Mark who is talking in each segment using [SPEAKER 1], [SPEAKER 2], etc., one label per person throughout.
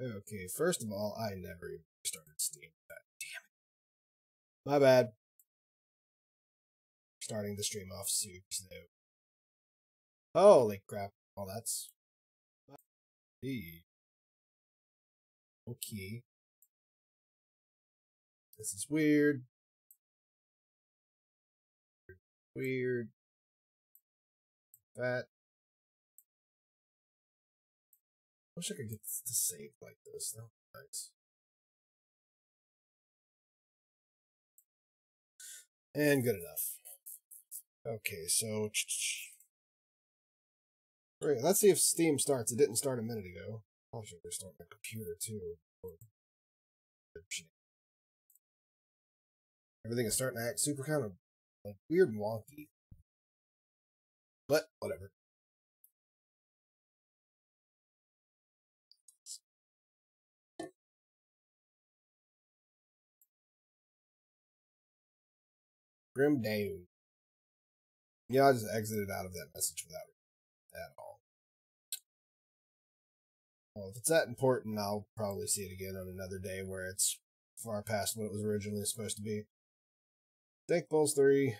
[SPEAKER 1] Okay, first of all, I never even started Steam. God damn it. My bad. Starting the stream off soon. So. Holy crap. Oh, that's... Okay. This is weird. Weird. That. Wish I could get this to save like this. That would be nice. And good enough. Okay, so... Great, let's see if Steam starts. It didn't start a minute ago. Probably should restart my computer, too. Everything is starting to act super kind of like weird and wonky. But, whatever. Grim Down. Yeah, I just exited out of that message without it at all. Well, if it's that important, I'll probably see it again on another day where it's far past what it was originally supposed to be. Think Bulls 3.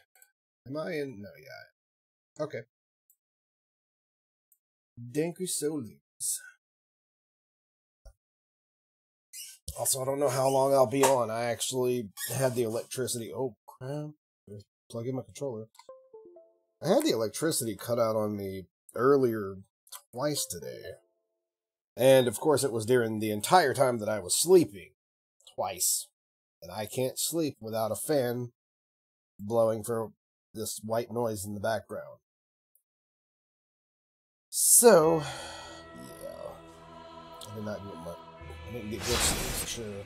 [SPEAKER 1] Am I in? No, yeah. Okay. Danky Solis. Also, I don't know how long I'll be on. I actually had the electricity. Oh, crap. Plug in my controller. I had the electricity cut out on me earlier twice today. And, of course, it was during the entire time that I was sleeping. Twice. And I can't sleep without a fan blowing for this white noise in the background. So, yeah. I did not get much. I didn't get good sleep for sure.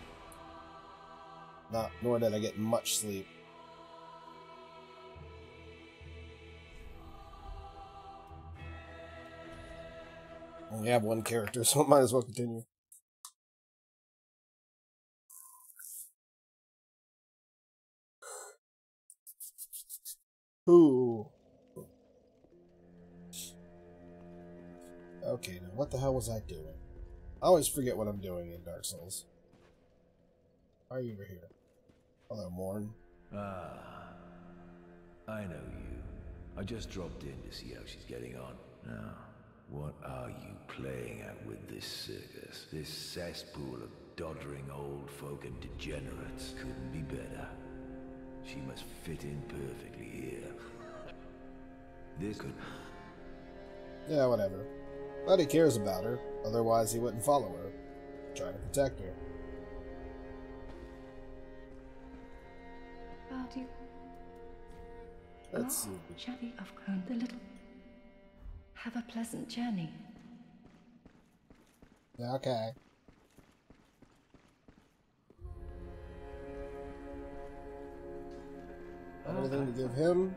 [SPEAKER 1] Nor did I get much sleep. Only have one character, so I might as well continue. Ooh. Okay, now what the hell was I doing? I always forget what I'm doing in Dark Souls. Why are you over here? Hello, Morn.
[SPEAKER 2] Ah, I know you. I just dropped in to see how she's getting on. Now, what are you playing at with this circus? This cesspool of doddering old folk and degenerates couldn't be better. She must fit in perfectly here. This could...
[SPEAKER 1] Yeah, whatever. But he cares about her, otherwise he wouldn't follow her. Trying to protect her. Let's see.
[SPEAKER 3] Shabby of Cone the Little. Have a pleasant journey.
[SPEAKER 1] Okay. Anything to give him?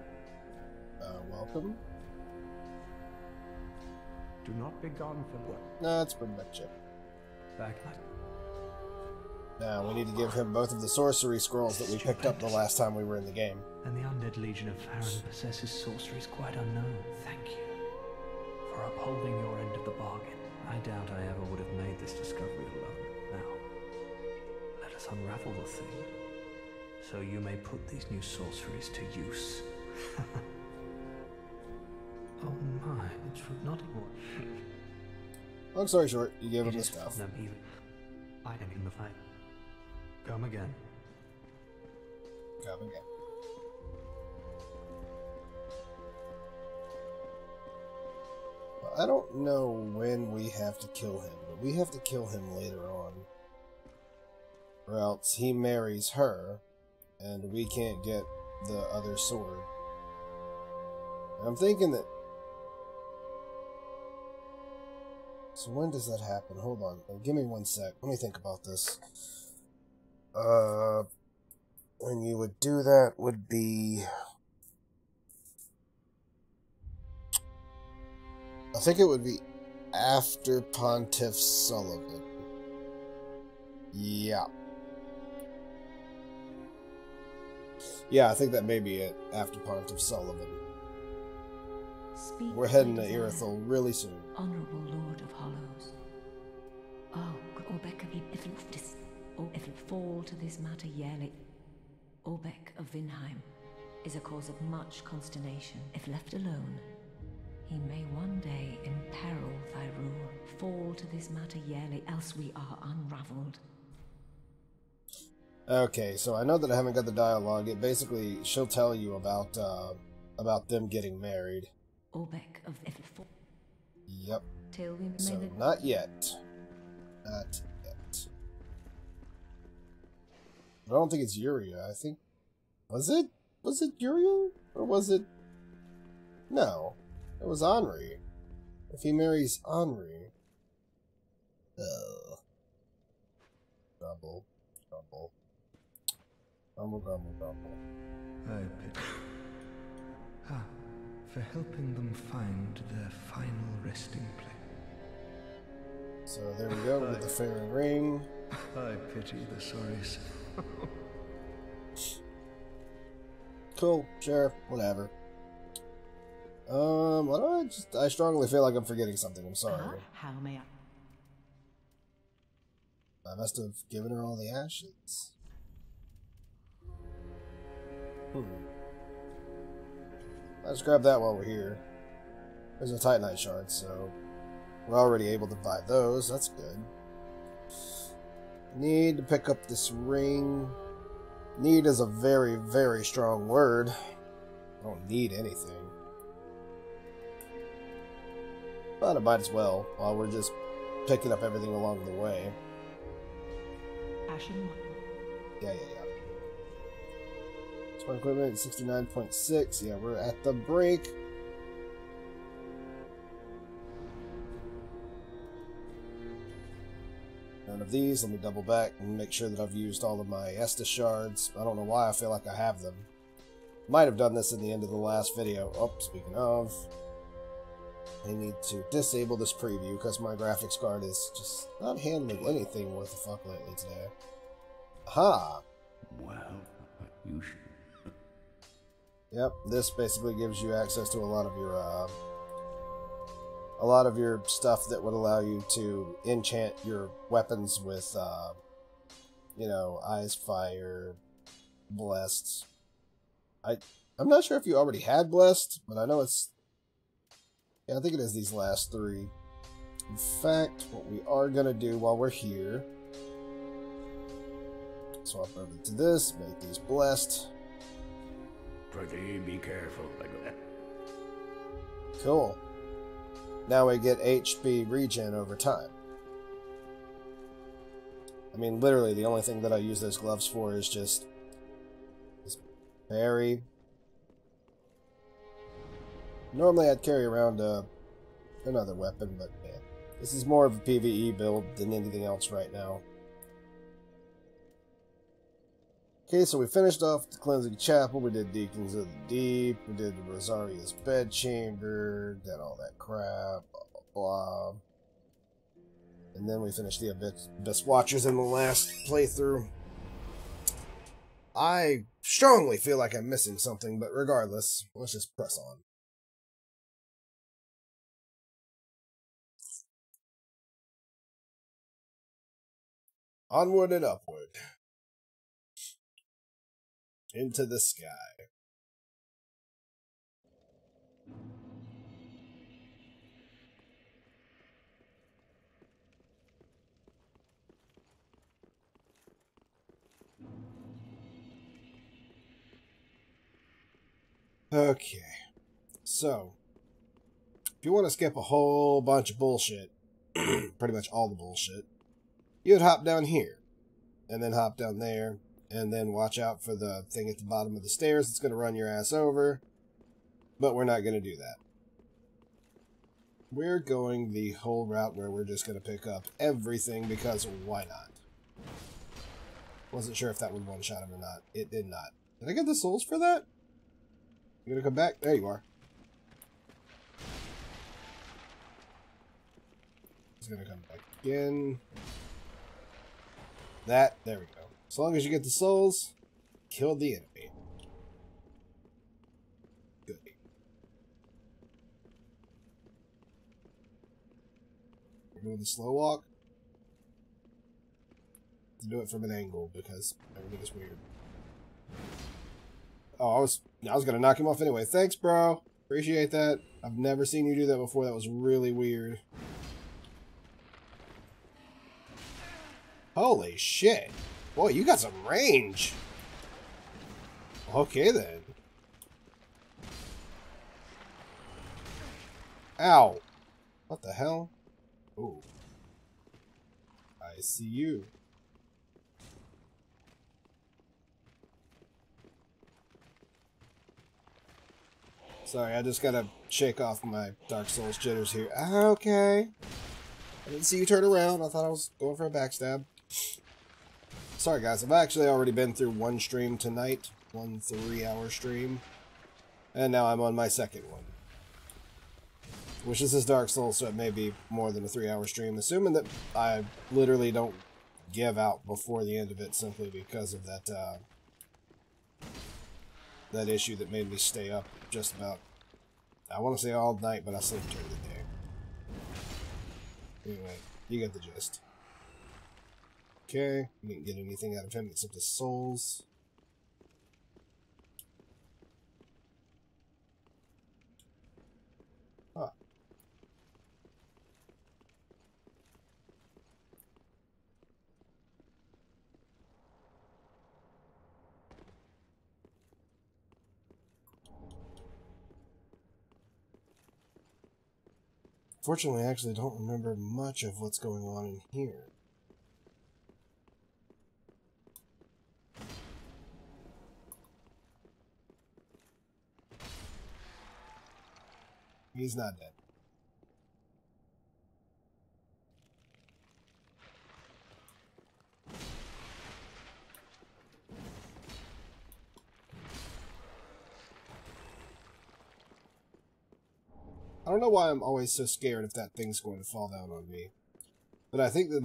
[SPEAKER 1] Welcome.
[SPEAKER 4] Do not be gone for what?
[SPEAKER 1] Nah, that's pretty much it.
[SPEAKER 4] Backlight.
[SPEAKER 1] Now, we need to give him both of the sorcery scrolls that we picked up the last time we were in the game.
[SPEAKER 4] And the undead legion of Farron possesses sorceries quite unknown. Thank you for upholding your end of the bargain. I doubt I ever would have made this discovery alone. Now, let us unravel the thing, so you may put these new sorceries to use. Oh my, it's not what.
[SPEAKER 1] Long story short, you gave him the stuff.
[SPEAKER 4] I am in the fight. Come again.
[SPEAKER 1] Come again. Well, I don't know when we have to kill him, but we have to kill him later on. Or else he marries her, and we can't get the other sword. And I'm thinking that... So when does that happen? Hold on. Give me 1 sec. Let me think about this. When you would do that would be... I think it would be after Pontiff Sullivan. Yeah. Yeah, I think that may be it. After Pontiff Sullivan.
[SPEAKER 3] Speak.
[SPEAKER 1] We're heading to Irithyll really soon.
[SPEAKER 3] Honorable Lord of Hollows. Oh, obey fall to this matter yearly. Orbeck of Vinheim is a cause of much consternation. If left alone, he may one day imperil thy rule. Fall to this matter yearly, else we are unraveled.
[SPEAKER 1] Okay, so I know that I haven't got the dialogue. It basically, she'll tell you about them getting married.
[SPEAKER 3] Orbeck of
[SPEAKER 1] Yep.
[SPEAKER 3] Till we
[SPEAKER 1] So,
[SPEAKER 3] may
[SPEAKER 1] not yet. Not yet. I don't think it's Yuria. I think... Was it? Was it Yuria? Or was it... No. It was Henri. If he marries Henri... Grumble. Grumble. Grumble, grumble, grumble.
[SPEAKER 5] I pity. Ah, for helping them find their final resting place.
[SPEAKER 1] So there we go with the fairy ring.
[SPEAKER 5] I pity the sorries.
[SPEAKER 1] Cool, sure, whatever. What do I strongly feel like I'm forgetting something. I'm sorry.
[SPEAKER 3] How may I?
[SPEAKER 1] I must have given her all the ashes. Let's grab that while we're here. There's a Titanite shard, so we're already able to buy those. That's good. Need to pick up this ring. Need is a very, very strong word. I don't need anything. But I might as well, while we're just picking up everything along the way.
[SPEAKER 3] Ashen.
[SPEAKER 1] Yeah. Smart equipment, 69.6. Yeah, we're at the break. None of these. Let me double back and make sure that I've used all of my Estus shards. I don't know why I feel like I have them. Might have done this in the end of the last video. Oh, speaking of, I need to disable this preview because my graphics card is just not handling anything worth a fuck lately today. Aha!
[SPEAKER 2] Well, you should.
[SPEAKER 1] Yep, this basically gives you access to a lot of your stuff that would allow you to enchant your weapons with, you know, Eyes Fire, Blessed. I'm not sure if you already had Blessed, but I know it's... Yeah, I think it is these last three. In fact, what we are going to do while we're here... Swap over to this, make these Blessed.
[SPEAKER 2] Pretty be careful. Like that.
[SPEAKER 1] Cool. Now we get HP regen over time. I mean, literally, the only thing that I use those gloves for is just this berry. Normally, I'd carry around another weapon, but man, this is more of a PvE build than anything else right now. Okay, so we finished off the Cleansing Chapel, we did Deacons of the Deep, we did the Rosaria's Bedchamber, did all that crap, blah, blah, blah. And then we finished the Abyss Watchers in the last playthrough. I strongly feel like I'm missing something, but regardless, let's just press on. Onward and upward. Into the sky. Okay, so if you want to skip a whole bunch of bullshit, pretty much all the bullshit, you'd hop down here, and then hop down there, and then watch out for the thing at the bottom of the stairs that's going to run your ass over. But we're not going to do that. We're going the whole route where we're just going to pick up everything because why not? Wasn't sure if that would one-shot him or not. It did not. Did I get the souls for that? You gonna come back? There you are. He's gonna come back again. There we go. As long as you get the souls, kill the enemy. Good. We're doing the slow walk. to do it from an angle because everything is weird. Oh, I was gonna knock him off anyway. Thanks, bro. Appreciate that. I've never seen you do that before. That was really weird. Holy shit. Boy, you got some range. Okay, then. Ow. What the hell? Ooh. I see you. Sorry, I just gotta shake off my Dark Souls jitters here. Okay. I didn't see you turn around. I thought I was going for a backstab. Sorry, guys. I've actually already been through one stream tonight. 1 3-hour stream. And now I'm on my second one. Which is this Dark Souls, so it may be more than a 3-hour stream. Assuming that I literally don't give out before the end of it simply because of that, that issue that made me stay up just about, I want to say all night, but I sleep during the day. Anyway, you get the gist. Okay, we didn't get anything out of him except his souls. Huh. Fortunately, I actually don't remember much of what's going on in here. He's not dead. I don't know why I'm always so scared if that thing's going to fall down on me. But I think that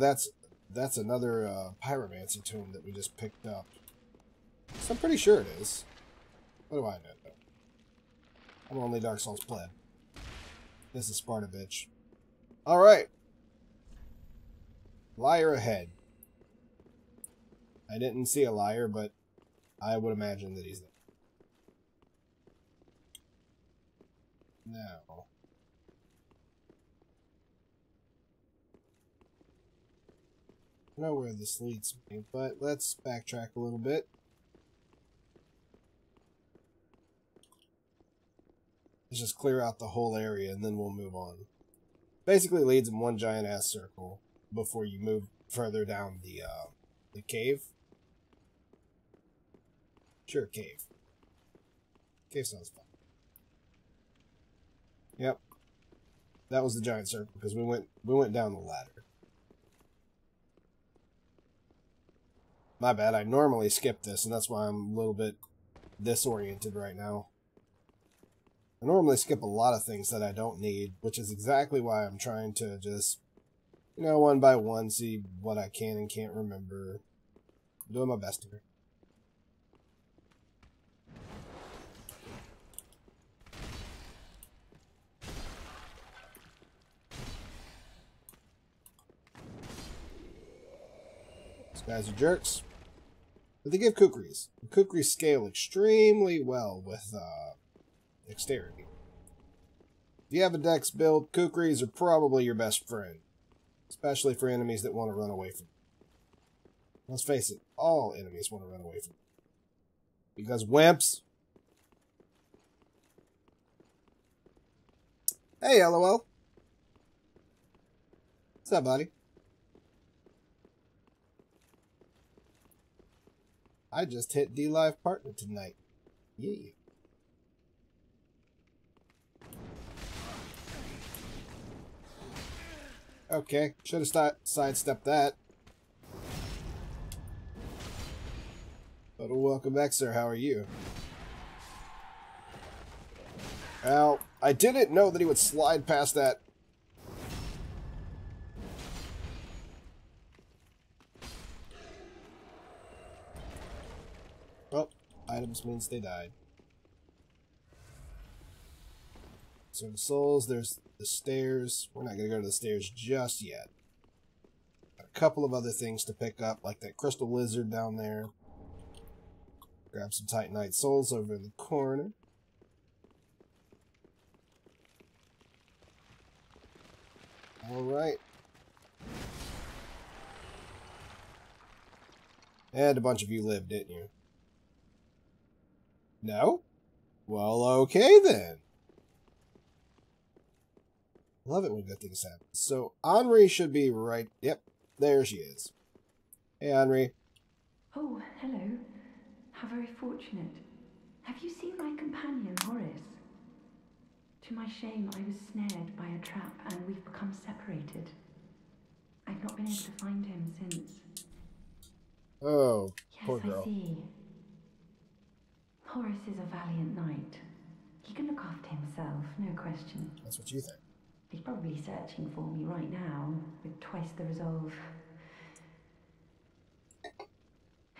[SPEAKER 1] that's another pyromancy tomb that we just picked up. So I'm pretty sure it is. What do I know? I'm only Dark Souls pleb. This is Sparta, bitch. Alright. Liar ahead. I didn't see a liar, but I would imagine that he's there. Now. I don't know where this leads me, but let's backtrack a little bit. Let's just clear out the whole area and then we'll move on. Basically leads in one giant ass circle before you move further down the cave. Sure, cave. Cave sounds fun. Yep. That was the giant circle because we went down the ladder. My bad, I normally skip this and that's why I'm a little bit disoriented right now. I normally skip a lot of things that I don't need, which is exactly why I'm trying to just, you know, one by one, see what I can and can't remember. I'm doing my best here. These guys are jerks. But they give kukris. The kukris scale extremely well with, dexterity. If you have a dex build, kukris are probably your best friend. Especially for enemies that want to run away from you. Let's face it, all enemies want to run away from you. Because wimps. Hey, LOL. What's up, buddy? I just hit D-Live partner tonight. Yeah. Okay, should have sidestepped that. But welcome back, sir. How are you? Well, I didn't know that he would slide past that. Oh, items means they died. So the souls, there's the stairs. We're not going to go to the stairs just yet. Gotta couple of other things to pick up, like that crystal lizard down there. Grab some Titanite souls over in the corner. Alright. And a bunch of you lived, didn't you? No? Well, okay then. Love it when good things happen. So, Henri should be right... Yep, there she is. Hey, Henri.
[SPEAKER 6] Oh, hello. How very fortunate. Have you seen my companion, Horace? To my shame, I was snared by a trap and we've become separated. I've not been able to find him since.
[SPEAKER 1] Oh,
[SPEAKER 6] Yes,
[SPEAKER 1] poor girl.
[SPEAKER 6] I see. Horace is a valiant knight. He can look after himself, no question.
[SPEAKER 1] That's what you think.
[SPEAKER 6] He's probably searching for me right now, with twice the resolve.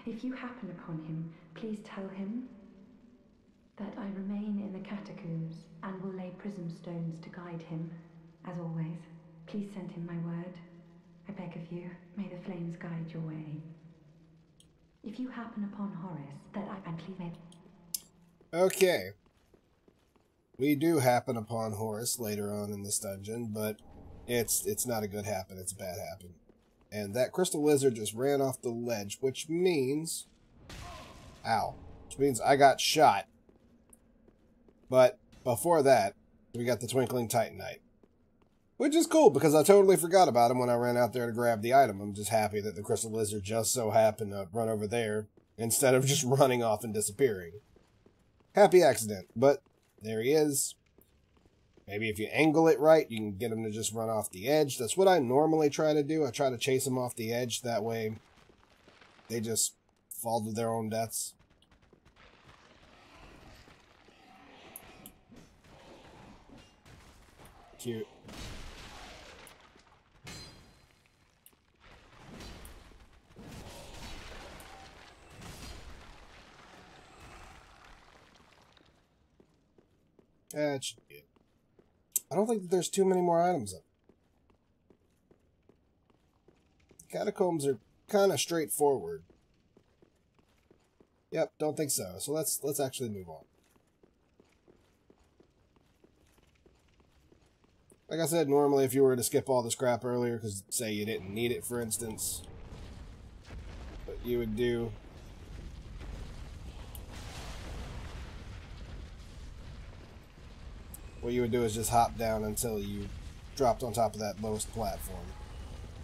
[SPEAKER 6] If you happen upon him, please tell him that I remain in the catacombs and will lay prism stones to guide him, as always. Please send him my word. I beg of you, may the flames guide your way. If you happen upon Horace, that I please may...
[SPEAKER 1] Okay. We do happen upon Horace later on in this dungeon, but it's not a good happen, it's a bad happen. And that crystal lizard just ran off the ledge, which means... Ow. Which means I got shot. But before that, we got the Twinkling Titanite. Which is cool, because I totally forgot about him when I ran out there to grab the item. I'm just happy that the crystal lizard just so happened to run over there, instead of just running off and disappearing. Happy accident, but there he is. Maybe if you angle it right, you can get him to just run off the edge. That's what I normally try to do. I try to chase them off the edge. That way, they just fall to their own deaths. Cute. That should be it. I don't think that there's too many more items up. Catacombs are kind of straightforward. Yep, don't think so. So let's actually move on. Like I said, normally if you were to skip all this crap earlier, because say you didn't need it, for instance, what you would do... What you would do is just hop down until you dropped on top of that lowest platform.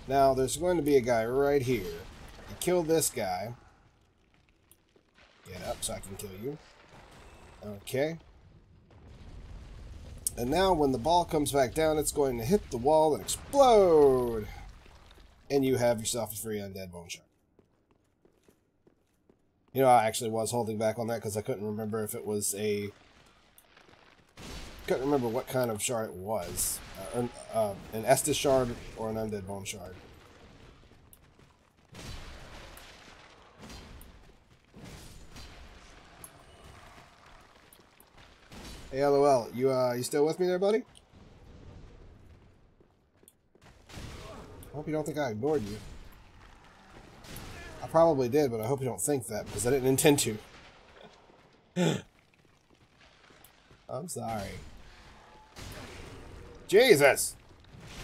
[SPEAKER 1] Now, there's going to be a guy right here. You kill this guy. Get up so I can kill you. Okay. And now when the ball comes back down, it's going to hit the wall and explode. And you have yourself a free undead bone shard. You know, I actually was holding back on that because I couldn't remember if it was a... Couldn't remember what kind of shard it was. An Estus shard or an undead bone shard. Hey, LOL, you still with me there, buddy? I hope you don't think I ignored you. I probably did, but I hope you don't think that, because I didn't intend to. I'm sorry. Jesus!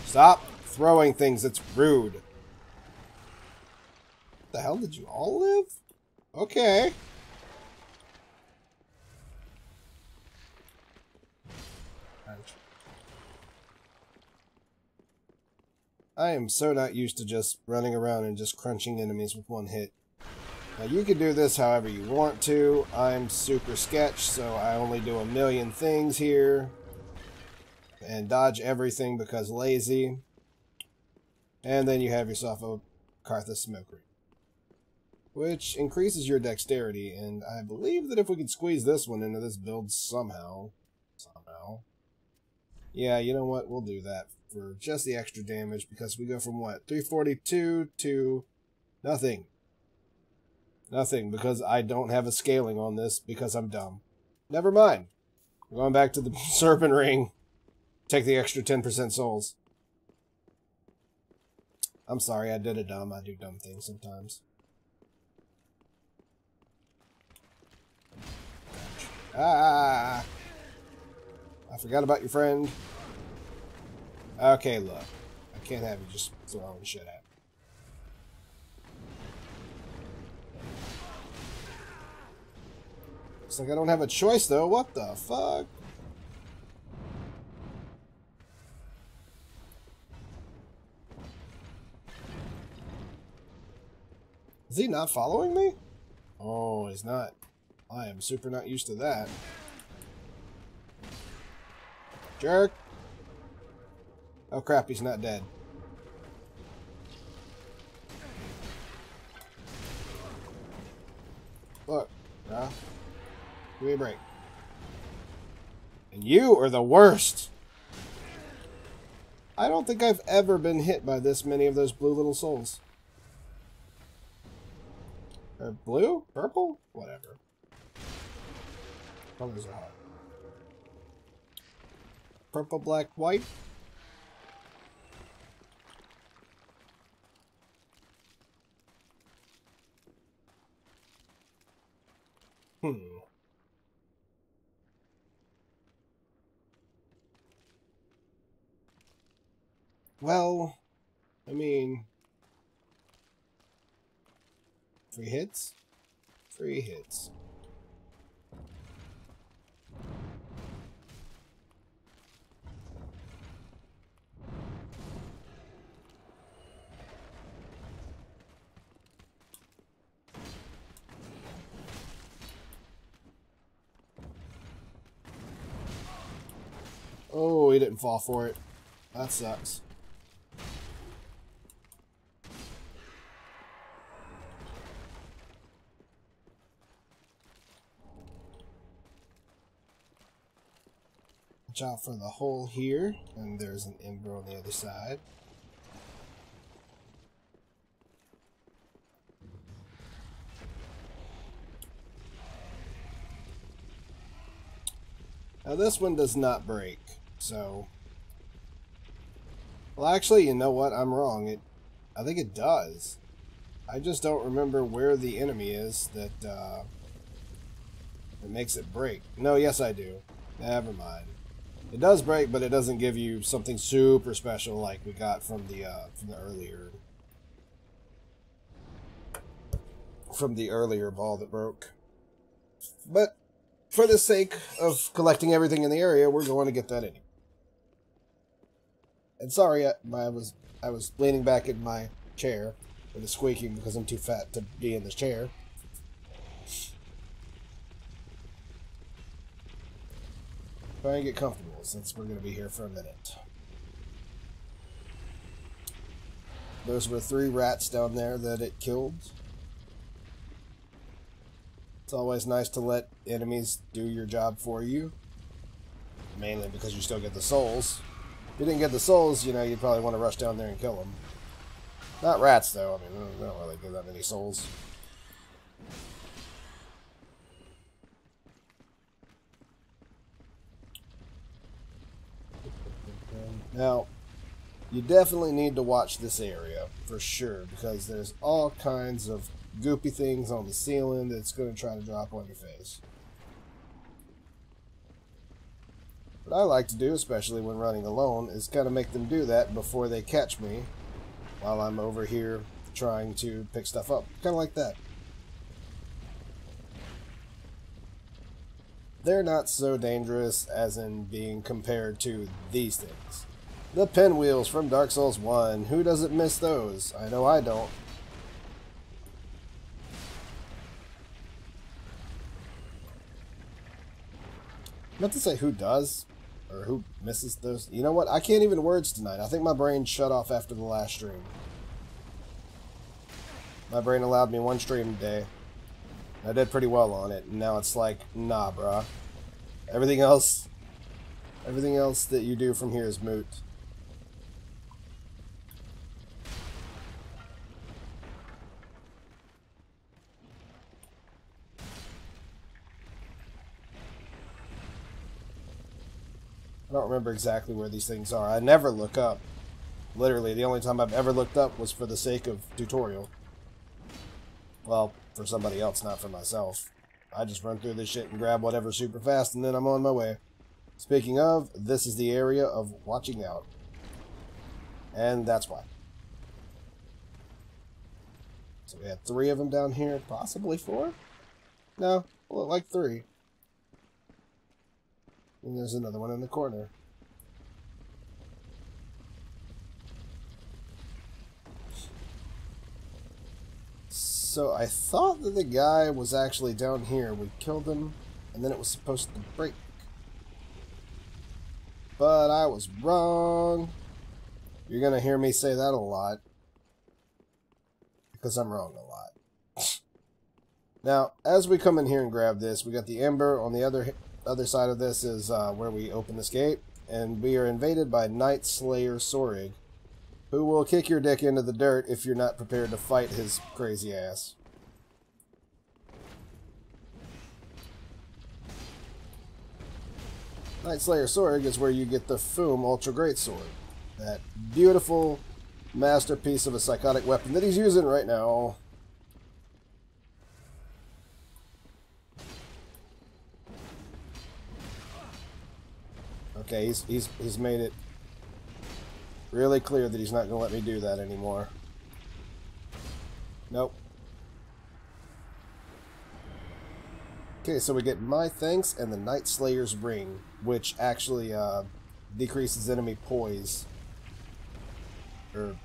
[SPEAKER 1] Stop throwing things, it's rude. What the hell, did you all live? Okay. I am so not used to just running around and just crunching enemies with one hit. Now you can do this however you want to. I'm super sketch, so I only do a million things here. And dodge everything because lazy. And then you have yourself a Karthus Smoke Ring, which increases your dexterity, and I believe that if we could squeeze this one into this build somehow. Yeah, you know what? We'll do that for just the extra damage, because we go from what? 342 to nothing. Nothing, because I don't have a scaling on this, because I'm dumb. Never mind. We're going back to the Serpent Ring. Take the extra 10% souls. I'm sorry, I did a dumb. I do dumb things sometimes. Ah! I forgot about your friend. Okay, look. I can't have you just throwing shit at me. Looks like I don't have a choice, though. What the fuck? Is he not following me? Oh, he's not. I am super not used to that. Jerk! Oh crap, he's not dead. Look, bruh. Give me a break. And you are the worst! I don't think I've ever been hit by this many of those blue little souls. Or blue? Purple? Whatever. Colors are hot. Purple, black, white. Well, I mean... Free hits? Free hits. Oh, he didn't fall for it. That sucks. Watch out for the hole here, and there's an ember on the other side. Now this one does not break, so... Well, actually, you know what? I'm wrong. I think it does. I just don't remember where the enemy is that makes it break. No, yes I do. Never mind. It does break, but it doesn't give you something super special like we got from the earlier ball that broke. But for the sake of collecting everything in the area, we're going to get that anyway. And sorry, I was leaning back in my chair and it's squeaking because I'm too fat to be in this chair. Try and get comfortable since we're going to be here for a minute. Those were 3 rats down there that it killed. It's always nice to let enemies do your job for you. Mainly because you still get the souls. If you didn't get the souls, you know, you'd probably want to rush down there and kill them. Not rats, though. I mean, we don't really give that many souls. Now, you definitely need to watch this area, for sure, because there's all kinds of goopy things on the ceiling that's going to try to drop on your face. What I like to do, especially when running alone, is kind of make them do that before they catch me while I'm over here trying to pick stuff up. Kind of like that. They're not so dangerous as in being compared to these things. The pinwheels from Dark Souls 1. Who doesn't miss those? I know I don't. I meant to say who does, or who misses those. You know what? I can't even words tonight. I think my brain shut off after the last stream. My brain allowed me one stream a day. I did pretty well on it, and now it's like, nah, bruh. Everything else that you do from here is moot. I don't remember exactly where these things are. I never look up Literally, the only time I've ever looked up was for the sake of tutorial. Well, for somebody else, not for myself. I just run through this shit and grab whatever super fast, and then I'm on my way. Speaking of, this is the area of watching out. And that's why. So we had 3 of them down here, possibly 4? No, well, like 3. And there's another one in the corner. So I thought that the guy was actually down here. We killed him, and then it was supposed to break. But I was wrong. You're going to hear me say that a lot. Because I'm wrong a lot. Now, as we come in here and grab this, we got the Ember. On the other side of this is where we open this gate. And we are invaded by Night Slayer Sorig, who will kick your dick into the dirt if you're not prepared to fight his crazy ass. Night Slayer Sorig is where you get the Foom Ultra Great Sword. That beautiful masterpiece of a psychotic weapon that he's using right now. Okay, he's made it really clear that he's not going to let me do that anymore. Nope. Okay, so we get My Thanks and the Night Slayer's Ring, which actually decreases enemy poise. Or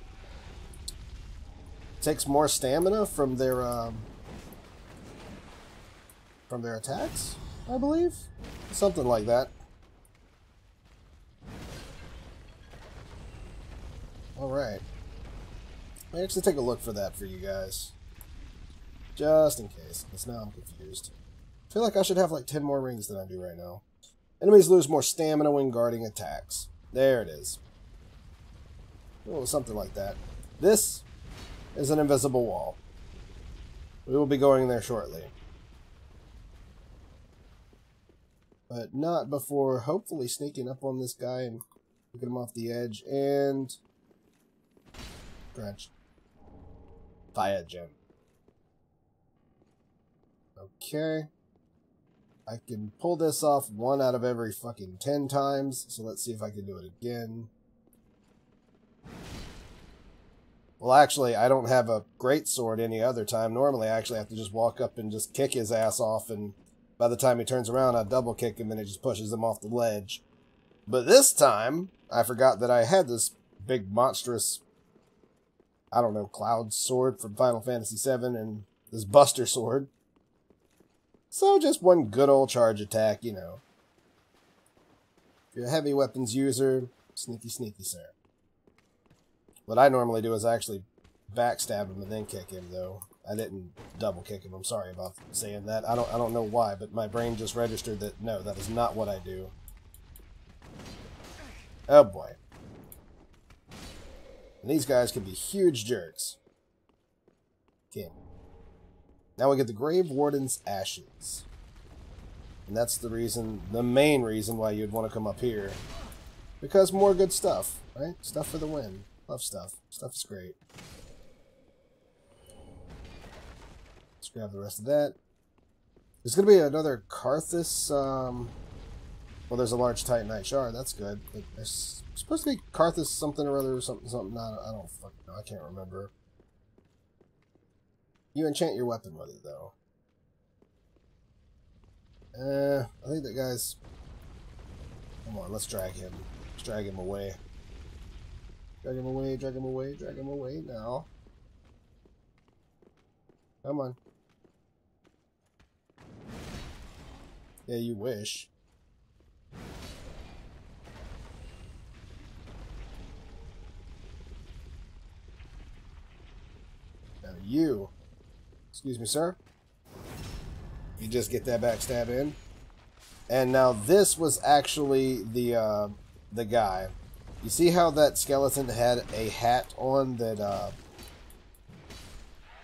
[SPEAKER 1] takes more stamina from their attacks, I believe? Something like that. Alright. Let me actually take a look for that for you guys. Just in case, because now I'm confused. I feel like I should have like 10 more rings than I do right now. Enemies lose more stamina when guarding attacks. There it is. Oh, something like that. This is an invisible wall. We will be going there shortly. But not before hopefully sneaking up on this guy and picking him off the edge and... Crunch. Fire gem. Okay. I can pull this off 1 out of every fucking 10 times, so let's see if I can do it again. Well, actually, I don't have a great sword any other time. Normally, I actually have to just walk up and just kick his ass off, and by the time he turns around, I double kick him and it just pushes him off the ledge. But this time, I forgot that I had this big monstrous, I don't know, cloud sword from Final Fantasy VII and this buster sword. So just 1 good old charge attack, you know. If you're a heavy weapons user, sneaky, sneaky, sir. What I normally do is actually backstab him and then kick him, though. I didn't double kick him. I'm sorry about saying that. I don't know why, but my brain just registered that no, that is not what I do. Oh boy. And these guys can be huge jerks. Okay. Now we get the Grave Warden's Ashes. And that's the reason, the main reason why you'd want to come up here. Because more good stuff, right? Stuff for the win. Love stuff. Stuff is great. Let's grab the rest of that. There's going to be another Karthus, well, there's a large Titanite shard. That's good. But there's supposed to be Karthus something or other, or something. I don't fucking know. I can't remember. You enchant your weapon with it, though. I think that guy's... Come on, let's drag him. Let's drag him away. Drag him away, drag him away, drag him away now. Come on. Yeah, you wish. Now you... Excuse me, sir. You just get that backstab in. And now this was actually the guy. You see how that skeleton had a hat on that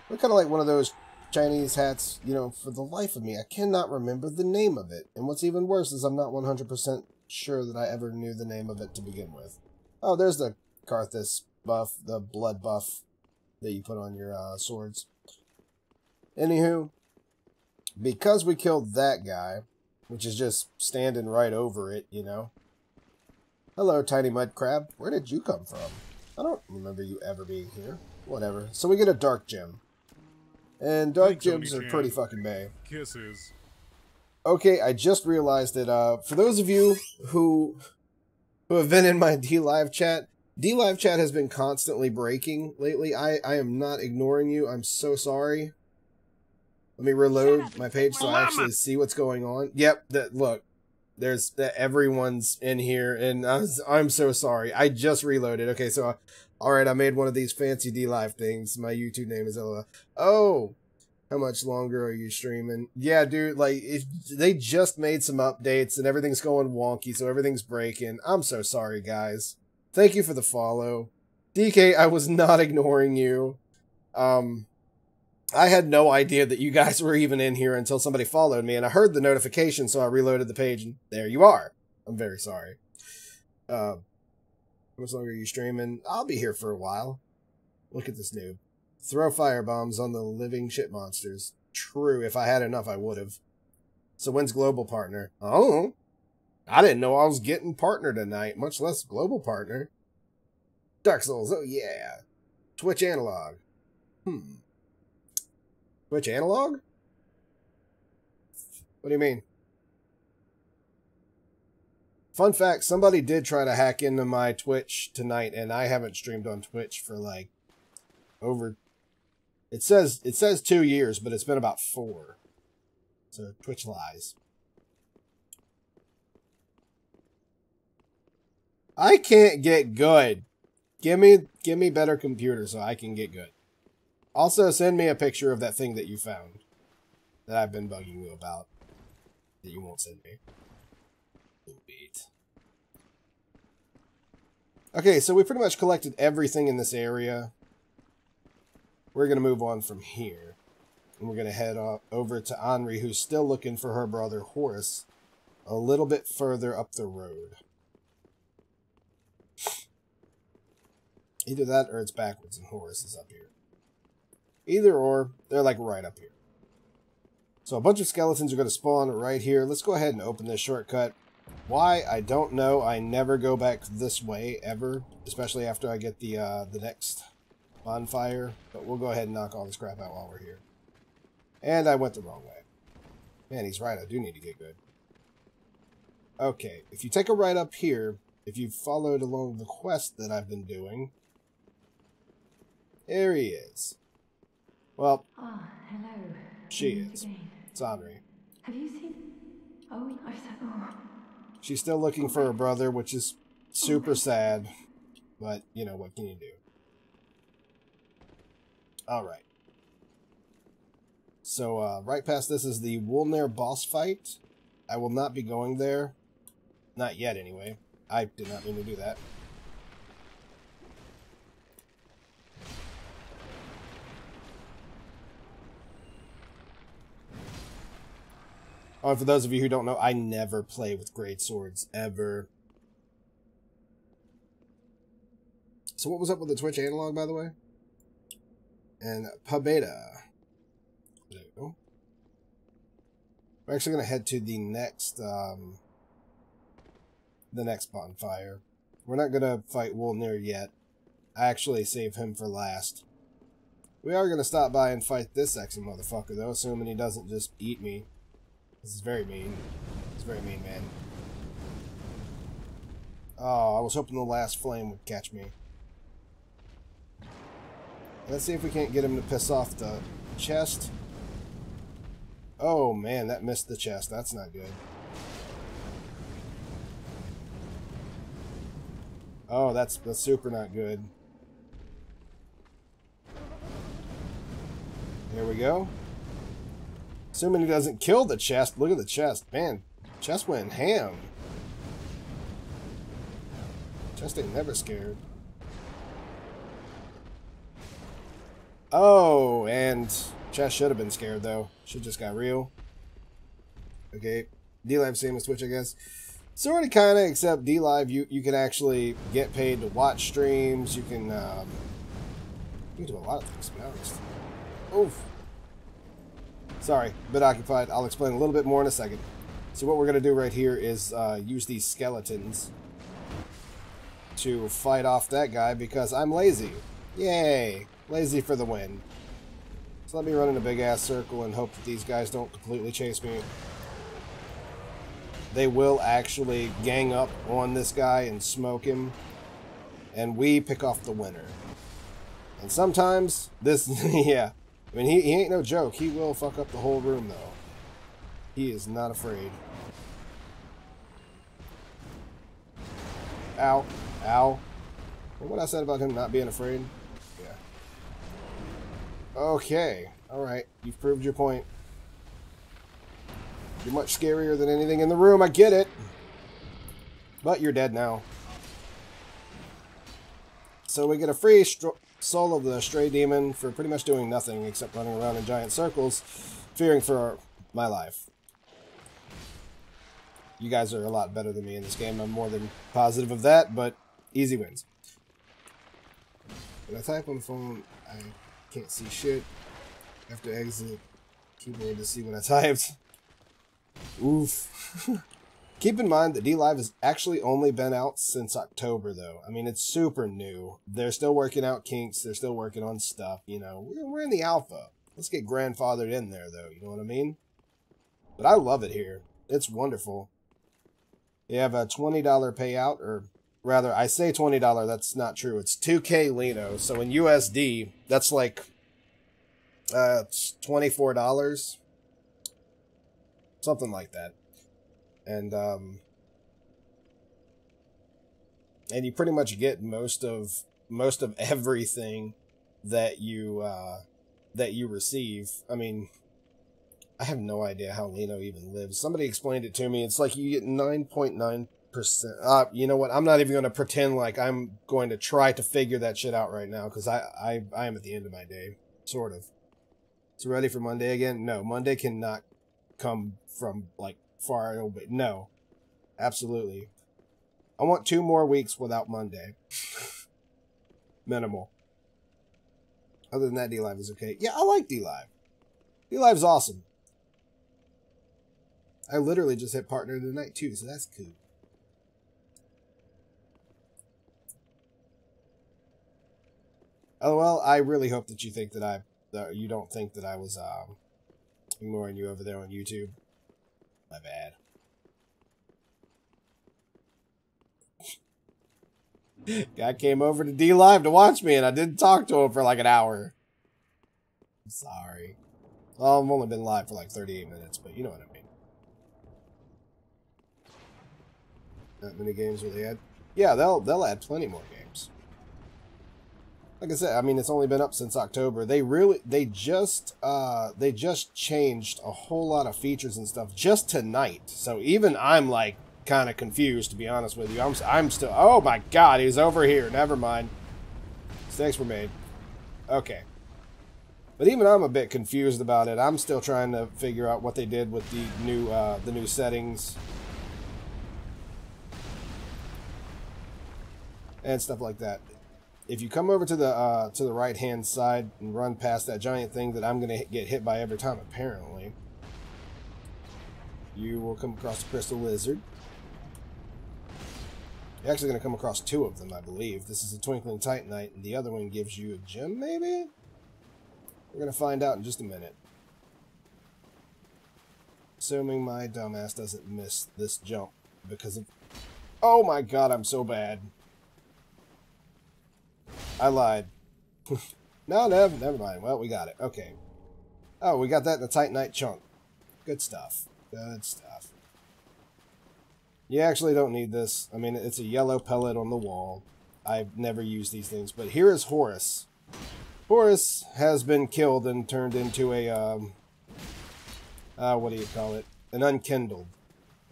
[SPEAKER 1] looked kind of like one of those Chinese hats, you know, for the life of me, I cannot remember the name of it. And what's even worse is I'm not 100% sure that I ever knew the name of it to begin with. Oh, there's the Karthus buff, the blood buff that you put on your swords. Anywho, because we killed that guy, which is just standing right over it, you know. Hello, tiny mud crab. Where did you come from? I don't remember you ever being here. Whatever. So we get a dark gem. And dark gems are pretty fucking bae.
[SPEAKER 7] Kisses.
[SPEAKER 1] Okay, I just realized that for those of you who have been in my D-Live chat has been constantly breaking lately. I am not ignoring you. I'm so sorry. Let me reload my page so I actually see what's going on. Yep, look. There's everyone's in here, and I'm so sorry. I just reloaded. Okay, so alright, I made one of these fancy D-Live things. My YouTube name is LOL. Oh, how much longer are you streaming? Yeah, dude, like, they just made some updates, and everything's going wonky, so everything's breaking. I'm so sorry, guys. Thank you for the follow. DK, I was not ignoring you. I had no idea that you guys were even in here until somebody followed me, and I heard the notification, so I reloaded the page, and there you are. I'm very sorry. How much longer are you streaming? I'll be here for a while. Look at this noob. Throw firebombs on the living shit monsters. True, if I had enough, I would have. So when's Global Partner? Oh, I didn't know I was getting partner tonight, much less Global Partner. Dark Souls, oh yeah. Twitch Analog. Twitch Analog? What do you mean? Fun fact, somebody did try to hack into my Twitch tonight, and I haven't streamed on Twitch for like over... It says 2 years, but it's been about 4. So Twitch lies. I can't get good. Give me better computer so I can get good. Also, send me a picture of that thing that you found that I've been bugging you about that you won't send me. Beat. Okay, so we pretty much collected everything in this area. We're going to move on from here. And we're going to head over to Henri, who's still looking for her brother Horace a little bit further up the road. Either that or it's backwards and Horace is up here. Either or, they're like right up here. So a bunch of skeletons are going to spawn right here. Let's go ahead and open this shortcut. Why? I don't know. I never go back this way ever, especially after I get the next bonfire. But we'll go ahead and knock all this crap out while we're here. And I went the wrong way. Man, he's right. I do need to get good. Okay, if you take a right up here, if you've followed along the quest that I've been doing, there he is. Well,
[SPEAKER 6] hello.
[SPEAKER 1] She is. It's Henri.
[SPEAKER 6] Have you seen? Oh, I said. Oh.
[SPEAKER 1] She's still looking for her brother, which is super sad. But you know what can you do? All right. So right past this is the Wolnir boss fight. I will not be going there. Not yet, anyway. I did not mean to do that. Oh, and for those of you who don't know, I never play with great swords, ever. So what was up with the Twitch Analog, by the way? And Pabeta. There you go. We're actually going to head to the next bonfire. We're not going to fight Wolnir yet. I actually saved him for last. We are going to stop by and fight this sexy motherfucker, though, assuming he doesn't just eat me. This is very mean. It's very mean, man. Oh, I was hoping the last flame would catch me. Let's see if we can't get him to piss off the chest. Oh, man, that missed the chest. That's not good. Oh, that's super not good. There we go. Assuming he doesn't kill the chest. Look at the chest. Man, chest went ham. Chest ain't never scared. Oh, and chest should have been scared, though. Should just got real. Okay. D-Live same as Twitch, I guess. Sort of, kind of, except D-Live, you can actually get paid to watch streams. You can do a lot of things, to be honest. Oof. Sorry, a bit occupied. I'll explain a little bit more in a second. So what we're going to do right here is use these skeletons to fight off that guy because I'm lazy. Yay! Lazy for the win. So let me run in a big-ass circle and hope that these guys don't completely chase me. They will actually gang up on this guy and smoke him. And we pick off the winner. And sometimes, this, yeah. I mean, he ain't no joke. He will fuck up the whole room, though. He is not afraid. Ow. Ow. What I said about him not being afraid? Yeah. Okay. Alright. You've proved your point. You're much scarier than anything in the room. I get it. But you're dead now. So we get a free soul of the stray demon for pretty much doing nothing except running around in giant circles, fearing for my life. You guys are a lot better than me in this game. I'm more than positive of that, but easy wins. When I type on the phone, I can't see shit. I have to exit keyboard to see what I typed. Oof. Keep in mind that D-Live has actually only been out since October, though. I mean, it's super new. They're still working out kinks. They're still working on stuff, you know. We're in the alpha. Let's get grandfathered in there, though. You know what I mean? But I love it here. It's wonderful. You have a $20 payout, or rather, I say $20. That's not true. It's 2K Lino. So in USD, that's like it's $24. Something like that. And you pretty much get most of everything that you receive. I mean, I have no idea how Lino even lives. Somebody explained it to me. It's like you get 9.9%. You know what? I'm not even going to pretend like I'm going to try to figure that shit out right now because I am at the end of my day, sort of. So ready for Monday again? No, Monday cannot come from like far away. No, absolutely. I want 2 more weeks without Monday. Minimal. Other than that, D-Live is okay. Yeah, I like D-Live. D-Live's awesome. I literally just hit partner of the night too, so that's cool. Oh well, I really hope that you think that you don't think that I was ignoring you over there on YouTube. My bad. Guy came over to D-Live to watch me, and I didn't talk to him for like an hour. I'm sorry. Well, I've only been live for like 38 minutes, but you know what I mean. Not many games will they add? Yeah, they'll add plenty more games. Like I said, I mean, it's only been up since October. They just changed a whole lot of features and stuff just tonight. So even I'm like kind of confused, to be honest with you. I'm still, oh my god, he's over here. Never mind. Mistakes were made. Okay. But even I'm a bit confused about it. I'm still trying to figure out what they did with the new settings and stuff like that. If you come over to the right-hand side and run past that giant thing that I'm going to get hit by every time, apparently, you will come across a crystal lizard. You're actually going to come across 2 of them, I believe. This is a twinkling titanite, and the other one gives you a gem, maybe? We're going to find out in just a minute. Assuming my dumbass doesn't miss this jump because of... Oh my god, I'm so bad. I lied. No, never mind. Well, we got it. Okay. Oh, we got that in the titanite chunk. Good stuff. Good stuff. You actually don't need this. I mean, it's a yellow pellet on the wall. I've never used these things, but here is Horus. Horus has been killed and turned into a, what do you call it? An unkindled.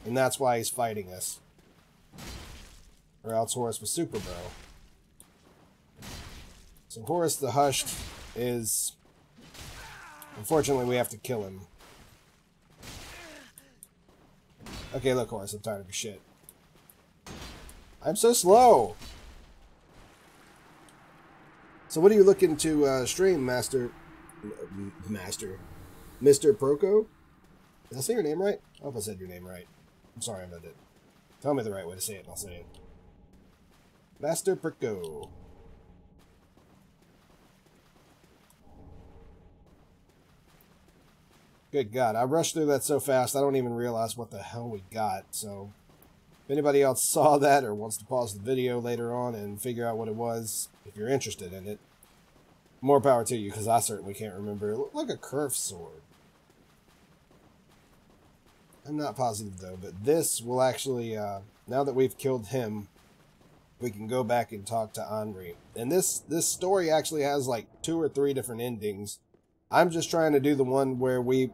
[SPEAKER 1] And that's why he's fighting us. Or else Horus was Super Bro. So Horus the Hushed is... Unfortunately, we have to kill him. Okay, look, Horus, I'm tired of your shit. I'm so slow. So what are you looking to stream, Mr. Proco? Did I say your name right? I hope I said your name right. I'm sorry if I did. Tell me the right way to say it and I'll say it. Master Proco. Good God, I rushed through that so fast I don't even realize what the hell we got, so if anybody else saw that or wants to pause the video later on and figure out what it was, if you're interested in it, more power to you, because I certainly can't remember. It looked like a curved sword. I'm not positive though, but this will actually, now that we've killed him, we can go back and talk to Henri. And this story actually has like 2 or 3 different endings. I'm just trying to do the one where we...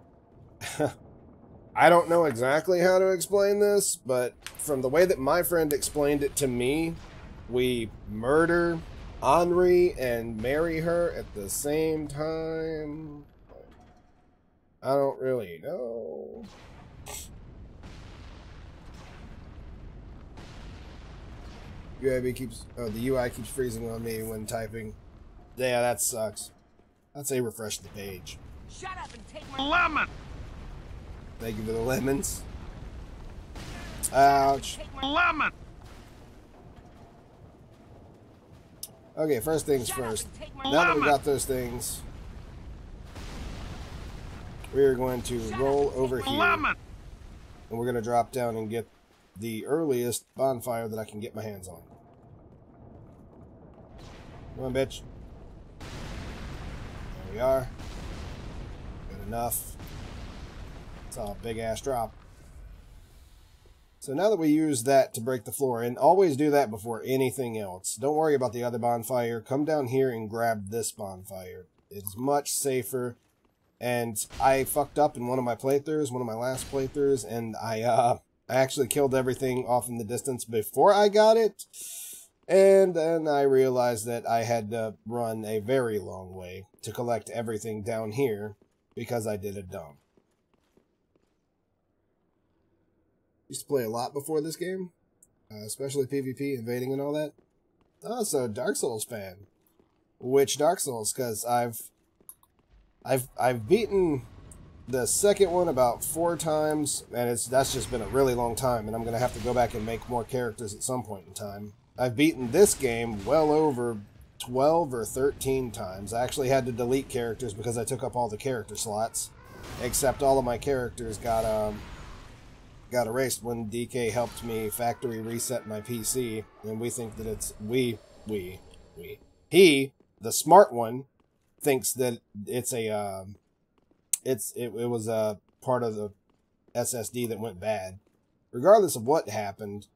[SPEAKER 1] I don't know exactly how to explain this, but from the way that my friend explained it to me, we murder Henri and marry her at the same time. I don't really know. UIB keeps... Oh, the UI keeps freezing on me when typing. Yeah, that sucks. I'd say refresh the page.
[SPEAKER 7] Shut up and take my lemon!
[SPEAKER 1] Thank you for the lemons. Ouch.
[SPEAKER 7] Take my lemon!
[SPEAKER 1] Okay, first things first. Now that we got those things, we are going to roll over here. And we're going to drop down and get the earliest bonfire that I can get my hands on. Come on, bitch. There we are. Good enough. It's all a big ass drop. So now that we use that to break the floor, and always do that before anything else. Don't worry about the other bonfire. Come down here and grab this bonfire. It's much safer. And I fucked up in one of my playthroughs, one of my last playthroughs, and I actually killed everything off in the distance before I got it. And then I realized that I had to run a very long way to collect everything down here because I did a dump. Used to play a lot before this game, especially PvP, invading and all that. Oh, so Dark Souls fan. Which Dark Souls? Because I've beaten the second one about 4 times, and that's just been a really long time, and I'm gonna have to go back and make more characters at some point in time. I've beaten this game well over 12 or 13 times. I actually had to delete characters because I took up all the character slots, except all of my characters got erased when DK helped me factory reset my PC, and we think that it's he, the smart one, thinks that it's a it was a part of the SSD that went bad. Regardless of what happened,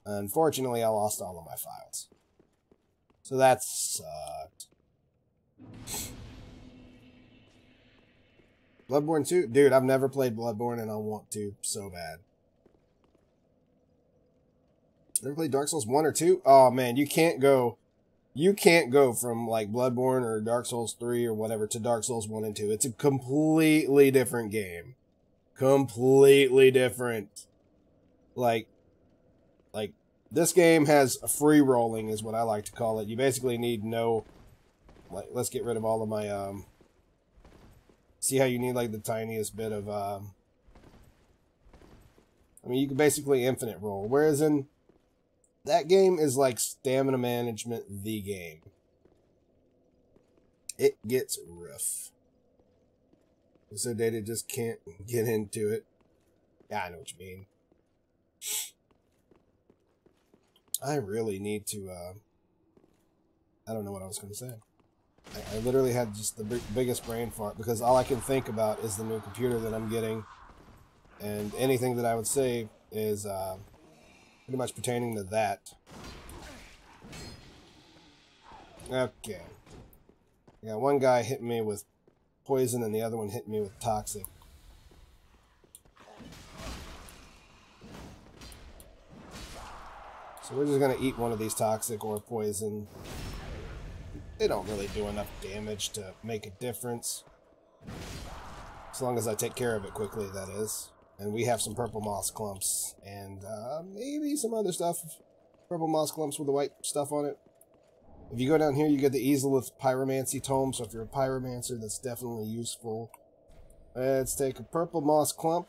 [SPEAKER 1] unfortunately I lost all of my files. So that sucked. Bloodborne 2? Dude, I've never played Bloodborne and I want to so bad. Never played Dark Souls 1 or 2? Oh man, you can't go from like Bloodborne or Dark Souls 3 or whatever to Dark Souls 1 and 2. It's a completely different game. Completely different. Like this game has free rolling is what I like to call it. You basically need no, like, let's get rid of all of my see how you need like the tiniest bit of I mean, you can basically infinite roll, whereas in that game is like stamina management, the game. It gets rough. So Data just can't get into it. Yeah, I know what you mean. I really need to, I don't know what I was going to say. I literally had just the biggest brain fart because all I can think about is the new computer that I'm getting. And anything that I would say is pretty much pertaining to that. Okay. I got one guy hitting me with poison and the other one hitting me with toxic. So we're just going to eat one of these toxic or poison. They don't really do enough damage to make a difference. As long as I take care of it quickly, that is. And we have some purple moss clumps and maybe some other stuff Purple moss clumps with the white stuff on it. If you go down here, you get the easel with pyromancy tome, so if you're a pyromancer, that's definitely useful. Let's take a purple moss clump.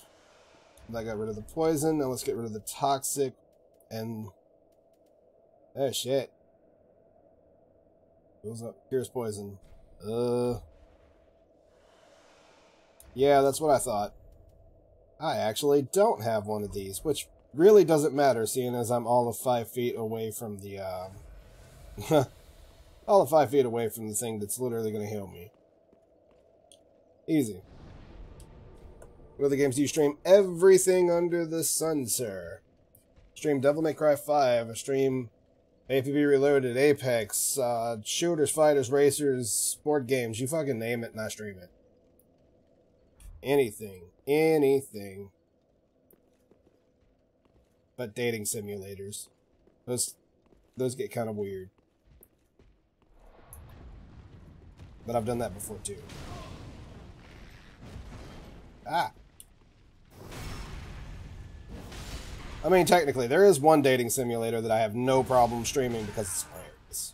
[SPEAKER 1] That got rid of the poison. Now let's get rid of the toxic. And... oh, shit. Goes up. Here's poison. Yeah, that's what I thought. I actually don't have one of these, which really doesn't matter, seeing as I'm all of 5 feet away from the, all of 5 feet away from the thing that's literally going to heal me. Easy. What other games do you stream? Everything under the sun, sir. Stream Devil May Cry 5. I stream APB Reloaded, Apex, shooters, fighters, racers, board games. You fucking name it and I stream it. Anything. Anything. But dating simulators. Those get kind of weird. But I've done that before too. Ah. I mean, technically, there is one dating simulator that I have no problem streaming because it's hilarious.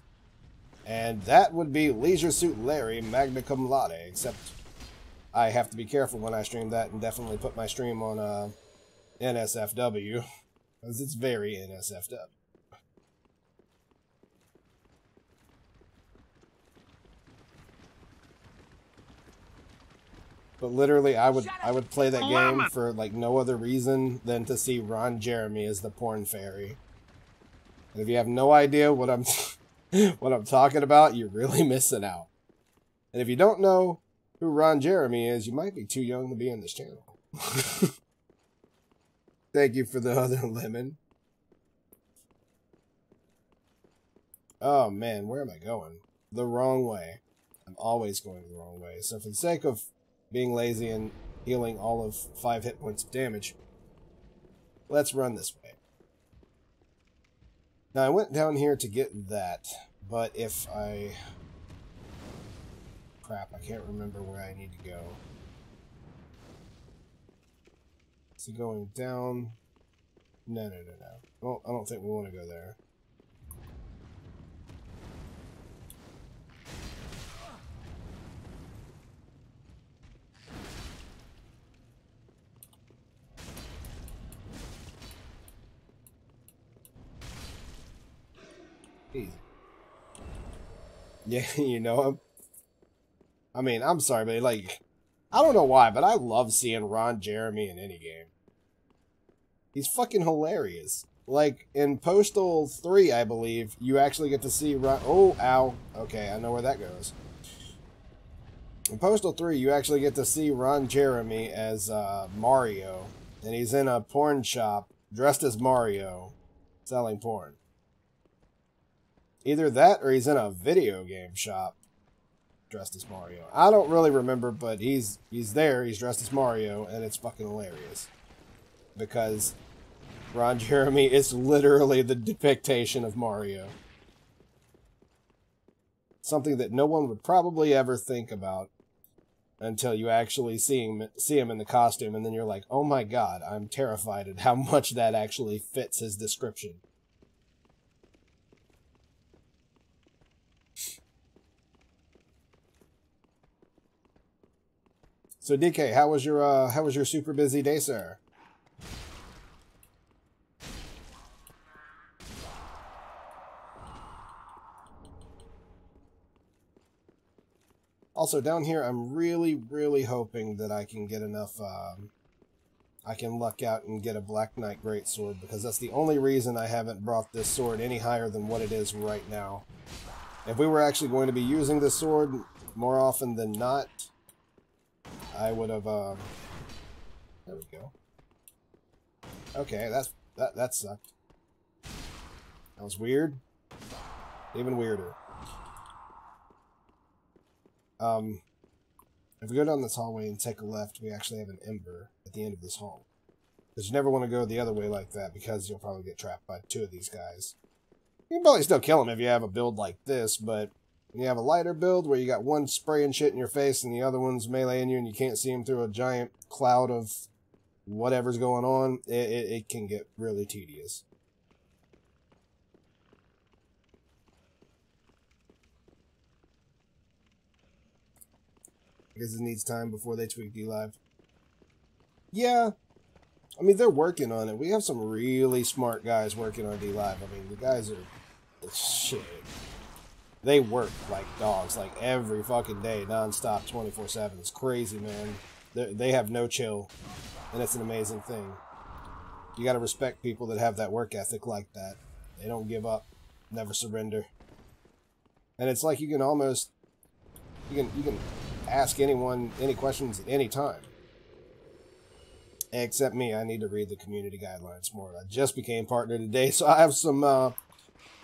[SPEAKER 1] And that would be Leisure Suit Larry Magna Cum Laude, except I have to be careful when I stream that and definitely put my stream on NSFW, because it's very NSFW. But literally, I would play that game for like no other reason than to see Ron Jeremy as the porn fairy. And if you have no idea what I'm what I'm talking about, you're really missing out. And if you don't know who Ron Jeremy is, you might be too young to be in this channel. Thank you for the other lemon. Oh man, where am I going? The wrong way. I'm always going the wrong way. So for the sake of being lazy and healing all of 5 hit points of damage, let's run this way. Now, I went down here to get that, but if I... crap, I can't remember where I need to go. Is it going down? No. Well, I don't think we want to go there. Easy. Yeah, you know him. I mean, I'm sorry, but like, I don't know why, but I love seeing Ron Jeremy in any game. He's fucking hilarious. Like, in Postal 3, I believe, you actually get to see Ron... oh, ow. Okay, I know where that goes. In Postal 3, you actually get to see Ron Jeremy as Mario. And he's in a porn shop, dressed as Mario, selling porn. Either that, or he's in a video game shop, dressed as Mario. I don't really remember, but he's there, he's dressed as Mario, and it's fucking hilarious. Because Ron Jeremy is literally the depiction of Mario. Something that no one would probably ever think about until you actually see him in the costume, and then you're like, oh my god, I'm terrified at how much that actually fits his description. So DK, how was your super busy day, sir? Also down here, I'm really hoping that I can get enough. I can luck out and get a Black Knight Greatsword, because that's the only reason I haven't brought this sword any higher than what it is right now. If we were actually going to be using this sword more often than not, I would have, there we go. Okay, that sucked. That was weird. Even weirder. If we go down this hallway and take a left, we actually have an ember at the end of this hall. Because you never want to go the other way like that, because you'll probably get trapped by 2 of these guys. You can probably still kill them if you have a build like this, but when you have a lighter build where you got one spraying shit in your face and the other one's meleeing you and you can't see them through a giant cloud of whatever's going on, it can get really tedious. because it needs time before they tweak D-Live. Yeah, I mean, they're working on it. We have some really smart guys working on D-Live. I mean, the guys are... shit. They work like dogs, like every fucking day, non-stop, 24/7. It's crazy, man. They have no chill, and it's an amazing thing. You gotta respect people that have that work ethic like that. They don't give up, never surrender. And it's like you can almost... You can ask anyone any questions at any time. Except me, I need to read the community guidelines more. I just became partner today, so I have some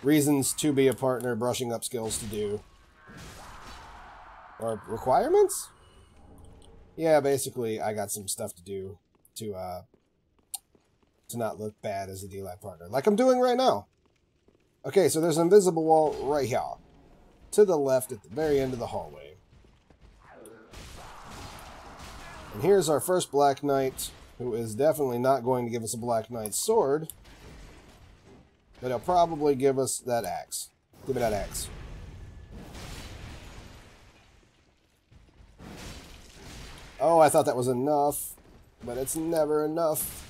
[SPEAKER 1] reasons to be a partner, brushing up skills to do. Or requirements? Yeah, basically, I got some stuff to do to not look bad as a D-Live partner, like I'm doing right now. Okay, so there's an invisible wall right here, to the left at the very end of the hallway. And here's our first Black Knight, who is definitely not going to give us a Black Knight sword, but he'll probably give us that axe. Give me that axe. Oh, I thought that was enough, but it's never enough.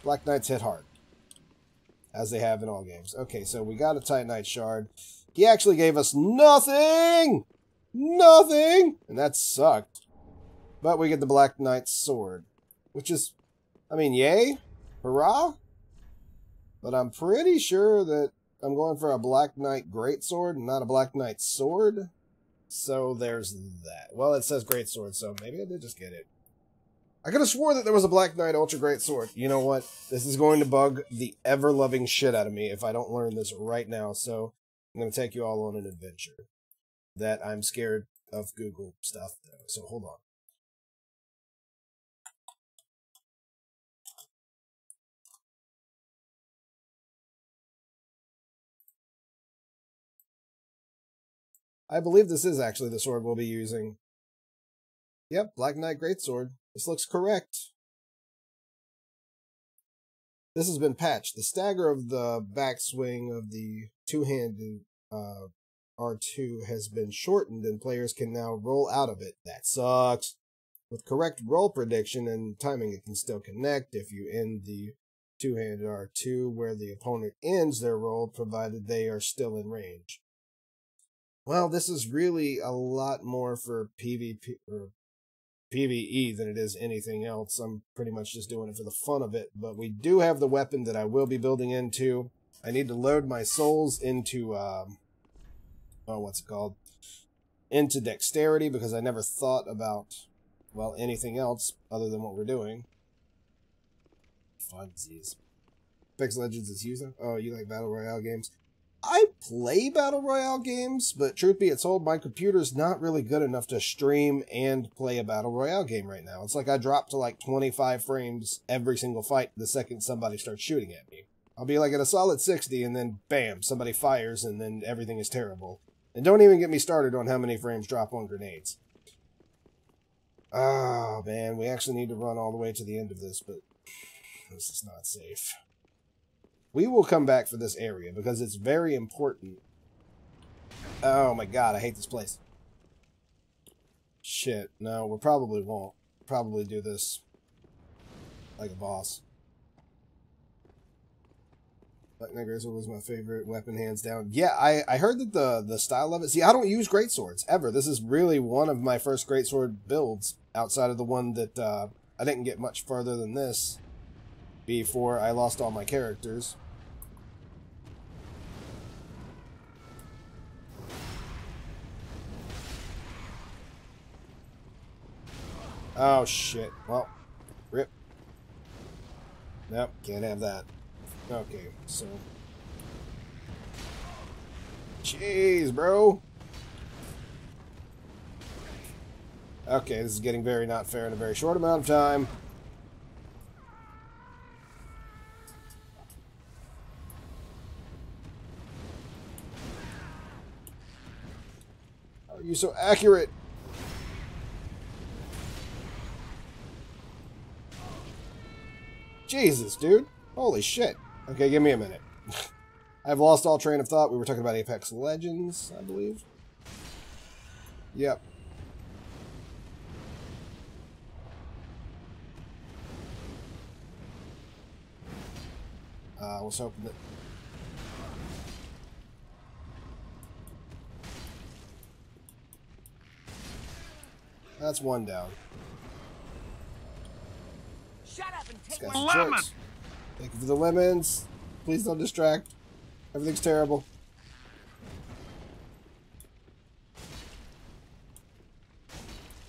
[SPEAKER 1] Black Knights hit hard, as they have in all games. Okay, so we got a Titanite shard. He actually gave us nothing! Nothing! And that sucked. But we get the Black Knight sword, which is, I mean, yay? Hurrah? But I'm pretty sure that I'm going for a Black Knight greatsword and not a Black Knight sword. So there's that. Well, it says greatsword, so maybe I did just get it. I could have swore that there was a Black Knight Ultra Great Sword. You know what? This is going to bug the ever-loving shit out of me if I don't learn this right now, so I'm going to take you all on an adventure. That I'm scared of Google stuff, though, so hold on. I believe this is actually the sword we'll be using. Yep, Black Knight Greatsword. This looks correct. This has been patched. The stagger of the backswing of the two-handed R2 has been shortened, and players can now roll out of it. That sucks. With correct roll prediction and timing, it can still connect if you end the two-handed R2 where the opponent ends their roll, provided they are still in range. Well, this is really a lot more for PvP or PvE than it is anything else. I'm pretty much just doing it for the fun of it, but we do have the weapon that I will be building into. I need to load my souls into, what's it called? Into dexterity, because I never thought about, well, anything else other than what we're doing. Funsies. Apex Legends is using? Oh, you like Battle Royale games? I play Battle Royale games, but truth be told, my computer's not really good enough to stream and play a Battle Royale game right now. It's like I drop to like 25 frames every single fight the second somebody starts shooting at me. I'll be like at a solid 60, and then bam, somebody fires, and then everything is terrible. And don't even get me started on how many frames drop on grenades. Oh, man, we actually need to run all the way to the end of this, but this is not safe. We will come back for this area because it's very important. Oh my god, I hate this place. Shit, no, we probably won't. Probably do this like a boss. Black Knight Greatsword was my favorite weapon, hands down. Yeah, I heard that the style of it... See, I don't use greatswords, ever. This is really one of my first greatsword builds, outside of the one that I didn't get much further than this before I lost all my characters. Oh, shit. Well, rip. Nope, can't have that. Okay, so... Jeez, bro! Okay, this is getting very not fair in a very short amount of time. How are you so accurate? Jesus, dude. Holy shit. Okay, give me a minute. I've lost all train of thought. We were talking about Apex Legends, I believe. Yep. I was hoping that... That's one down.
[SPEAKER 7] Shut up and take
[SPEAKER 1] These
[SPEAKER 7] my
[SPEAKER 1] guys are
[SPEAKER 7] lemon.
[SPEAKER 1] jerks. Thank you for the lemons. Please don't distract. Everything's terrible.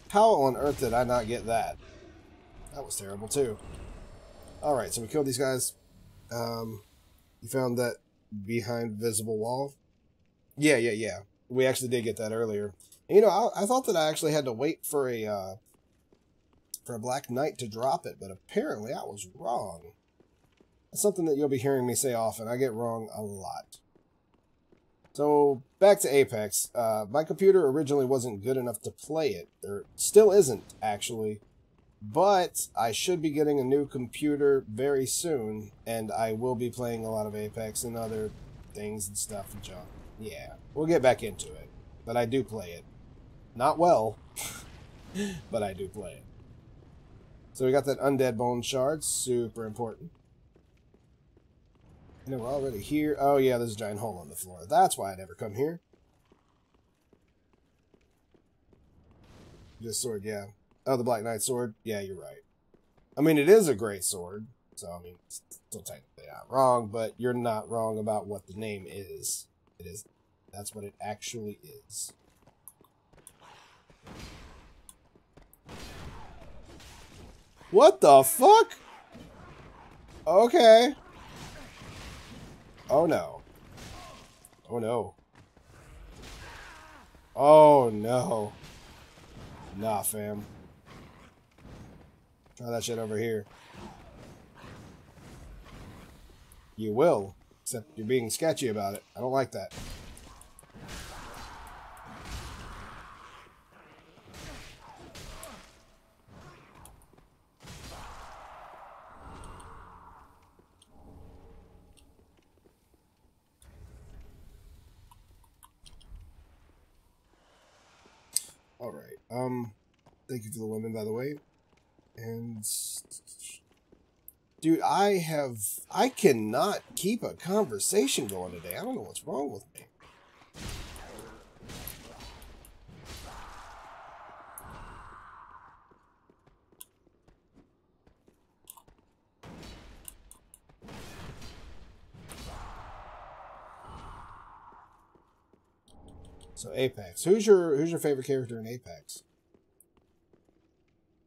[SPEAKER 1] How on earth did I not get that? That was terrible too. Alright, so we killed these guys. You found that behind visible wall? Yeah. We actually did get that earlier. And, you know, I thought that I actually had to wait for a Black Knight to drop it, but apparently I was wrong. That's something that you'll be hearing me say often. I get wrong a lot. So, back to Apex. My computer originally wasn't good enough to play it. Or still isn't, actually. But I should be getting a new computer very soon, and I will be playing a lot of Apex and other things and stuff and junk. Yeah, we'll get back into it. But I do play it. Not well, but I do play it. So we got that undead bone shard, super important. You know, we're already here. Oh yeah, there's a giant hole on the floor. That's why I never come here. This sword, yeah. Oh, the Black Knight sword? Yeah, you're right. I mean, it is a great sword. So, I mean, it's still technically not wrong, but you're not wrong about what the name is. It is. That's what it actually is. What the fuck? Okay. Oh, no. Oh, no. Oh, no. Nah, fam. Try that shit over here. You will. Except you're being sketchy about it. I don't like that. Alright. Thank you for the lemon, by the way. And... Dude, I cannot keep a conversation going today. I don't know what's wrong with me. So Apex. Who's your favorite character in Apex?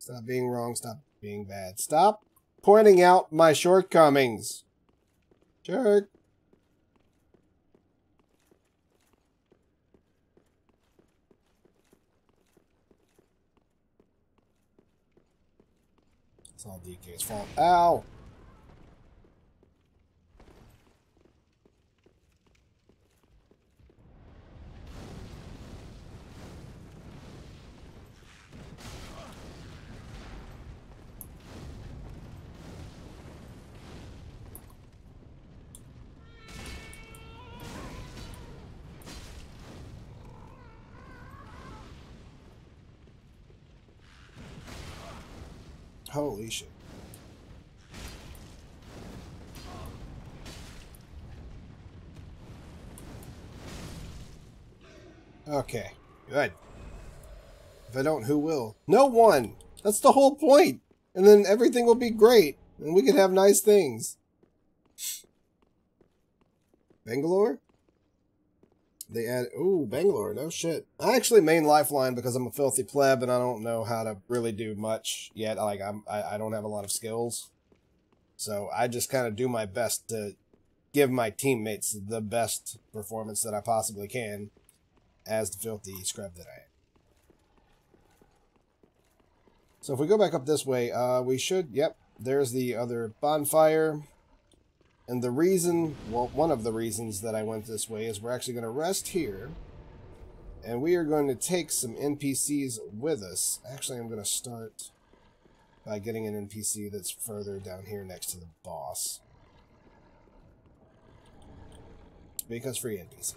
[SPEAKER 1] Stop being wrong, stop being bad. Stop pointing out my shortcomings. Jerk. It's all DK's fault. Ow! Holy shit. Okay, good. If I don't, who will? No one! That's the whole point! And then everything will be great, and we can have nice things. Bangalore? They add... Ooh, Bangalore, no shit. I actually main Lifeline because I'm a filthy pleb and I don't know how to really do much yet. Like, I don't have a lot of skills. So I just kind of do my best to give my teammates the best performance that I possibly can as the filthy scrub that I am. So if we go back up this way, we should... Yep, there's the other bonfire. And the reason, well, one of the reasons that I went this way is we're actually going to rest here. And we are going to take some NPCs with us. Actually, I'm going to start by getting an NPC that's further down here next to the boss. Because free NPC.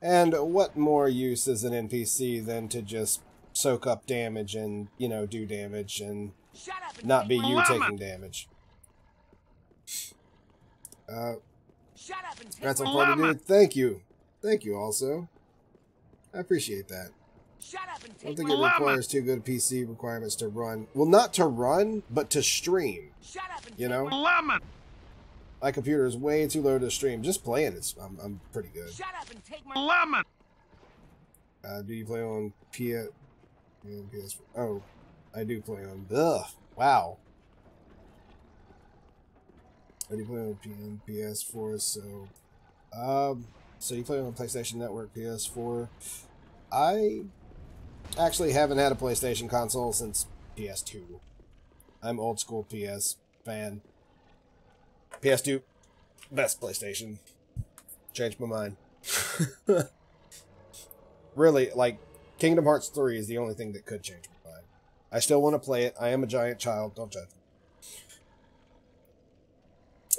[SPEAKER 1] And what more use is an NPC than to just soak up damage and, you know, do damage and not be you taking damage? That's all part dude. Thank you. Thank you also. I appreciate that. I don't think it requires too good PC requirements to run. Well, not to run, but to stream. You know? My computer is way too low to stream. Just playing it, I'm pretty good. Do you play on PS? Oh, I do play on. Ugh! Wow. I do play on PS4, so. So you play on PlayStation Network, PS4. I actually haven't had a PlayStation console since PS2. I'm old school PS fan. PS2, best PlayStation. Changed my mind. Really, like, Kingdom Hearts 3 is the only thing that could change my mind. I still want to play it. I am a giant child. Don't judge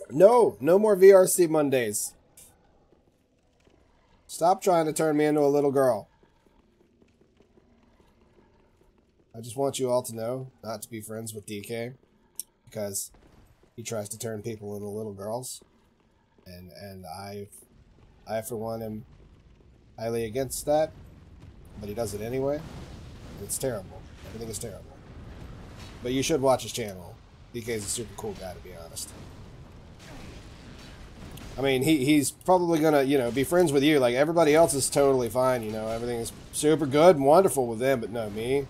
[SPEAKER 1] me. No more VRC Mondays. Stop trying to turn me into a little girl. I just want you all to know not to be friends with DK, because he tries to turn people into little girls, and I for one am highly against that, but he does it anyway. It's terrible. Everything is terrible. But you should watch his channel. DK's a super cool guy, to be honest. I mean, he's probably gonna, you know, be friends with you. Like, everybody else is totally fine, you know. Everything is super good and wonderful with them, but no, me.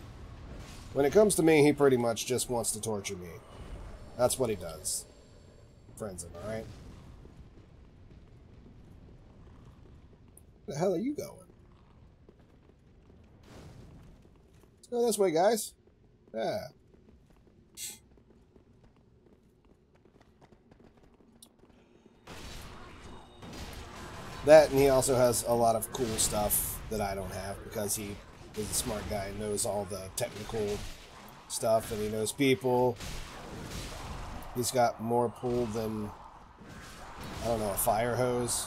[SPEAKER 1] When it comes to me, he pretty much just wants to torture me. That's what he does. Friends him, alright? Where the hell are you going? Let's go this way, guys. Yeah. That, and he also has a lot of cool stuff that I don't have, because he is a smart guy and knows all the technical stuff, and he knows people. He's got more pull than, I don't know, a fire hose.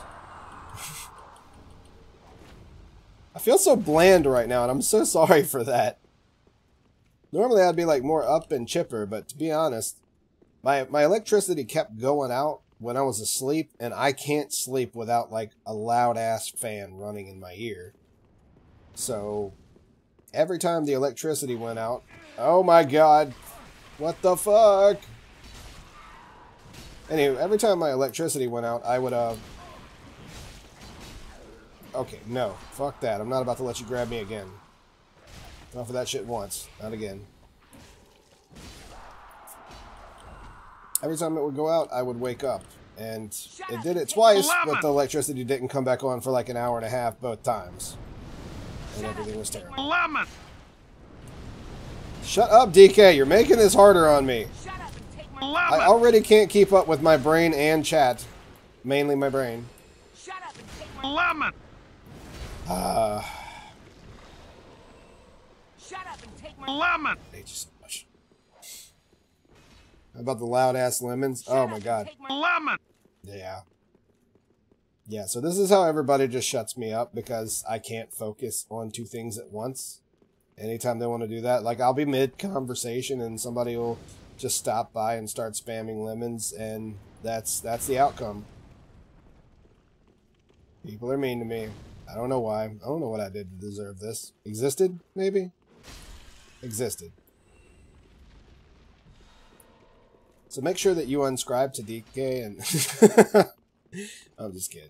[SPEAKER 1] I feel so bland right now, and I'm so sorry for that. Normally I'd be like more up and chipper, but to be honest, my electricity kept going out when I was asleep, and I can't sleep without like a loud ass fan running in my ear. So every time the electricity went out, oh my god, what the fuck? Anyway, every time my electricity went out, I would okay, no, fuck that. I'm not about to let you grab me again. Not for that shit once, not again. Every time it would go out, I would wake up. And it did it twice, but the electricity didn't come back on for like an hour and a half both times. And everything was terrible. Shut up, DK. You're making this harder on me. I already can't keep up with my brain and chat. Mainly my brain. I hate you so much. How about the loud ass lemons? Oh my god. Yeah. Yeah, so this is how everybody just shuts me up, because I can't focus on two things at once. Anytime they want to do that, like, I'll be mid-conversation and somebody will just stop by and start spamming lemons, and that's the outcome. People are mean to me. I don't know why. I don't know what I did to deserve this. Existed, maybe? Existed. So make sure that you unscribe to DK and... I'm just kidding.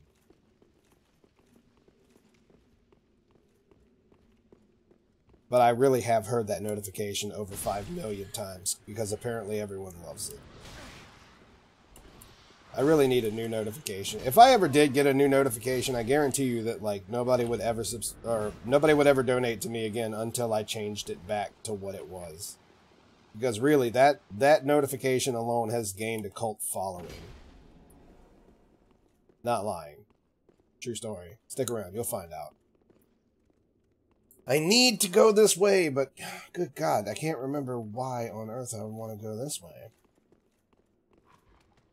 [SPEAKER 1] But I really have heard that notification over 5 million times, because apparently everyone loves it. I really need a new notification. If I ever did get a new notification, I guarantee you that like nobody would ever donate to me again until I changed it back to what it was. Because really, that notification alone has gained a cult following. Not lying. True story. Stick around, you'll find out. I need to go this way, but good God, I can't remember why on earth I would want to go this way.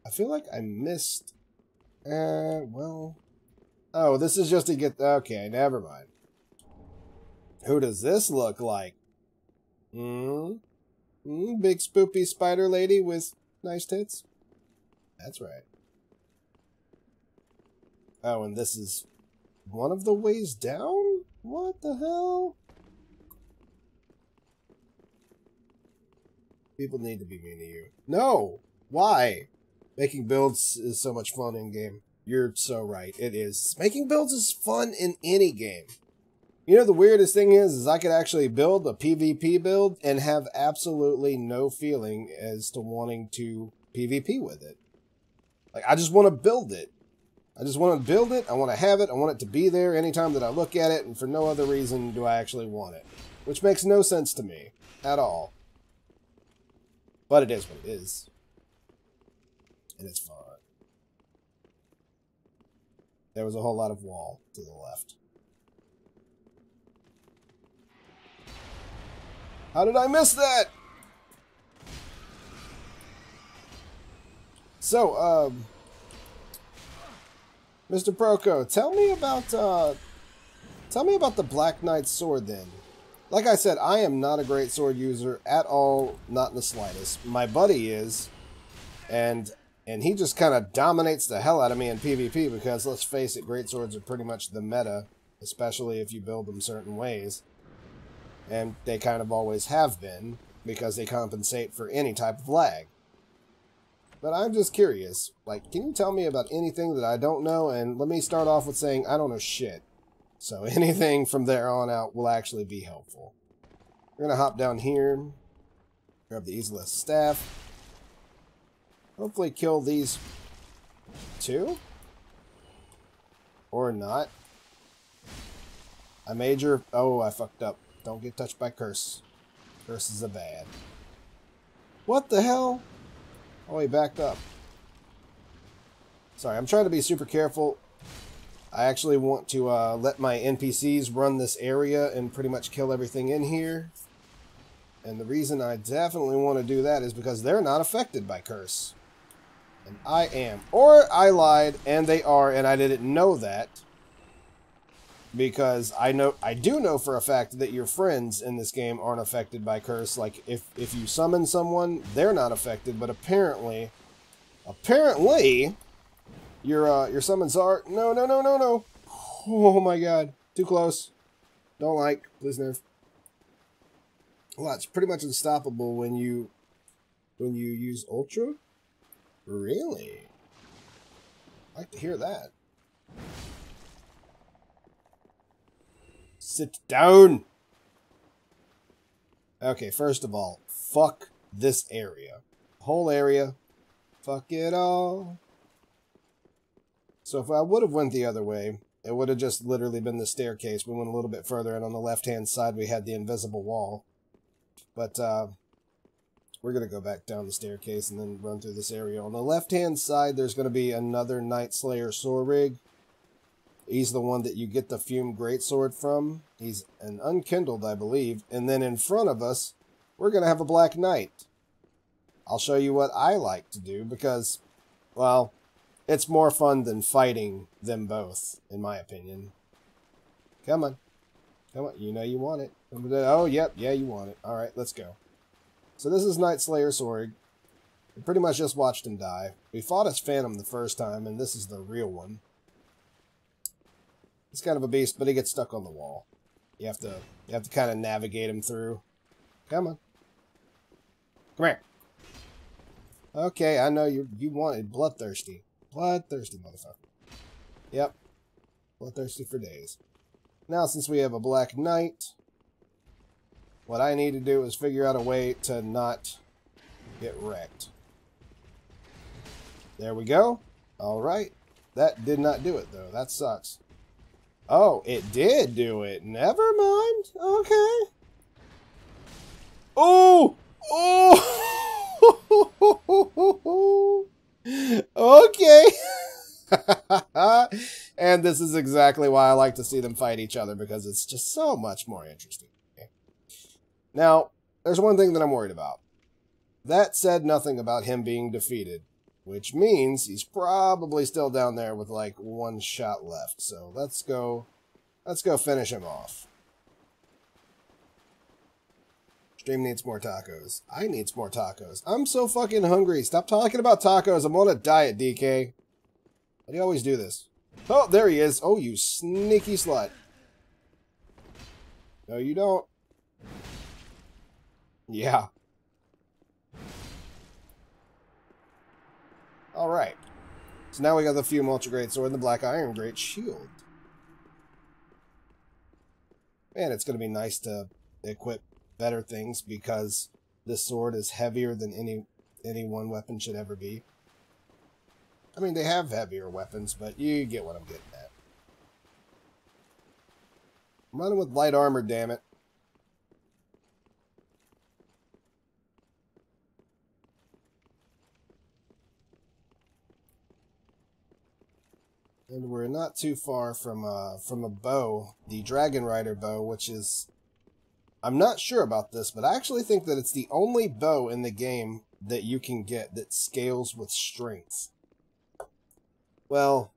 [SPEAKER 1] I feel like I missed... well... Oh, this is just to get... Okay, never mind. Who does this look like? Big spoopy spider lady with nice tits? That's right. Oh, and this is one of the ways down? What the hell? People need to be mean to you. No! Why? Making builds is so much fun in game. You're so right. It is. Making builds is fun in any game. You know, the weirdest thing is I could actually build a PvP build and have absolutely no feeling as to wanting to PvP with it. Like, I just want to build it. I just want to build it. I want to have it. I want it to be there anytime that I look at it, and for no other reason do I actually want it. Which makes no sense to me at all. But it is what it is. And it's fun. There was a whole lot of wall to the left. How did I miss that? So, Mr. Proco, tell me about the Black Knight's sword then. Like I said, I am not a great sword user at all, not in the slightest. My buddy is, and he just kind of dominates the hell out of me in PvP because, let's face it, great swords are pretty much the meta, especially if you build them certain ways. And they kind of always have been, because they compensate for any type of lag. But I'm just curious, like, can you tell me about anything that I don't know? And let me start off with saying I don't know shit. So anything from there on out will actually be helpful. We're going to hop down here, grab the Easeless Staff. Hopefully kill these two. Or not. Oh, I fucked up. Don't get touched by Curse. Curses are bad. What the hell? Oh, he backed up. Sorry, I'm trying to be super careful. I actually want to let my NPCs run this area and pretty much kill everything in here. And the reason I definitely want to do that is because they're not affected by Curse. And I am. Or I lied, and they are, and I didn't know that. Because I do know for a fact that your friends in this game aren't affected by Curse. Like, if you summon someone, they're not affected, but apparently, your summons are... No. Oh my god. Too close. Don't like. Please nerf. Well, it's pretty much unstoppable when you use Ultra? Really? I'd like to hear that. Sit down! Okay, first of all, fuck this area. Whole area. Fuck it all. So if I would have went the other way, it would have just literally been the staircase. We went a little bit further, and on the left-hand side we had the invisible wall. But, we're going to go back down the staircase and then run through this area. On the left-hand side, there's going to be another Night Slayer sword rig. He's the one that you get the Fume Greatsword from. He's an unkindled, I believe. And then in front of us, we're going to have a Black Knight. I'll show you what I like to do because, well, it's more fun than fighting them both, in my opinion. Come on. Come on. You know you want it. Oh, yep. Yeah, you want it. All right, let's go. So this is Night Slayer Sword. We pretty much just watched him die. We fought as Phantom the first time, and this is the real one. He's kind of a beast, but he gets stuck on the wall. You have to kind of navigate him through. Come on. Come here. Okay, I know you wanted bloodthirsty. Bloodthirsty, motherfucker. Yep. Bloodthirsty for days. Now, since we have a Black Knight, what I need to do is figure out a way to not get wrecked. There we go. Alright. That did not do it, though. That sucks. Oh, it did do it. Never mind. Okay. Oh! Oh! Okay. And this is exactly why I like to see them fight each other, because it's just so much more interesting. Okay. Now, there's one thing that I'm worried about. That said nothing about him being defeated. which means he's probably still down there with like one shot left. So let's go finish him off. Stream needs more tacos. I need more tacos. I'm so fucking hungry. Stop talking about tacos. I'm on a diet, DK. Why do you always do this? Oh, there he is. Oh, you sneaky slut. No, you don't. Yeah. Alright. So now we got the Fume Ultra Great Sword and the Black Iron Great Shield. Man, it's going to be nice to equip better things because this sword is heavier than any one weapon should ever be. I mean, they have heavier weapons, but you get what I'm getting at. I'm running with light armor, damn it. And we're not too far from a bow, the Dragon Rider bow, which is... I'm not sure about this, but I actually think that it's the only bow in the game that you can get that scales with strength. Well,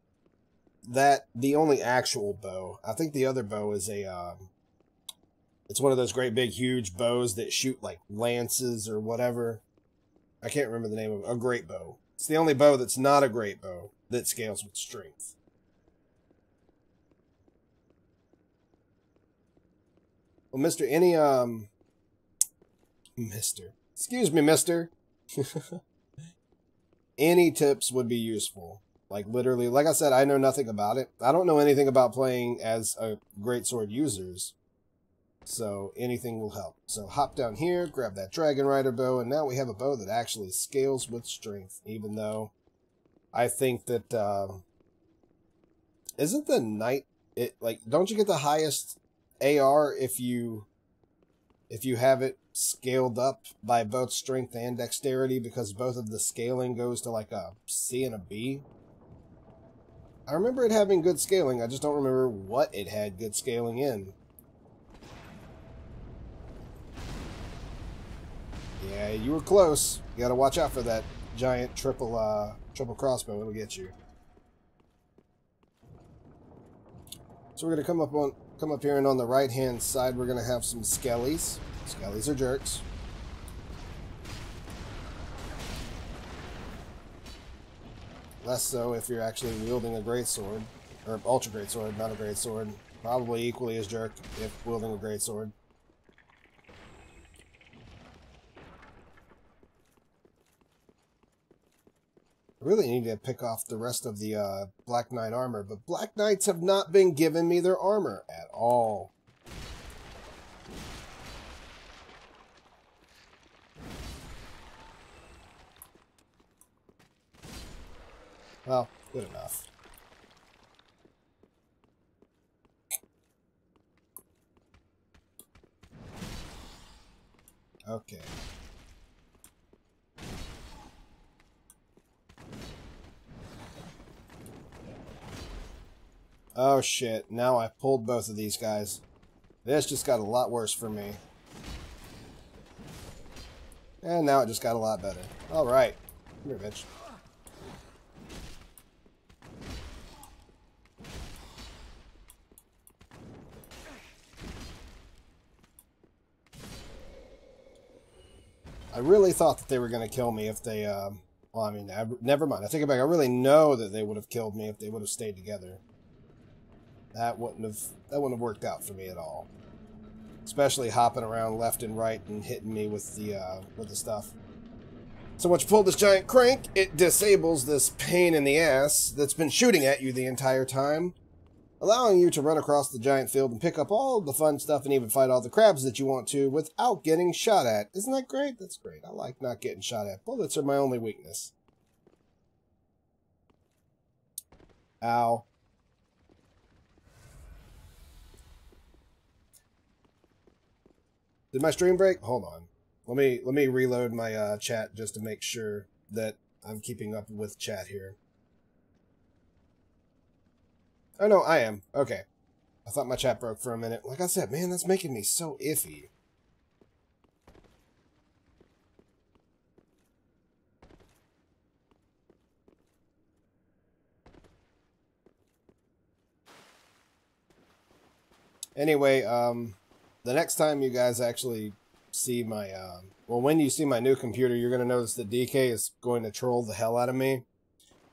[SPEAKER 1] the only actual bow. I think the other bow is it's one of those great big huge bows that shoot like lances or whatever. I can't remember the name of it. A great bow. It's the only bow that's not a great bow that scales with strength. Well, Mr. Excuse me, Mister. Any tips would be useful. Like, literally, like I said, I know nothing about it. I don't know anything about playing as a greatsword users. So, anything will help. So, hop down here, grab that Dragon Rider bow, and now we have a bow that actually scales with strength. Even though, I think that, isn't the knight, don't you get the highest AR if you have it scaled up by both strength and dexterity, because both of the scaling goes to like a C and a B? I remember it having good scaling, I just don't remember what it had good scaling in. Yeah, you were close. You gotta watch out for that giant triple crossbow, it'll get you. So we're gonna come up here, and on the right hand side we're gonna have some skellies. Skellies are jerks. Less so if you're actually wielding a greatsword, or ultra greatsword, not a greatsword. Probably equally as jerk if wielding a greatsword. I really need to pick off the rest of the Black Knight armor, but Black Knights have not been giving me their armor at all. Well, good enough. Okay. Oh shit, now I pulled both of these guys. This just got a lot worse for me. And now it just got a lot better. Alright. Come here, bitch. I really thought that they were going to kill me if they, well, I mean, never mind. I think about it, I really know that they would have killed me if they would have stayed together. That wouldn't have worked out for me at all. Especially hopping around left and right and hitting me with the stuff. So once you pull this giant crank, it disables this pain in the ass that's been shooting at you the entire time, allowing you to run across the giant field and pick up all the fun stuff and even fight all the crabs that you want to without getting shot at. Isn't that great? That's great. I like not getting shot at. Bullets are my only weakness. Ow. Did my stream break? Hold on. Let me reload my chat just to make sure that I'm keeping up with chat here. Oh no, I am. Okay. I thought my chat broke for a minute. Like I said, man, that's making me so iffy. Anyway, the next time you guys actually see my, well, when you see my new computer, you're going to notice that DK is going to troll the hell out of me.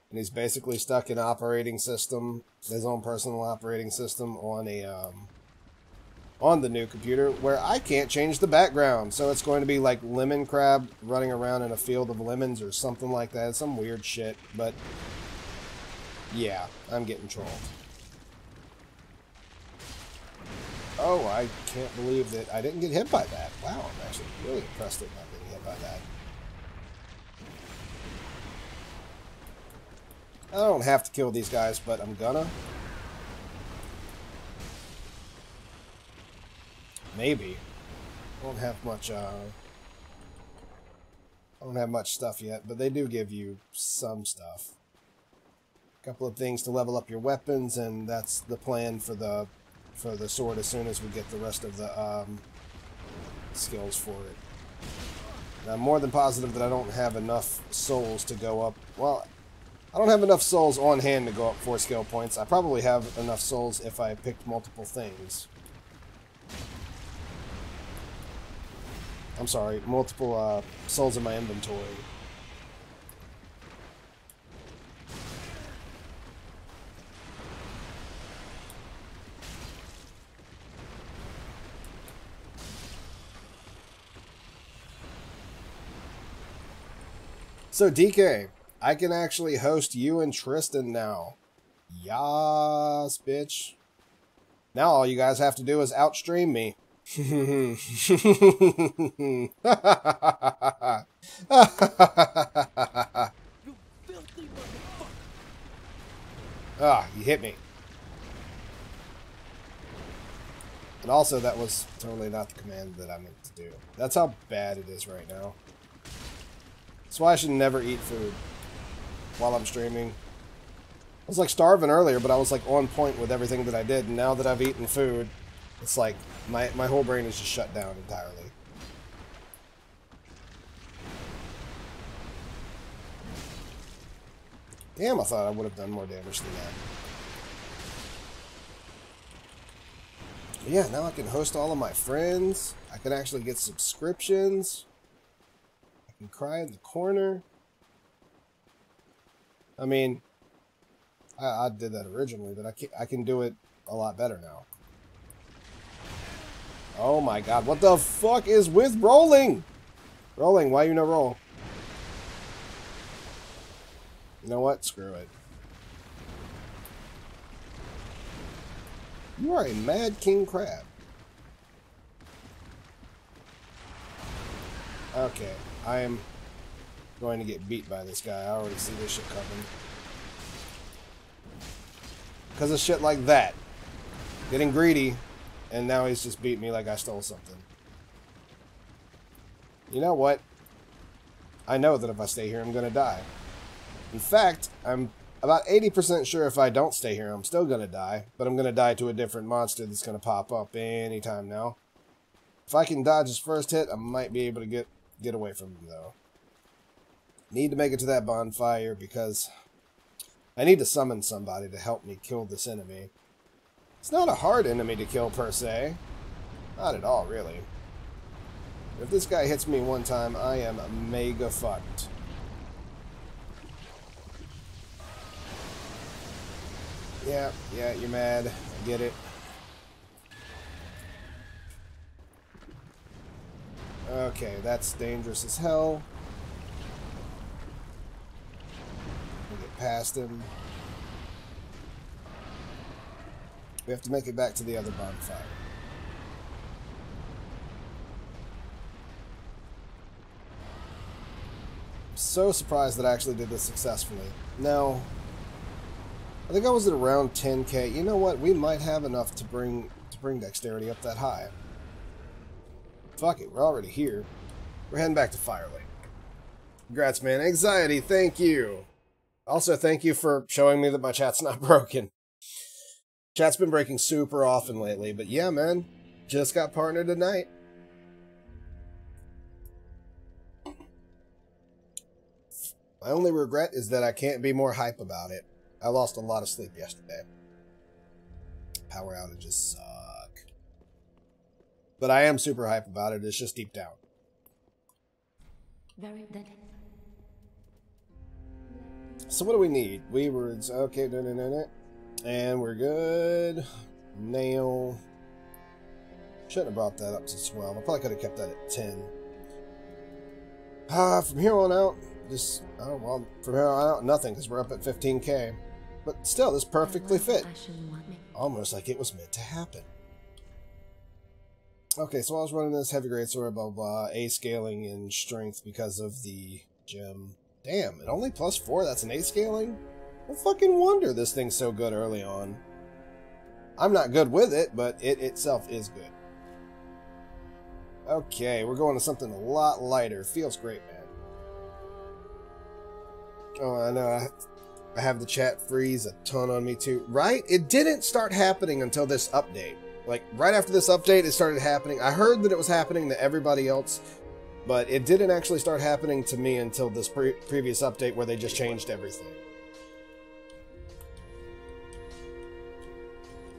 [SPEAKER 1] And he's basically stuck an operating system, his own personal operating system on a, on the new computer where I can't change the background. So it's going to be like Lemon Crab running around in a field of lemons or something like that. Some weird shit, but yeah, I'm getting trolled. Oh, I can't believe that I didn't get hit by that. Wow, I'm actually really impressed at not getting hit by that. I don't have to kill these guys, but I'm gonna. Maybe. I don't have much, I don't have much stuff yet, but they do give you some stuff. A couple of things to level up your weapons, and that's the plan for the sword as soon as we get the rest of the skills for it. And I'm more than positive that I don't have enough souls to go up. Well, I don't have enough souls on hand to go up 4 skill points. I probably have enough souls if I picked multiple things. I'm sorry, multiple souls in my inventory. So DK, I can actually host you and Tristan now. Yas, bitch. Now all you guys have to do is outstream me. Ah, you hit me. And also, that was totally not the command that I meant to do. That's how bad it is right now. That's why I should never eat food while I'm streaming. I was like starving earlier, but I was like on point with everything that I did. And now that I've eaten food, it's like my whole brain is just shut down entirely. Damn, I thought I would have done more damage than that. But yeah, now I can host all of my friends. I can actually get subscriptions. I can cry in the corner. I mean, I did that originally, but I can do it a lot better now. Oh my god, what the fuck is with rolling? Rolling, why you no roll? You know what? Screw it. You are a mad king crab. Okay, I am going to get beat by this guy. I already see this shit coming. Because of shit like that. Getting greedy, and now he's just beat me like I stole something. You know what? I know that if I stay here, I'm going to die. In fact, I'm about 80% sure if I don't stay here, I'm still going to die. But I'm going to die to a different monster that's going to pop up anytime now. If I can dodge his first hit, I might be able to get away from him, though. Need to make it to that bonfire because I need to summon somebody to help me kill this enemy. It's not a hard enemy to kill, per se. Not at all, really. If this guy hits me one time, I am mega fucked. Yeah, you're mad. I get it. Okay, that's dangerous as hell. We'll get past him. We have to make it back to the other bonfire. I'm so surprised that I actually did this successfully. Now, I think I was at around 10k. You know what? We might have enough to bring dexterity up that high. Fuck it, we're already here. We're heading back to Firelink. Congrats, man. Anxiety, thank you. Also, thank you for showing me that my chat's not broken. Chat's been breaking super often lately, but yeah, man. Just got partnered tonight. My only regret is that I can't be more hype about it. I lost a lot of sleep yesterday. Power outages suck. But I am super hype about it. It's just deep down.
[SPEAKER 3] Very dead.
[SPEAKER 1] So what do we need? Okay, and we're good. Nail. Shouldn't have brought that up to 12. I probably could have kept that at 10. From here on out, from here on out, nothing, because we're up at 15k. But still, this perfectly fit. Almost like it was meant to happen. Okay, so I was running this heavy greatsword, blah, blah, blah, A scaling in strength because of the gem. Damn, it only +4, that's an A scaling? No fucking wonder this thing's so good early on. I'm not good with it, but it itself is good. Okay, we're going to something a lot lighter. Feels great, man. Oh, I know. I have the chat freeze a ton on me, too. Right? It didn't start happening until this update. Like, right after this update, it started happening. I heard that it was happening to everybody else, but it didn't actually start happening to me until this previous update where they just changed everything.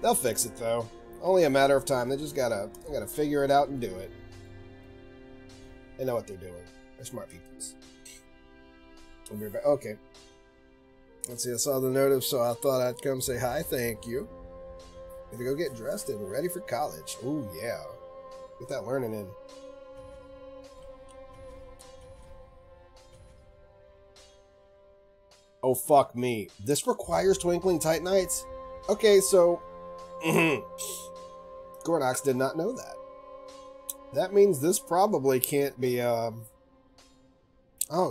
[SPEAKER 1] They'll fix it, though. Only a matter of time. They just gotta figure it out and do it. They know what they're doing. They're smart peoples. We'll be back. Okay. Let's see, I saw the notice, so I thought I'd come say hi, thank you. Gonna go get dressed and ready for college. Ooh, yeah. Get that learning in. Oh, fuck me. This requires Twinkling Titanites? Okay, so... GoRKnoX did not know that. That means this probably can't be, Oh,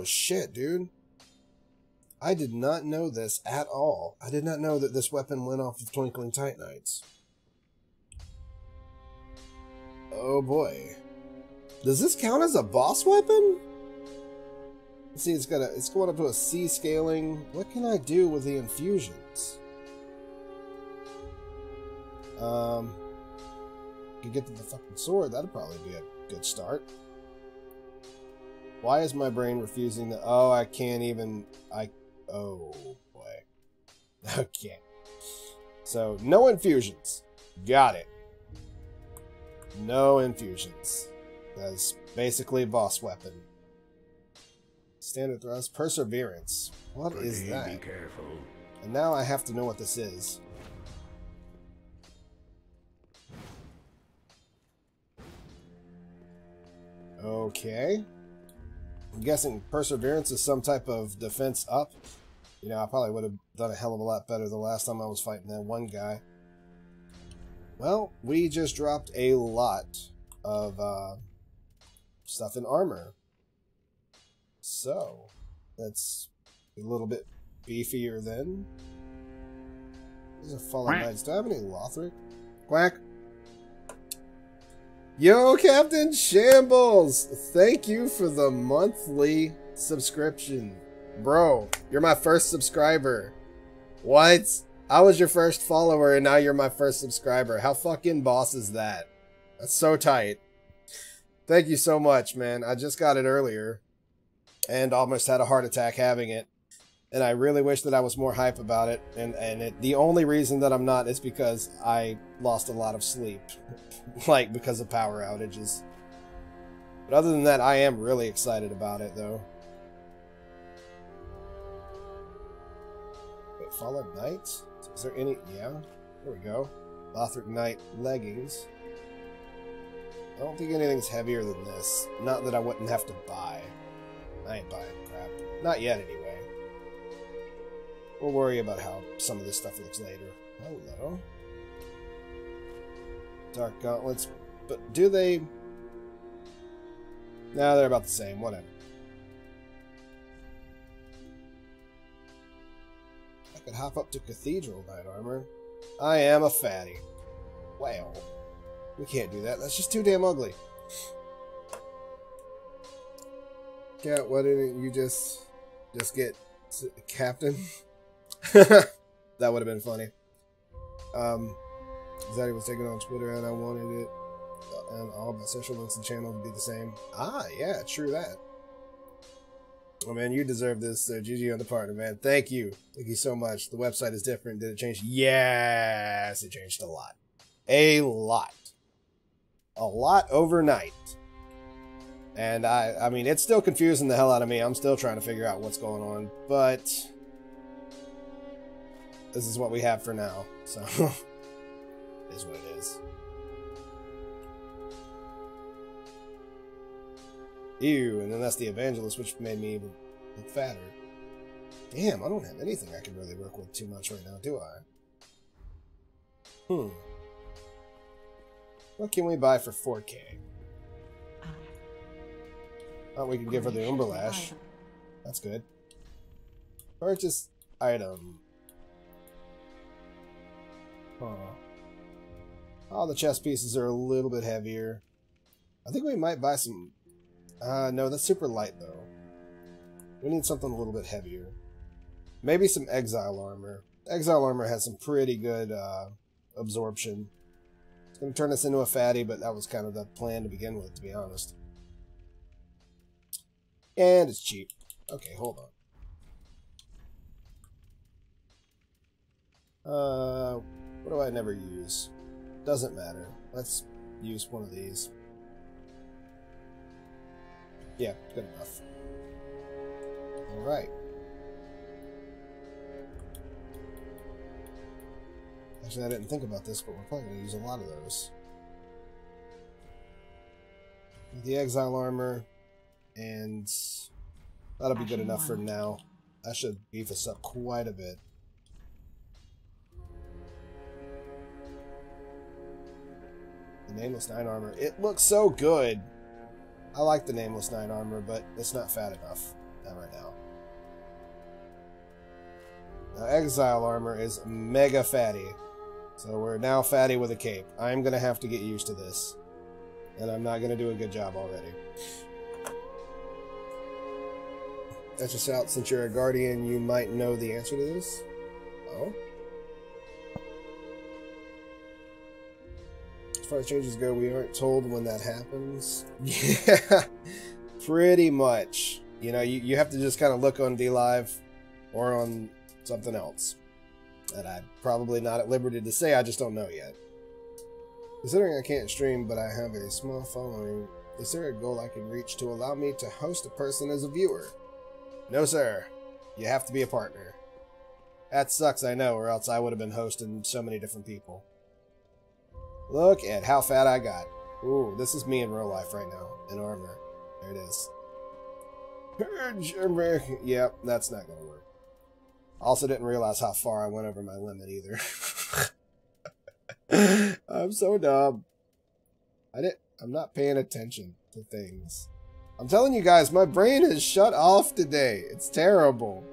[SPEAKER 1] shit, dude. I did not know this at all. I did not know that this weapon went off of Twinkling Titanites. Oh, boy. Does this count as a boss weapon? Let's see, it's going up to a C scaling. What can I do with the infusions? Could get to the fucking sword. That'd probably be a good start. Why is my brain refusing to... Oh, I can't even... Oh, boy. Okay. So, no infusions. Got it. No infusions. That's basically a boss weapon. Standard thrust. Perseverance. What is that?
[SPEAKER 2] Be careful.
[SPEAKER 1] And now I have to know what this is. Okay. I'm guessing Perseverance is some type of defense up. You know, I probably would have done a hell of a lot better the last time I was fighting that one guy. Well, we just dropped a lot of stuff in armor. So, that's a little bit beefier then. These are Fallen Knights. Do I have any Lothric? Quack. Yo, Captain Shambles! Thank you for the monthly subscription. Bro, you're my first subscriber. What? I was your first follower and now you're my first subscriber. How fucking boss is that? That's so tight. Thank you so much, man. I just got it earlier and almost had a heart attack having it. And I really wish that I was more hype about it. And the only reason that I'm not is because I lost a lot of sleep. Like, because of power outages. But other than that, I am really excited about it, though. Wait, Fallen Knights? Is there any... Yeah, there we go. Lothric Knight leggings. I don't think anything's heavier than this. Not that I wouldn't have to buy. I ain't buying crap. Not yet, anyway. We'll worry about how some of this stuff looks later. Hello. Dark gauntlets. But do they... No, they're about the same. Whatever. I could hop up to Cathedral Knight Armor. I am a fatty. Wow. We can't do that. That's just too damn ugly. Cat, why didn't you just get Captain? That would have been funny. Zaddy was taken on Twitter and I wanted it and all my social links and channel to be the same. Ah, yeah, true that. Oh man, you deserve this. GG on the partner, man. Thank you. Thank you so much. The website is different. Did it change? Yes, it changed a lot. A lot. a lot overnight. And I mean, it's still confusing the hell out of me. I'm still trying to figure out what's going on, but this is what we have for now, so it is what it is. Ew, and then that's the evangelist, which made me even look fatter. Damn, I don't have anything I can really work with too much right now, do I? What can we buy for 4K? Oh, we can give her the Umberlash. That's good. Purchase item. Huh. Oh, the chest pieces are a little bit heavier. I think we might buy some... no, that's super light, though. We need something a little bit heavier. Maybe some Exile Armor. Exile Armor has some pretty good absorption. It's going to turn us into a fatty, but that was kind of the plan to begin with, to be honest. And it's cheap. Okay, hold on. What do I never use? Doesn't matter. Let's use one of these. Yeah, good enough. Alright. Actually, I didn't think about this, but we're probably going to use a lot of those. The Exile Armor, and that'll be good enough for now. That should beef us up quite a bit. The Nameless 9 armor. It looks so good. I like the Nameless 9 armor, but it's not fat enough. Not right now. Now, Exile armor is mega fatty. So we're now fatty with a cape. I'm going to have to get used to this. And I'm not going to do a good job already. That's just out. Since you're a guardian, you might know the answer to this. Oh. As far as changes go, we aren't told when that happens. Yeah, pretty much. You know, you have to just kind of look on DLive or on something else that I'm probably not at liberty to say. I just don't know yet. Considering I can't stream, but I have a small following, is there a goal I can reach to allow me to host a person as a viewer? No, sir. You have to be a partner. That sucks, I know, or else I would have been hosting so many different people. Look at how fat I got. Ooh, this is me in real life right now, in armor. There it is. Yep, that's not gonna work. Also didn't realize how far I went over my limit either. I'm so dumb. I'm not paying attention to things. I'm telling you guys, my brain is shut off today. It's terrible.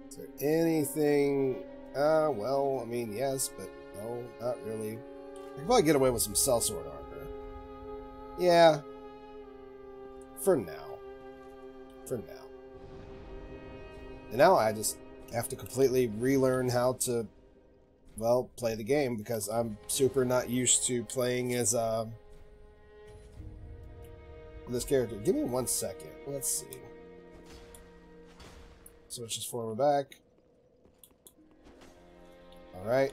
[SPEAKER 1] Is there anything? Well, I mean, yes, but no, not really. I can probably get away with some sellsword armor. Yeah. For now. For now. And now I just have to completely relearn how to, well, play the game, because I'm super not used to playing as this character. Give me 1 second. Let's see. Switch his forward back. Alright.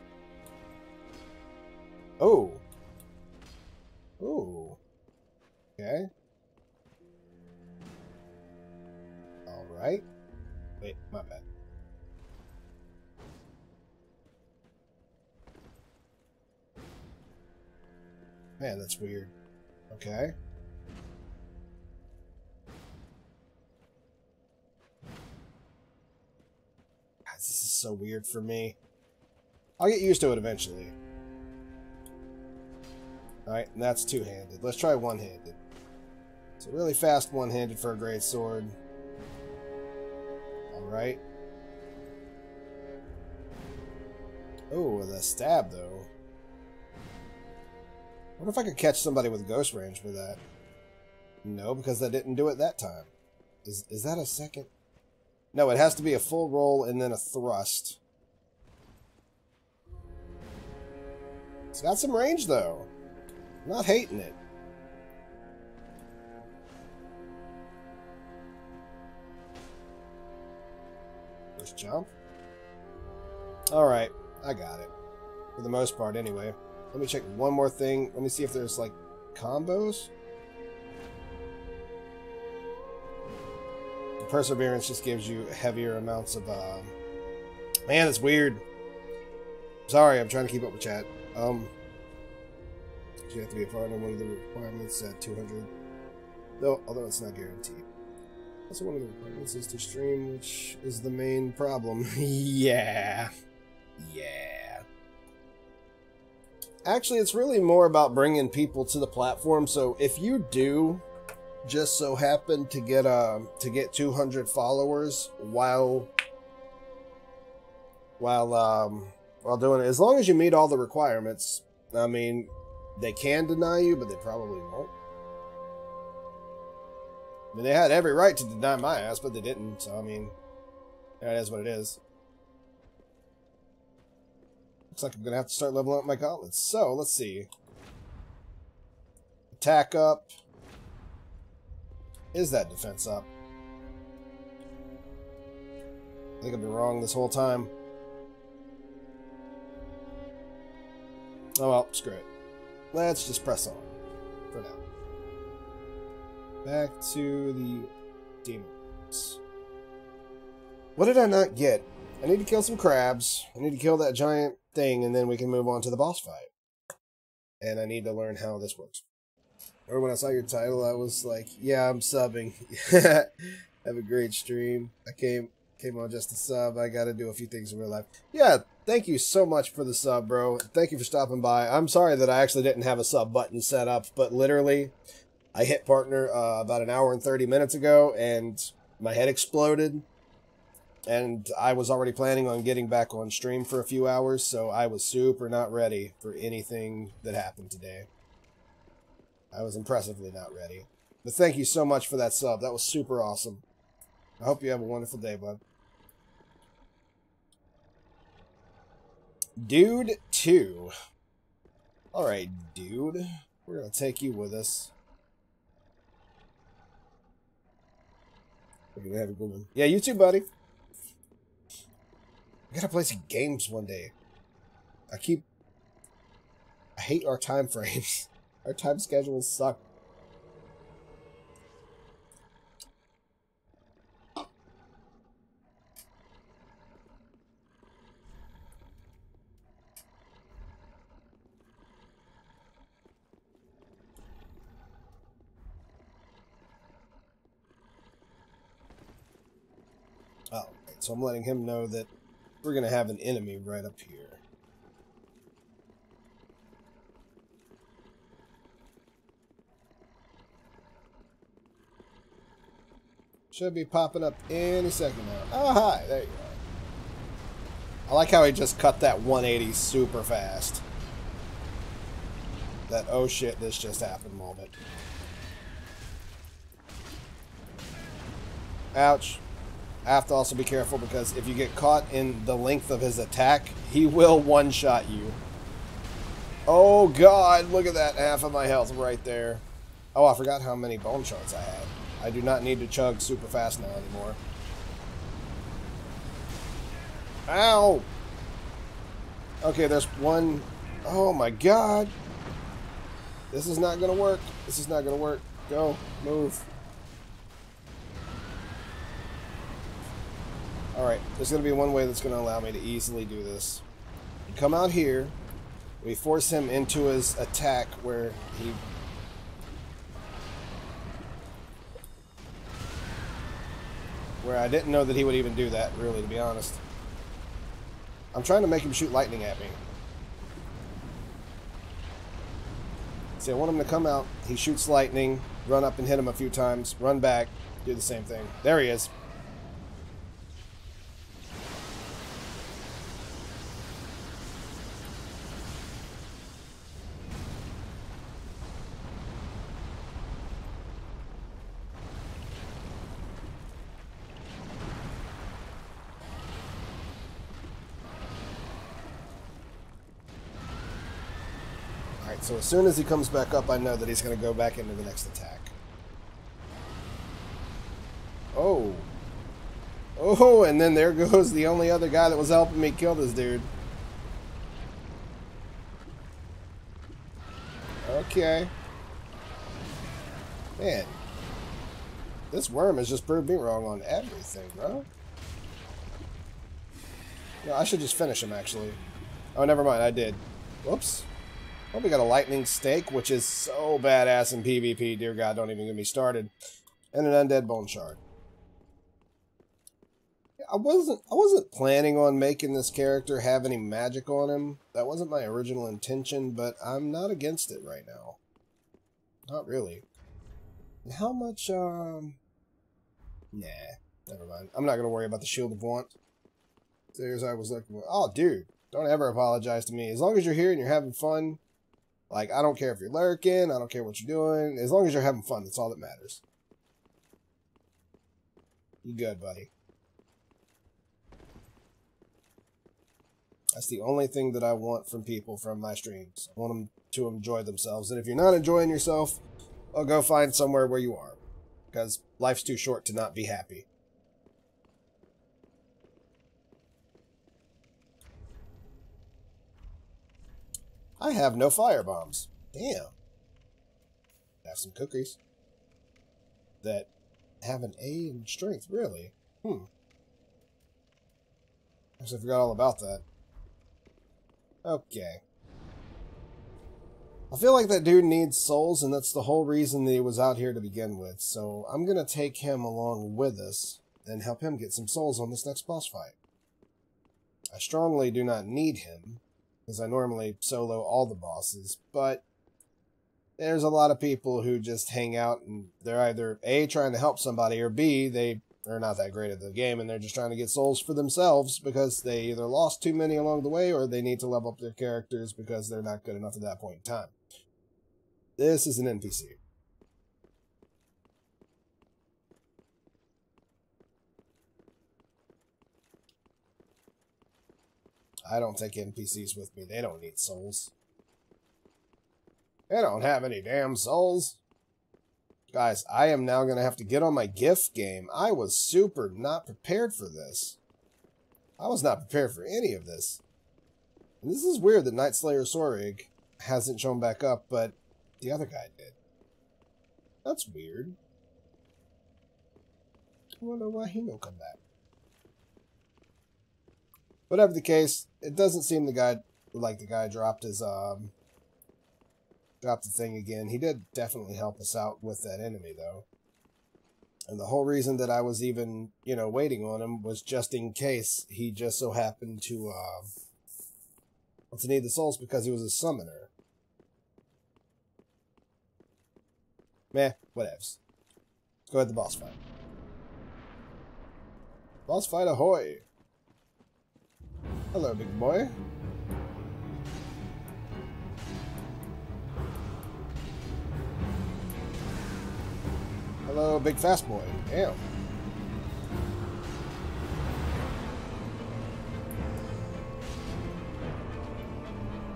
[SPEAKER 1] Oh. Ooh. Okay. Alright. Wait, my bad. Man, that's weird. Okay. God, this is so weird for me. I'll get used to it eventually. Alright, and that's two-handed. Let's try one-handed. It's a really fast one-handed for a great sword. Alright. Oh, the stab, though. I wonder if I could catch somebody with ghost range for that. No, because I didn't do it that time. Is that a second? No, it has to be a full roll and then a thrust. It's got some range, though. I'm not hating it. First jump. Alright, I got it. For the most part, anyway. Let me check one more thing. Let me see if there's like combos. The Perseverance just gives you heavier amounts of man, it's weird. Sorry, I'm trying to keep up with chat. You have to be a partner. One of the requirements at 200. Though, although it's not guaranteed. Also, one of the requirements is to stream, which is the main problem. Yeah. Actually, it's really more about bringing people to the platform. So if you do just so happen to get 200 followers while doing it, as long as you meet all the requirements, I mean, they can deny you, but they probably won't. I mean, they had every right to deny my ass, but they didn't. So I mean, that is what it is. Looks like I'm gonna have to start leveling up my gauntlets. So, let's see. Attack up. Is that defense up? I think I've been wrong this whole time. Oh well, screw it. Let's just press on for now. Back to the demons. What did I not get? I need to kill some crabs. I need to kill that giant thing, and then we can move on to the boss fight. And I need to learn how this works. Or when I saw your title, I was like, yeah, I'm subbing. Have a great stream. I came on just to sub. I gotta do a few things in real life. Yeah, thank you so much for the sub, bro. Thank you for stopping by. I'm sorry that I actually didn't have a sub button set up, but literally, I hit partner about an hour and 30 minutes ago, and my head exploded. And I was already planning on getting back on stream for a few hours, so I was super not ready for anything that happened today. I was impressively not ready. But thank you so much for that sub. That was super awesome. I hope you have a wonderful day, bud. Dude 2. Alright, dude. We're gonna take you with us. We're gonna have a good one. Yeah, you too, buddy. I gotta play some games one day. I hate our time frames. Our time schedules suck. Oh, right. So I'm letting him know that we're gonna have an enemy right up here. Should be popping up any second now. Oh, hi. There you go. I like how he just cut that 180 super fast. That, oh shit, this just happened moment. Ouch. I have to also be careful because if you get caught in the length of his attack, he will one-shot you. Oh god, look at that. Half of my health right there. Oh, I forgot how many bone shards I had. I do not need to chug super fast now anymore. Ow! Okay, there's one. Oh my god! This is not gonna work. This is not gonna work. Go. Move. Alright, there's gonna be one way that's gonna allow me to easily do this. You come out here. We force him into his attack where he... Where I didn't know that he would even do that, really, to be honest. I'm trying to make him shoot lightning at me. See, I want him to come out. He shoots lightning, run up and hit him a few times, run back, do the same thing. There he is. So as soon as he comes back up, I know that he's going to go back into the next attack. Oh. Oh, and then there goes the only other guy that was helping me kill this dude. Okay. Man. This worm has just proved me wrong on everything, bro. No, I should just finish him, actually. Oh, never mind. I did. Whoops. Well, we got a lightning stake, which is so badass in PvP. Dear God, don't even get me started. And an undead bone shard. I wasn't planning on making this character have any magic on him. That wasn't my original intention, but I'm not against it right now. Not really. How much, Nah, never mind. I'm not gonna worry about the Shield of Want. There's I was looking. Oh, dude, don't ever apologize to me. As long as you're here and you're having fun, like, I don't care if you're lurking, I don't care what you're doing. As long as you're having fun, that's all that matters. You good, buddy. That's the only thing that I want from people from my streams. I want them to enjoy themselves. And if you're not enjoying yourself, well, go find somewhere where you are. Because life's too short to not be happy. I have no fire bombs. Damn. I have some cookies that have an A in strength, really. Actually, I forgot all about that. Okay. I feel like that dude needs souls, and that's the whole reason that he was out here to begin with. So I'm going to take him along with us and help him get some souls on this next boss fight. I strongly do not need him, because I normally solo all the bosses, but there's a lot of people who just hang out and they're either A, trying to help somebody, or B, they're not that great at the game and they're just trying to get souls for themselves because they either lost too many along the way or they need to level up their characters because they're not good enough at that point in time. This is an NPC. I don't take NPCs with me. They don't need souls. They don't have any damn souls. Guys, I am now going to have to get on my gift game. I was super not prepared for this. I was not prepared for any of this. And this is weird that Night Slayer Sorig hasn't shown back up, but the other guy did. That's weird. I wonder why he won't come back. Whatever the case, it doesn't seem the guy dropped his dropped the thing again. He did definitely help us out with that enemy, though. And the whole reason that I was even, waiting on him was just in case he just so happened to need the souls because he was a summoner. Meh, whatevs. Let's go ahead to the boss fight. Boss fight ahoy! Hello, big boy. Hello, big fast boy. Damn.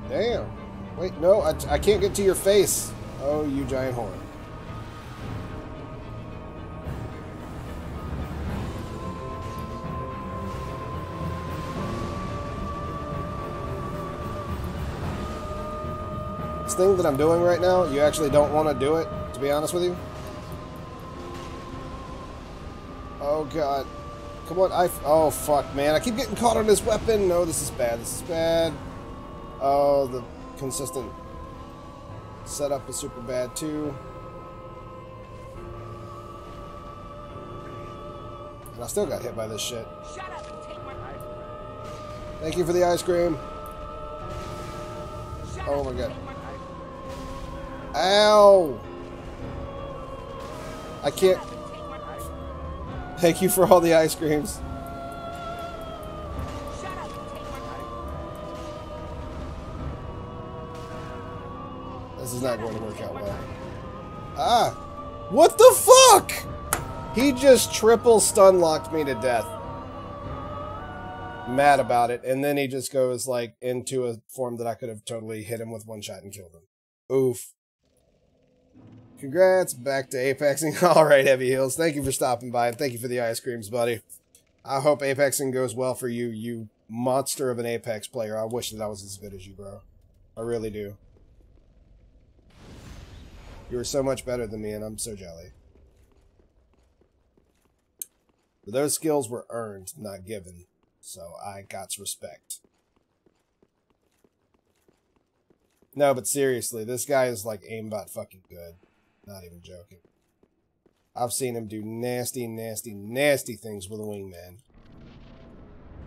[SPEAKER 1] Damn. Wait, no, I can't get to your face. Oh, you giant whore. This thing that I'm doing right now, you actually don't want to do it, to be honest with you. Oh god. Come on, oh fuck, man. I keep getting caught on this weapon. No, this is bad. This is bad. Oh, the consistent setup is super bad too. And I still got hit by this shit.
[SPEAKER 7] Shut up and take my
[SPEAKER 1] Thank you for the ice cream.
[SPEAKER 7] Shut
[SPEAKER 1] Oh
[SPEAKER 7] up
[SPEAKER 1] my
[SPEAKER 7] and
[SPEAKER 1] god.
[SPEAKER 7] take my
[SPEAKER 1] Ow! I can't.
[SPEAKER 7] Shut up and take my
[SPEAKER 1] Thank you for all the ice creams.
[SPEAKER 7] Shut up and take my
[SPEAKER 1] This is not going to work out well. Ah! What the fuck?! He just triple stun locked me to death. Mad about it, and then he just goes like into a form that I could have totally hit him with one shot and killed him. Oof. Congrats, back to Apexing. Alright, Heavy Heels, thank you for stopping by, and thank you for the ice creams, buddy. I hope Apexing goes well for you, you monster of an Apex player. I wish that I was as good as you, bro. I really do. You were so much better than me, and I'm so jelly. But those skills were earned, not given. So I got respect. No, but seriously, this guy is like aimbot fucking good. Not even joking. I've seen him do nasty, nasty, nasty things with a wingman.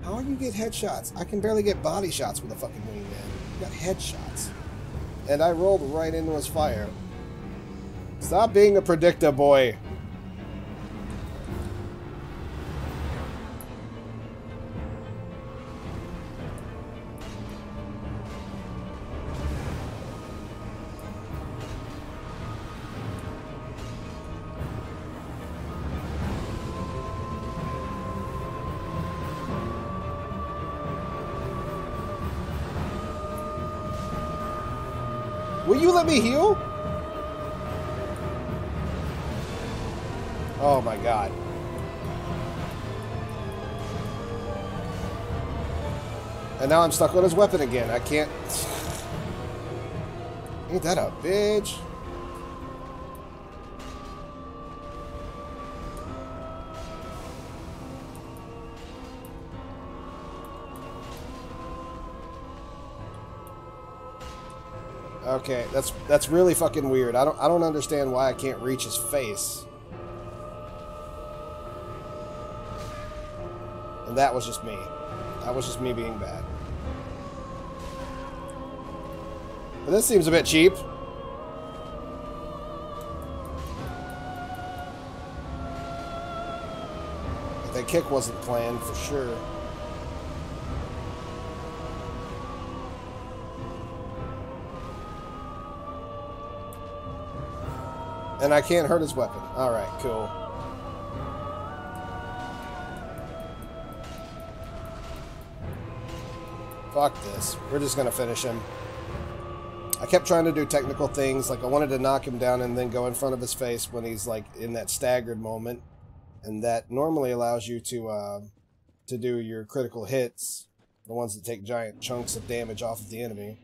[SPEAKER 1] How do you get headshots? I can barely get body shots with a fucking wingman. You got headshots. And I rolled right into his fire. Stop being a predictor, boy. Will you let me heal? Oh my god. And now I'm stuck on his weapon again. I can't... Ain't that a bitch? Okay, that's really fucking weird. I don't understand why I can't reach his face. And that was just me. That was just me being bad. But this seems a bit cheap. That kick wasn't planned for sure. And I can't hurt his weapon. Alright, cool. Fuck this. We're just gonna finish him. I kept trying to do technical things, like I wanted to knock him down and then go in front of his face when he's like in that staggered moment. And that normally allows you to do your critical hits, the ones that take giant chunks of damage off of the enemy.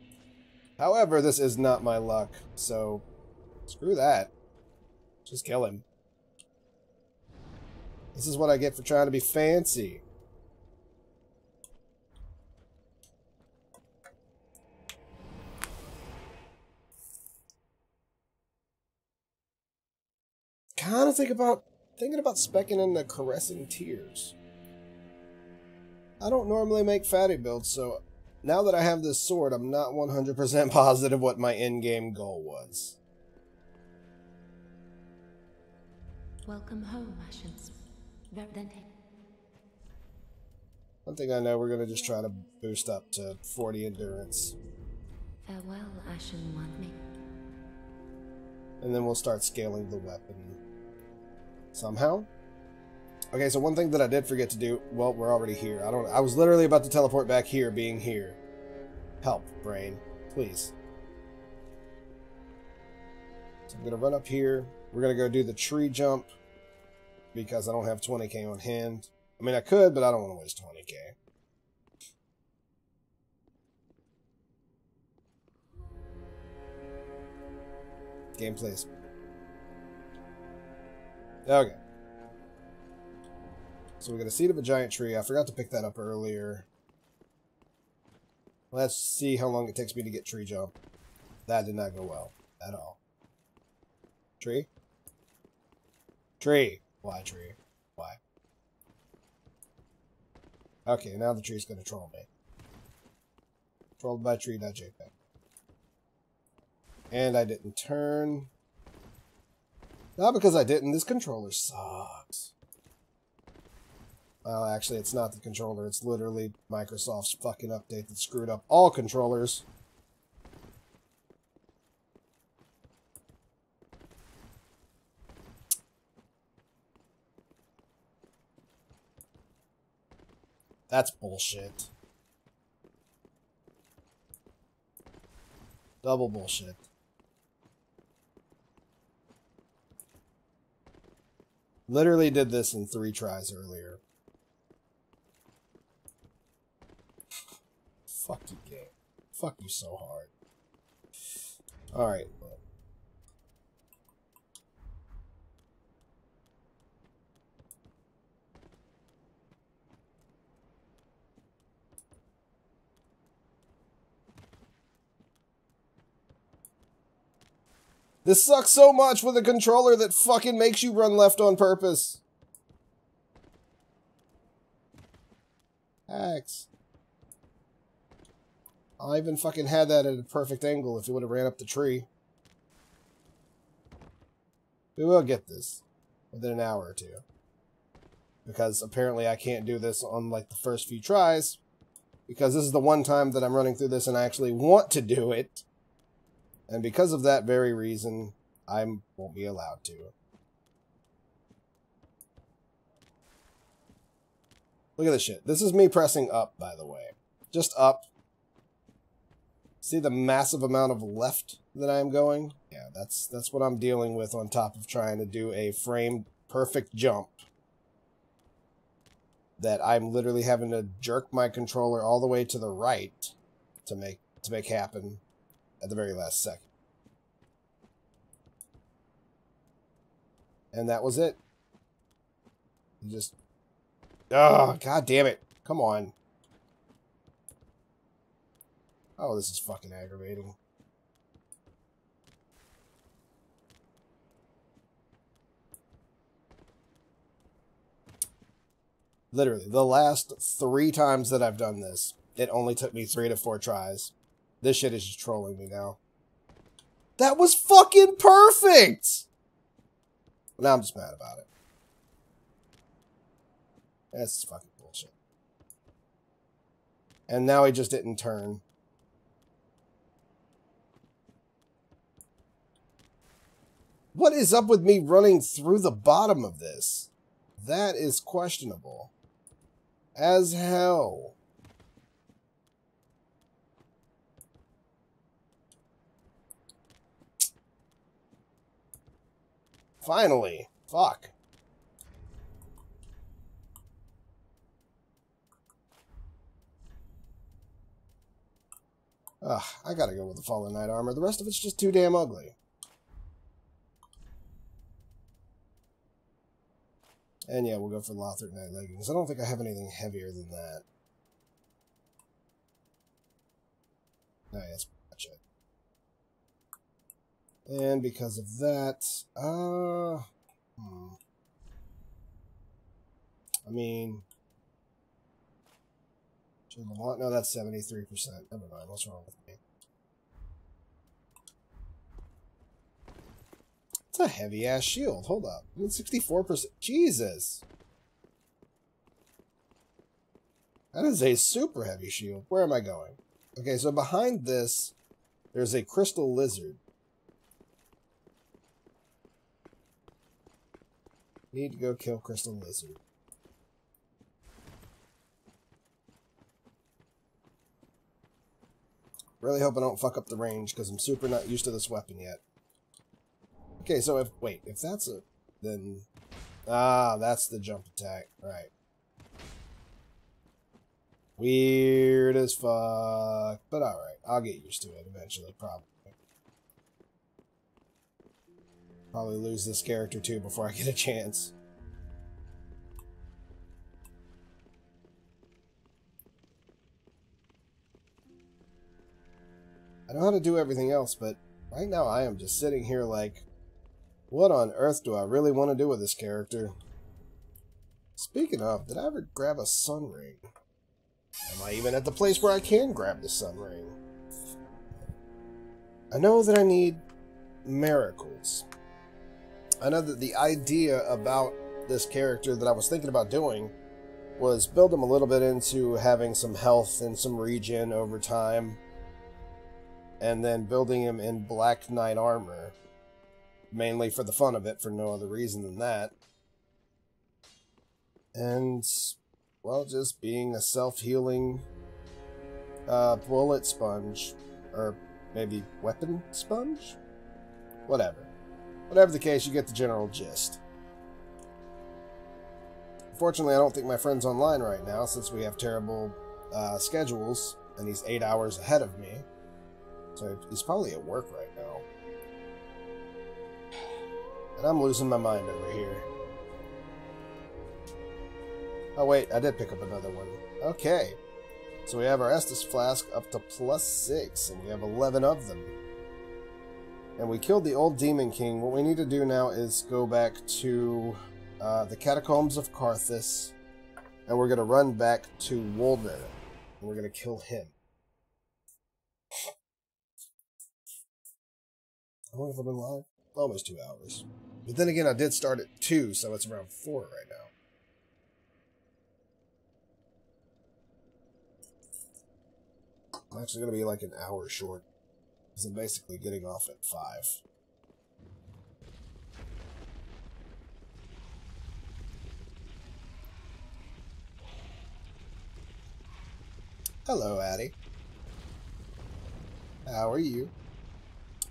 [SPEAKER 1] However, this is not my luck, so screw that. Just kill him. This is what I get for trying to be fancy. Kind of thinking about speccing into Caressing Tears. I don't normally make fatty builds, so now that I have this sword, I'm not 100% positive what my in-game goal was.
[SPEAKER 3] Welcome home, Ashens.
[SPEAKER 1] One thing I know, we're going to just try to boost up to 40 endurance.
[SPEAKER 3] Farewell, Ashen One.
[SPEAKER 1] And then we'll start scaling the weapon. Somehow? Okay, so one thing that I did forget to do... Well, we're already here. I was literally about to teleport back here, being here. Help, brain. Please. So I'm going to run up here. We're going to go do the tree jump. Because I don't have 20k on hand. I mean, I could, but I don't want to waste 20k. Game, please. Okay. So we got a seed of a giant tree. I forgot to pick that up earlier. Let's see how long it takes me to get tree jump. That did not go well at all. Tree? Tree. Why tree? Why? Okay, now the tree's gonna troll me. Trolled by tree.jpg. And I didn't turn. Not because I didn't. This controller sucks. Well, actually, it's not the controller. It's literally Microsoft's fucking update that screwed up all controllers. That's bullshit. Double bullshit. Literally did this in 3 tries earlier. Fuck you, game. Fuck you so hard. Alright. This sucks so much with a controller that fucking makes you run left on purpose. Hacks. I even fucking had that at a perfect angle if it would have ran up the tree. We will get this within an hour or two. Because apparently I can't do this on like the first few tries. Because this is the one time that I'm running through this and I actually want to do it. And because of that very reason, I won't be allowed to. Look at this shit. This is me pressing up, by the way. Just up. See the massive amount of left that I am going? Yeah, that's what I'm dealing with on top of trying to do a framed perfect jump. That I'm literally having to jerk my controller all the way to the right to make happen at the very last second. And that was it. You just... Oh, god damn it. Come on. Oh, this is fucking aggravating. Literally, the last 3 times that I've done this, it only took me 3 to 4 tries. This shit is just trolling me now. That was fucking perfect! Now I'm just mad about it. That's fucking bullshit. And now he just didn't turn. What is up with me running through the bottom of this? That is questionable. As hell. Finally. Fuck. Ugh, I gotta go with the Fallen Knight armor. The rest of it's just too damn ugly. And yeah, we'll go for Lothric Knight leggings. I don't think I have anything heavier than that. No, that's pretty much it. And because of that, I mean, no, that's 73%. Never mind, what's wrong with me? It's a heavy-ass shield. Hold up. I mean, 64%. Jesus! That is a super heavy shield. Where am I going? Okay, so behind this, there's a crystal lizard. Need to go kill crystal lizard. Really hope I don't fuck up the range, because I'm super not used to this weapon yet. Okay, so if that's a... then... Ah, that's the jump attack. Right. Weird as fuck. But alright, I'll get used to it eventually, probably. Probably lose this character too before I get a chance. I know how to do everything else, but right now I am just sitting here like, what on earth do I really want to do with this character? Speaking of, did I ever grab a sun ring? Am I even at the place where I can grab the sun ring? I know that I need miracles. I know that the idea about this character that I was thinking about doing was build him a little bit into having some health and some regen over time, and then building him in Black Knight armor, mainly for the fun of it, for no other reason than that. And, well, just being a self-healing bullet sponge, or maybe weapon sponge? Whatever. Whatever the case, you get the general gist. Unfortunately, I don't think my friend's online right now, since we have terrible schedules, and he's 8 hours ahead of me. So he's probably at work right now. And I'm losing my mind over here. Oh wait, I did pick up another one. Okay. So we have our Estus flask up to +6, and we have 11 of them. And we killed the old Demon King. What we need to do now is go back to the Catacombs of Karthus. And we're going to run back to Wolder. And we're going to kill him. How long have I been live? Almost 2 hours. But then again, I did start at 2, so it's around 4 right now. I'm actually going to be like an hour short. Because I'm basically getting off at 5. Hello, Addie. How are you?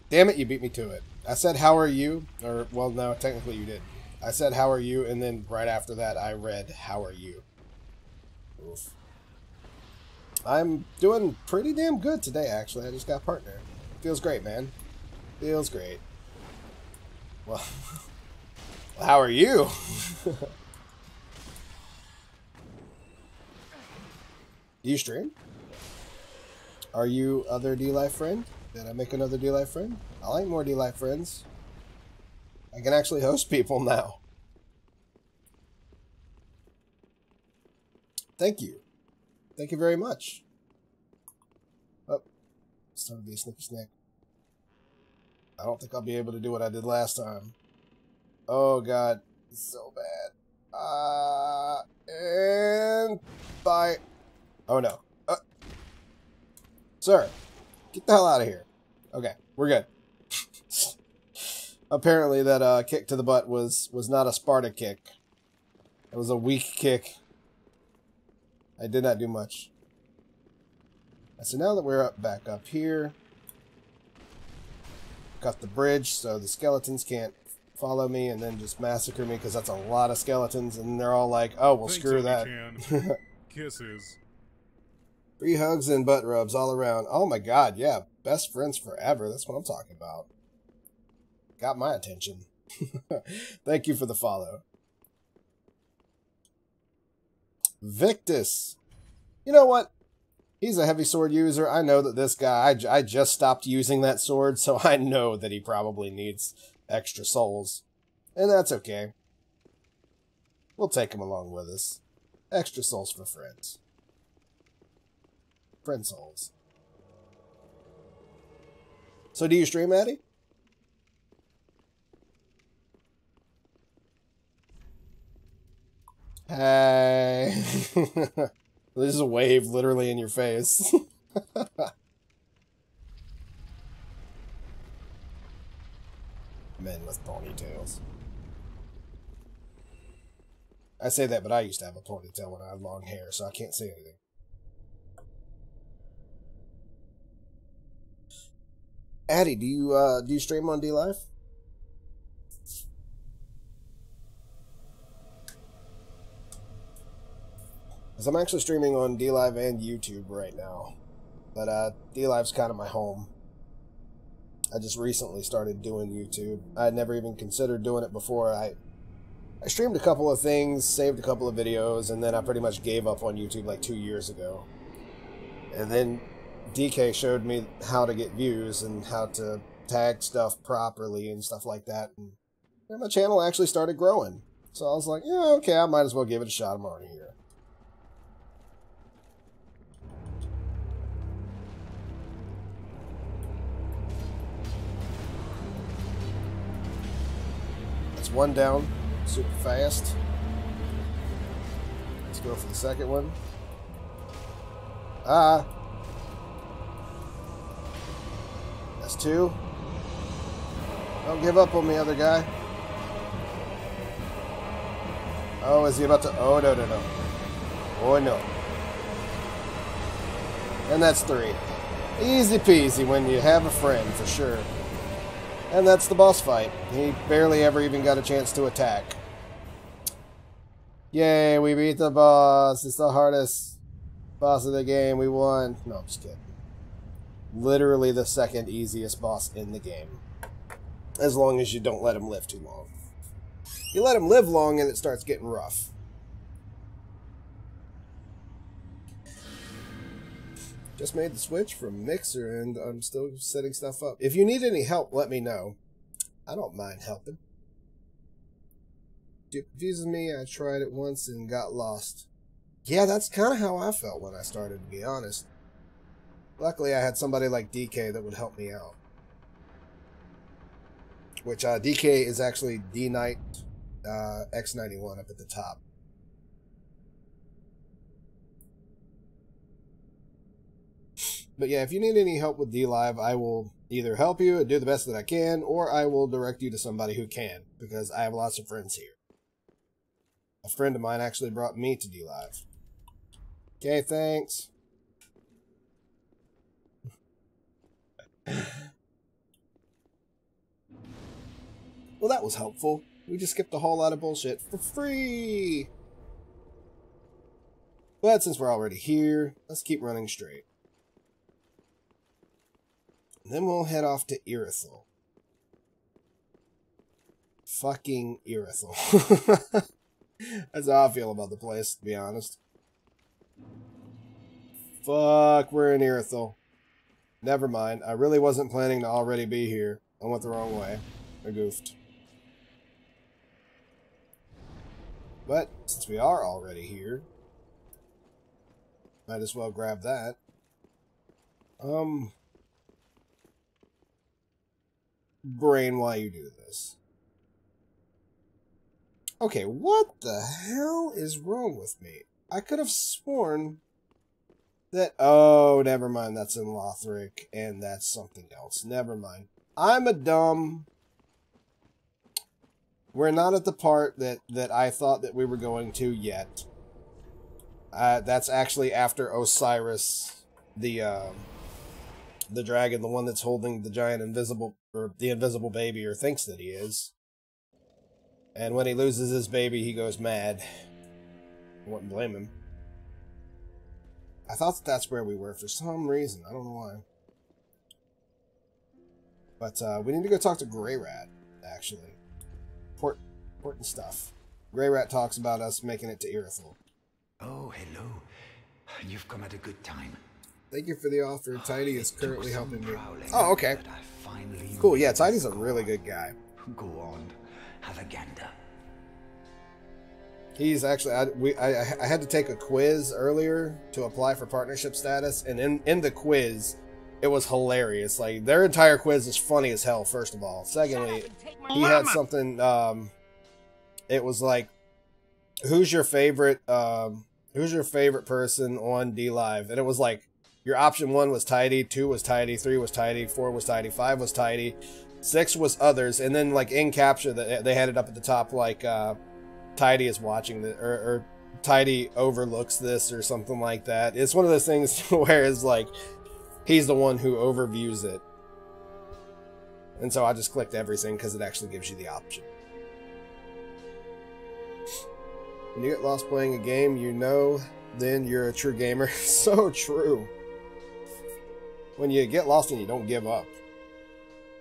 [SPEAKER 1] Damn it, you beat me to it. I said, how are you? Or, well, no, technically you did. I said, how are you? And then right after that, I read, how are you? Oof. I'm doing pretty damn good today, actually. I just got a partner. Feels great, man. Feels great. Well, how are you? Do you stream? Are you other D-Life friend? Did I make another D-Life friend? I like more D-Life friends. I can actually host people now. Thank you. Thank you very much. Oh, it's time to be a snippy snack. I don't think I'll be able to do what I did last time. Oh god, it's so bad. And bye. Oh no. Sir, get the hell out of here. Okay, we're good. Apparently that kick to the butt was not a Sparta kick. It was a weak kick. I did not do much. So now that we're back up here, got the bridge so the skeletons can't follow me and then just massacre me because that's a lot of skeletons and they're all like, oh, well, screw that.
[SPEAKER 8] Kisses.
[SPEAKER 1] Free hugs and butt rubs all around. Oh my god, yeah. Best friends forever. That's what I'm talking about. Got my attention. Thank you for the follow. Victus. You know what? He's a heavy sword user. I know that this guy, I just stopped using that sword, so I know that he probably needs extra souls. And that's okay. We'll take him along with us. Extra souls for friends. Friend souls. So do you stream, Addie? Hey. There's a wave literally in your face. Men with ponytails. I say that, but I used to have a ponytail when I had long hair, so I can't say anything. Addie, do you stream on D-Live? Because I'm actually streaming on D-Live and YouTube right now. But D-Live's kind of my home. I just recently started doing YouTube. I had never even considered doing it before. I streamed a couple of things, saved a couple of videos, and then I pretty much gave up on YouTube like 2 years ago. And then DK showed me how to get views and how to tag stuff properly and stuff like that. And my channel actually started growing. So I was like, yeah, okay, I might as well give it a shot. I'm already here. That's one down, super fast. Let's go for the second one. That's 2. Don't give up on me, other guy. Oh, is he about to... Oh, no, no, no. Oh, no. And that's 3. Easy peasy when you have a friend, for sure. And that's the boss fight. He barely ever even got a chance to attack. Yay, we beat the boss. It's the hardest boss of the game. We won. No, I'm just kidding. Literally the second easiest boss in the game. As long as you don't let him live too long. You let him live long and it starts getting rough. Just made the switch from Mixer and I'm still setting stuff up. If you need any help, let me know. I don't mind helping. It confuses me. I tried it once and got lost. Yeah, that's kind of how I felt when I started, to be honest. Luckily, I had somebody like DK that would help me out. Which, DK is actually D-Knight X91 up at the top. But yeah, if you need any help with D-Live, I will either help you and do the best that I can, or I will direct you to somebody who can, because I have lots of friends here. A friend of mine actually brought me to D-Live. Okay, thanks. Well, that was helpful. We just skipped a whole lot of bullshit for free. But since we're already here, let's keep running straight. And then we'll head off to Irithyll. Fucking Irithyll. That's how I feel about the place, to be honest. Fuck, we're in Irithyll. Never mind. I really wasn't planning to already be here. I went the wrong way. I goofed. But since we are already here, might as well grab that. Brain, why you do this? Okay, what the hell is wrong with me? I could have sworn that... Oh, never mind. That's in Lothric, and that's something else. Never mind. I'm a dumb... We're not at the part that I thought that we were going to yet. That's actually after Osiris, the dragon, the one that's holding the giant invisible, or the invisible baby, or thinks that he is. And when he loses his baby, he goes mad. I wouldn't blame him. I thought that that's where we were for some reason. I don't know why. But we need to go talk to Grey Rat, actually. Important stuff. Grey Rat talks about us making it to Irithyll.
[SPEAKER 9] Oh, hello. You've come at a good time.
[SPEAKER 1] Thank you for the offer. Tidy is currently helping me. Oh, okay. Cool, yeah, Tidy's a really good guy.
[SPEAKER 9] Go on. Have a gander.
[SPEAKER 1] He's actually... I had to take a quiz earlier to apply for partnership status, and in the quiz... It was hilarious. Like, their entire quiz is funny as hell, first of all. Secondly, he had something, it was like, who's your favorite person on D-Live? And it was like, your option 1 was Tidy, 2 was Tidy, 3 was Tidy, 4 was Tidy, 5 was Tidy, 6 was others, and then, like, in capture, they had it up at the top, like, Tidy is watching the, or Tidy overlooks this, or something like that. It's one of those things where it's like, he's the one who overviews it. And so I just clicked everything because it actually gives you the option. When you get lost playing a game, you know then you're a true gamer. So true. When you get lost and you don't give up.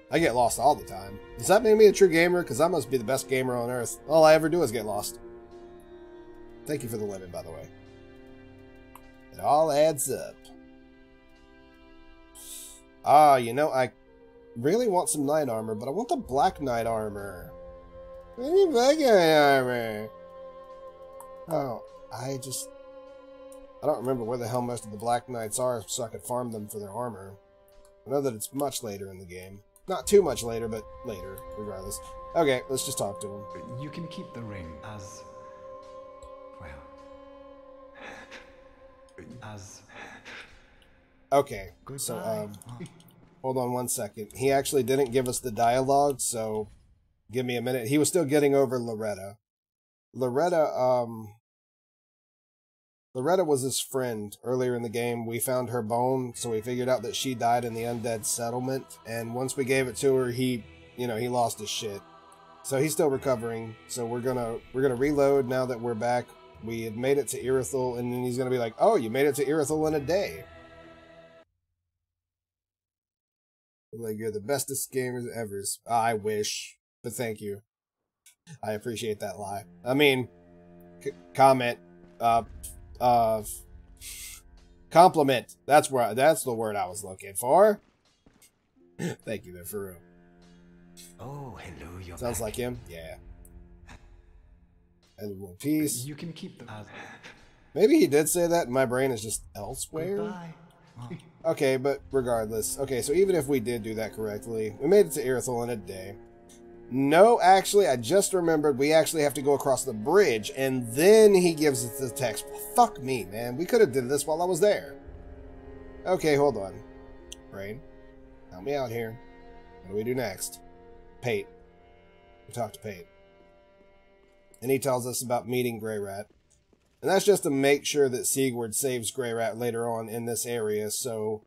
[SPEAKER 1] I get lost all the time. Does that make me a true gamer? Because I must be the best gamer on earth. All I ever do is get lost. Thank you for the lemon, by the way. It all adds up. You know, I really want some knight armor, but I want the black knight armor. I need black knight armor. Oh, I don't remember where the hell most of the black knights are, so I could farm them for their armor. I know that it's much later in the game. Not too much later, but later, regardless. Okay, let's just talk to him.
[SPEAKER 9] You can keep the ring as... well... as...
[SPEAKER 1] Okay, so, hold on one second. He actually didn't give us the dialogue, so give me a minute. He was still getting over Loretta. Loretta was his friend earlier in the game. We found her bone, so we figured out that she died in the undead settlement, and once we gave it to her, he lost his shit. So he's still recovering, so we're gonna reload now that we're back. We had made it to Irithyll, and then he's gonna be like, oh, you made it to Irithyll in a day. Like, you're the bestest gamers ever. I wish, but thank you. I appreciate that lie. comment Compliment. That's the word I was looking for. Thank you there, for real.
[SPEAKER 9] Oh, hello, you're
[SPEAKER 1] Sounds
[SPEAKER 9] back.
[SPEAKER 1] like him. Yeah. And one piece.
[SPEAKER 4] You can keep them.
[SPEAKER 1] Maybe he did say that, and my brain is just elsewhere.
[SPEAKER 4] Goodbye.
[SPEAKER 1] Okay, but regardless. Okay, so even if we did do that correctly, we made it to Irithyll in a day. No, actually, I just remembered we actually have to go across the bridge, and then he gives us the text. Well, fuck me, man. We could have did this while I was there. Okay, hold on. Brain, help me out here. What do we do next? Pate. We talk to Pate. And he tells us about meeting Grey Rat. And that's just to make sure that Sigurd saves Grey Rat later on in this area, so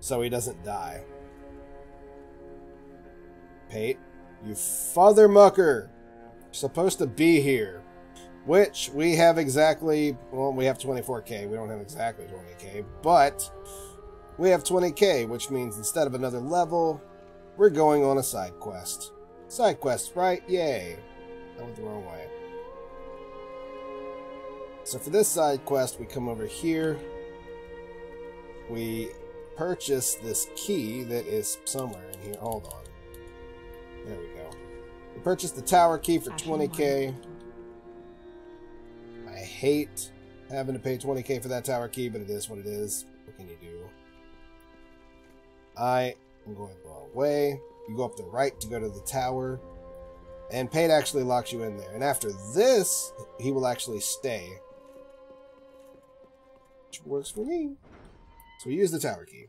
[SPEAKER 1] he doesn't die. Pate, you father mucker! You're supposed to be here. Which, we have exactly... Well, we have 24k. We don't have exactly 20k, but we have 20k, which means instead of another level, we're going on a side quest. Side quest, right? Yay. I went the wrong way. So for this side quest, we come over here. We purchase this key that is somewhere in here. Hold on. There we go. We purchased the tower key for 20k. I hate having to pay 20k for that tower key, but it is what it is. What can you do? I am going the wrong way. You go up the right to go to the tower. And Pate actually locks you in there. And after this, he will actually stay. Which works for me. So we use the tower key.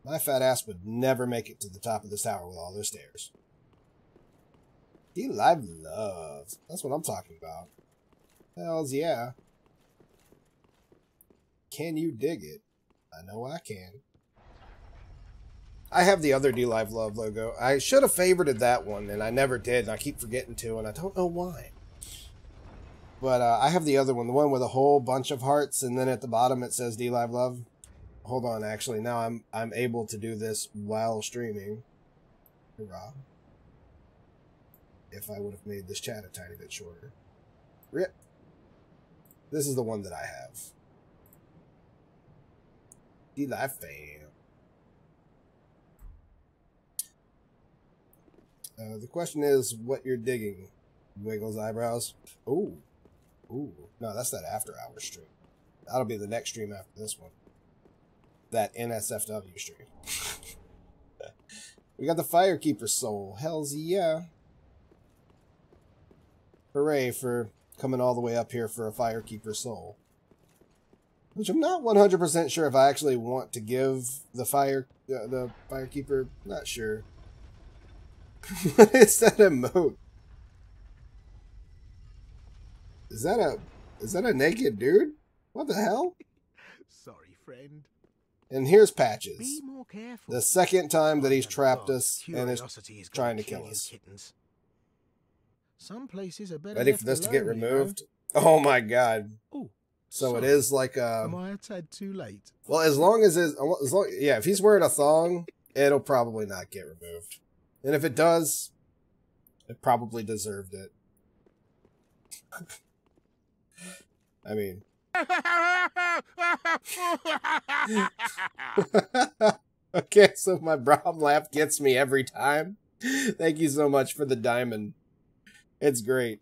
[SPEAKER 1] My fat ass would never make it to the top of this tower with all those stairs. He live loves. That's what I'm talking about. Hells yeah. Can you dig it? I know I can. I have the other D-Live Love logo. I should have favorited that one, and I never did, and I keep forgetting to, and I don't know why. But I have the other one, the one with a whole bunch of hearts, and then at the bottom it says D-Live Love. Hold on, actually, now I'm able to do this while streaming. Hurrah. If I would have made this chat a tiny bit shorter. Rip. This is the one that I have. D-Live fam. The question is what you're digging. Wiggles eyebrows. Ooh. Ooh. No, that's that after hours stream. That'll be the next stream after this one. That NSFW stream. We got the Firekeeper soul. Hells yeah. Hooray for coming all the way up here for a Firekeeper soul. Which I'm not 100% sure if I actually want to give the Firekeeper. Not sure. What is that emote? Is that a naked dude? What the hell?
[SPEAKER 10] Sorry, friend.
[SPEAKER 1] And here's Patches.
[SPEAKER 10] Be more careful.
[SPEAKER 1] The second time that he's trapped us and is
[SPEAKER 10] Curiosity is
[SPEAKER 1] trying
[SPEAKER 10] gonna
[SPEAKER 1] to kill
[SPEAKER 10] you,
[SPEAKER 1] us.
[SPEAKER 10] kittens. Some places are better
[SPEAKER 1] Ready
[SPEAKER 10] left
[SPEAKER 1] for this to
[SPEAKER 10] alone,
[SPEAKER 1] get
[SPEAKER 10] you know.
[SPEAKER 1] removed? Oh my god.
[SPEAKER 10] Oh,
[SPEAKER 1] So it
[SPEAKER 10] sorry.
[SPEAKER 1] is like
[SPEAKER 10] Am I a tad too late?
[SPEAKER 1] well, as long, yeah, if he's wearing a thong, it'll probably not get removed. And if it does, it probably deserved it. I mean. Okay, so my Braum laugh gets me every time. Thank you so much for the diamond. It's great.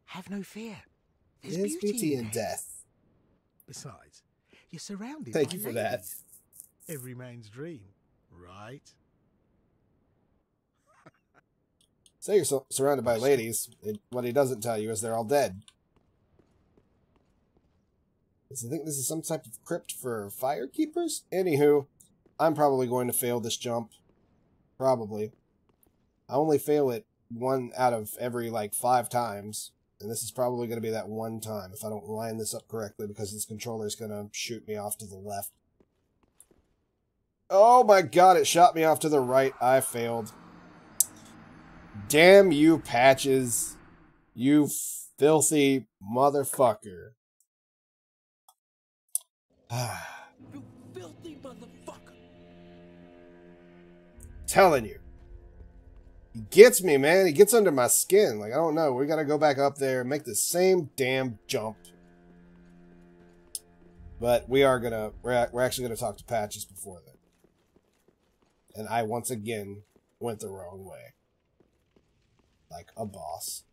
[SPEAKER 10] Have no fear.
[SPEAKER 1] There's beauty in death.
[SPEAKER 10] Besides, you're surrounded
[SPEAKER 1] Thank
[SPEAKER 10] by
[SPEAKER 1] you for that.
[SPEAKER 10] ladies. Every man's dream, right?
[SPEAKER 1] Say you're surrounded by ladies. What he doesn't tell you is they're all dead. Does he think this is some type of crypt for firekeepers? Anywho, I'm probably going to fail this jump. Probably. I only fail it 1 out of every, 5 times. And this is probably going to be that one time if I don't line this up correctly because this controller is going to shoot me off to the left. Oh my god, it shot me off to the right. I failed. Damn you, Patches. You filthy motherfucker.
[SPEAKER 10] You filthy motherfucker.
[SPEAKER 1] Telling you. He gets me, man. He gets under my skin. Like, I don't know. We gotta go back up there and make the same damn jump. But we're actually gonna talk to Patches before that. And I once again went the wrong way. Like a boss.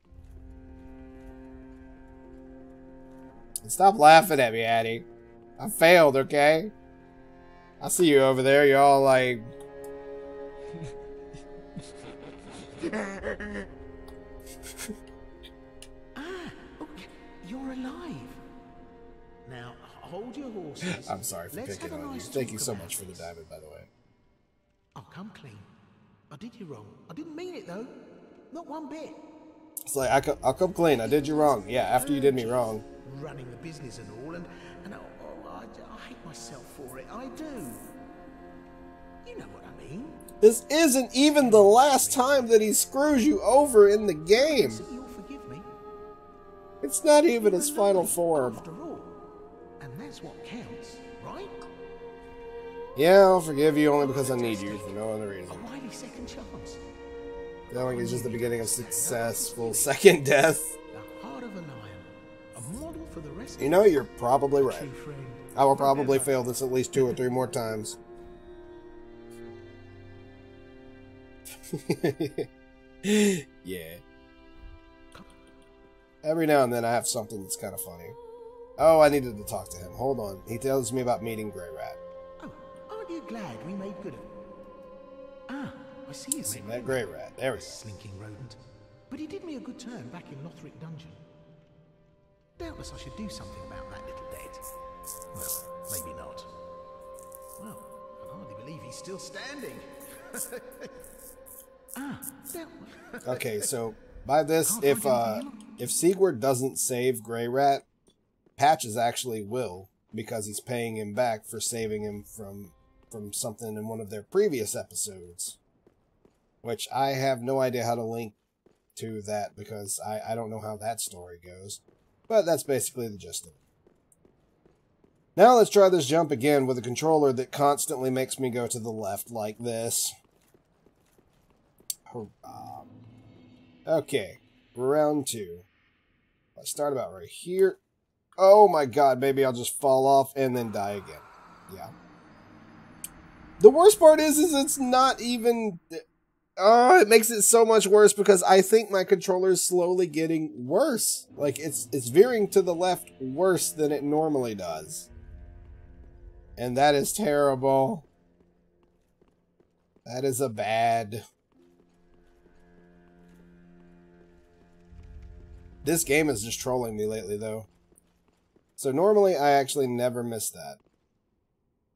[SPEAKER 1] And stop laughing at me, Addie. I failed, okay? I see you over there. You're all like...
[SPEAKER 10] You're alive. Now, hold your horses.
[SPEAKER 1] I'm sorry for picking on you. Thank you so much for the diamond, by the way.
[SPEAKER 10] I'll come clean. I did you wrong. I didn't mean it, though. Not one bit.
[SPEAKER 1] It's like, I'll come clean. I did you wrong. Yeah, after you did me wrong.
[SPEAKER 10] Running the business and all, and I hate myself for it. I do. You know what I mean.
[SPEAKER 1] This isn't even the last time that he screws you over in the game.
[SPEAKER 10] So you'll forgive me.
[SPEAKER 1] It's not even his final form.
[SPEAKER 10] After all, and that's what counts, right?
[SPEAKER 1] Yeah, I'll forgive you only because I need you for no other reason.
[SPEAKER 10] A wily second chance.
[SPEAKER 1] Failing is just the beginning of successful second death.
[SPEAKER 10] The heart of a lion. A model for the rest.
[SPEAKER 1] You know, you're probably right.
[SPEAKER 10] True friend.
[SPEAKER 1] I will probably fail this at least 2 or 3 more times. Yeah. Every now and then I have something that's kind of funny. Oh, I needed to talk to him. Hold on. He tells me about meeting Grey Rat.
[SPEAKER 10] Oh, aren't you glad we made good of it? Ah, I see you.
[SPEAKER 1] See that Grey Rat. There we go.
[SPEAKER 10] Slinking rodent. But he did me a good turn back in Lothric Dungeon. Doubtless I should do something about that little dead. Well, maybe not. Well, I can hardly believe he's still standing.
[SPEAKER 1] Okay, so by this, if Sigurd doesn't save Grey Rat, Patches actually will, because he's paying him back for saving him from something in one of their previous episodes. Which I have no idea how to link to that, because I don't know how that story goes. But that's basically the gist of it. Now let's try this jump again with a controller that constantly makes me go to the left like this. Okay, round 2. Let's start about right here. Oh my god, maybe I'll just fall off and then die again. Yeah. The worst part is it's not even... it makes it so much worse because I think my controller is slowly getting worse. Like, it's veering to the left worse than it normally does. And that is terrible. That is a bad... This game is just trolling me lately, though. So normally, I actually never miss that.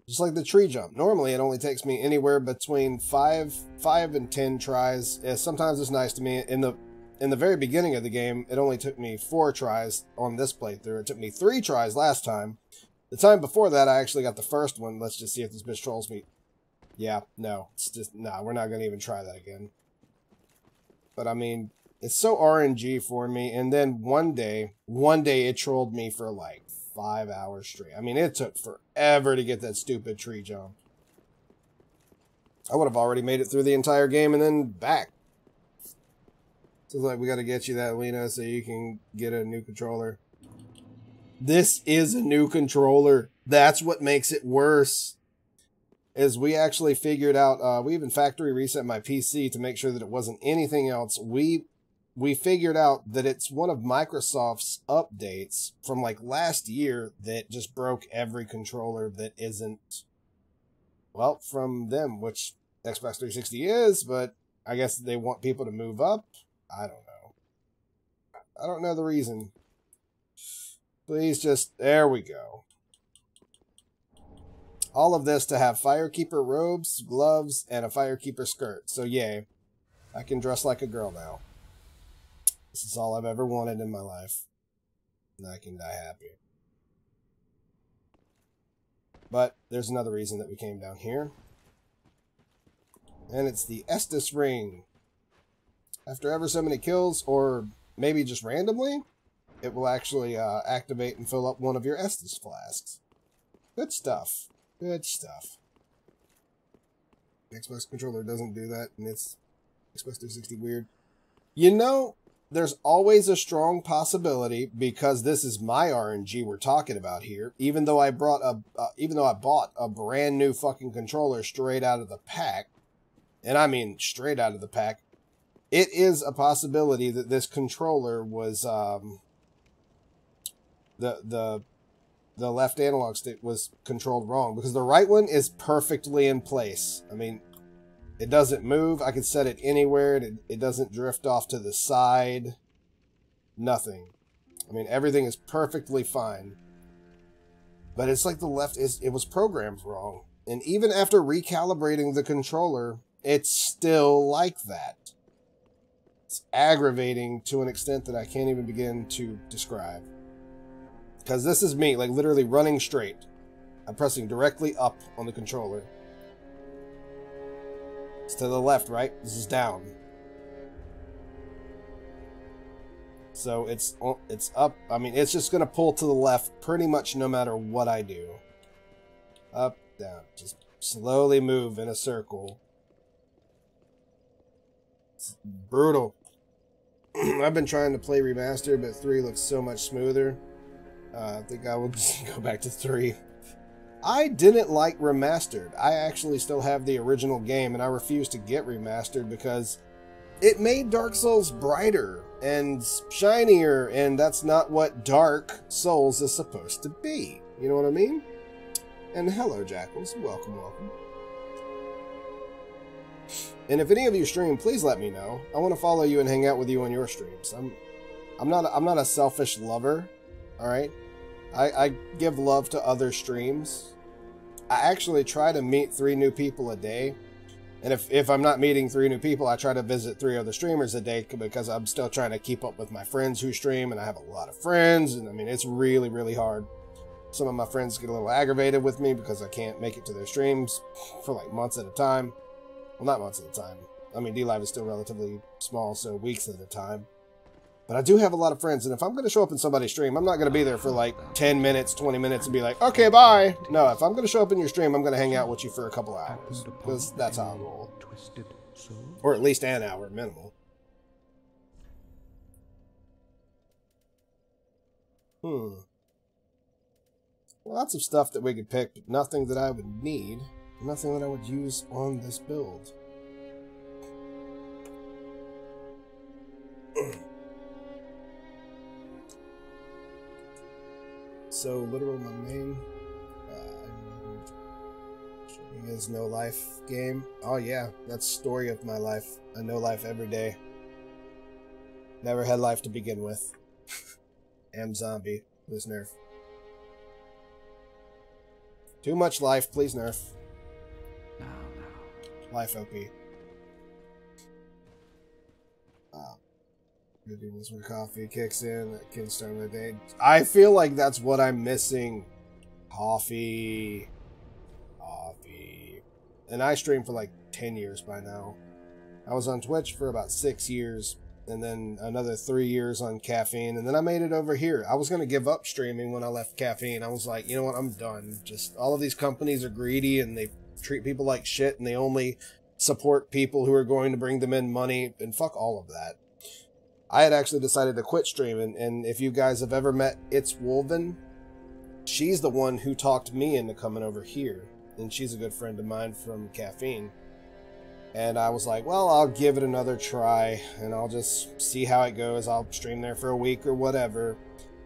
[SPEAKER 1] Just like the tree jump. Normally, it only takes me anywhere between 5 and 10 tries. Yeah, sometimes it's nice to me. In the very beginning of the game, it only took me 4 tries on this playthrough. It took me 3 tries last time. The time before that, I actually got the first one. Let's just see if this bitch trolls me. Yeah, no. It's just, nah, we're not going to even try that again. But, I mean... It's so RNG for me, and then one day it trolled me for like 5 hours straight. I mean, it took forever to get that stupid tree jump. I would have already made it through the entire game and then back. So it's like, we gotta get you that, Lena, so you can get a new controller. This is a new controller. That's what makes it worse. Is we actually figured out, we even factory reset my PC to make sure that it wasn't anything else. We figured out that it's one of Microsoft's updates from like last year that just broke every controller that isn't, well, from them, which Xbox 360 is, but I guess they want people to move up. I don't know. I don't know the reason. Please just, there we go. All of this to have Firekeeper robes, gloves, and a Firekeeper skirt. So yay, I can dress like a girl now. This is all I've ever wanted in my life. And I can die happy. But there's another reason that we came down here. And it's the Estus ring. After ever so many kills, or maybe just randomly, it will actually activate and fill up one of your Estus flasks. Good stuff. Good stuff. The Xbox controller doesn't do that, and it's Xbox 360 weird. You know, there's always a strong possibility, because this is my RNG we're talking about here, even though I bought a brand new fucking controller straight out of the pack, and I mean straight out of the pack, it is a possibility that this controller was the left analog stick was controlled wrong, because the right one is perfectly in place. I mean, it doesn't move. I can set it anywhere. It doesn't drift off to the side. Nothing. I mean, everything is perfectly fine. But it's like the left it was programmed wrong. And even after recalibrating the controller, it's still like that. It's aggravating to an extent that I can't even begin to describe. Because this is me, like literally running straight. I'm pressing directly up on the controller. It's to the left, right? This is down. So it's up. I mean, it's just going to pull to the left pretty much no matter what I do. Up, down. Just slowly move in a circle. It's brutal. I've been trying to play Remastered, but 3 looks so much smoother. I think I will just go back to 3. I didn't like Remastered. I actually still have the original game, and I refuse to get Remastered because it made Dark Souls brighter and shinier, and that's not what Dark Souls is supposed to be. You know what I mean? And hello, Jackals. Welcome, welcome. And if any of you stream, please let me know. I want to follow you and hang out with you on your streams. I'm not a selfish lover. All right, I give love to other streams. I actually try to meet 3 new people a day. And if I'm not meeting 3 new people, I try to visit 3 other streamers a day, because I'm still trying to keep up with my friends who stream, and I have a lot of friends, and I mean, it's really, really hard. Some of my friends get a little aggravated with me because I can't make it to their streams for like months at a time. Well, not months at a time. I mean, D-Live is still relatively small, so weeks at a time. But I do have a lot of friends, and if I'm going to show up in somebody's stream, I'm not going to be there for like 10 minutes, 20 minutes, and be like, okay, bye. No, if I'm going to show up in your stream, I'm going to hang out with you for a couple hours, because that's how I roll. Or at least an hour, minimal. Lots of stuff that we could pick, but nothing that I would need. Nothing that I would use on this build. So, literal my main is no life game. Oh yeah, that's story of my life. I know life every day. Never had life to begin with. Am zombie. Please nerf. Too much life, please nerf.
[SPEAKER 2] No.
[SPEAKER 1] Life OP. Good do this when coffee kicks in. That can start my day. I feel like that's what I'm missing. Coffee. And I streamed for like 10 years by now. I was on Twitch for about 6 years, and then another 3 years on caffeine, and then I made it over here. I was going to give up streaming when I left caffeine. I was like, you know what, I'm done. Just all of these companies are greedy, and they treat people like shit, and they only support people who are going to bring them in money, and fuck all of that. I had actually decided to quit streaming, and if you guys have ever met It's Wolven, she's the one who talked me into coming over here. And she's a good friend of mine from caffeine. And I was like, well, I'll give it another try, and I'll just see how it goes. I'll stream there for a week or whatever.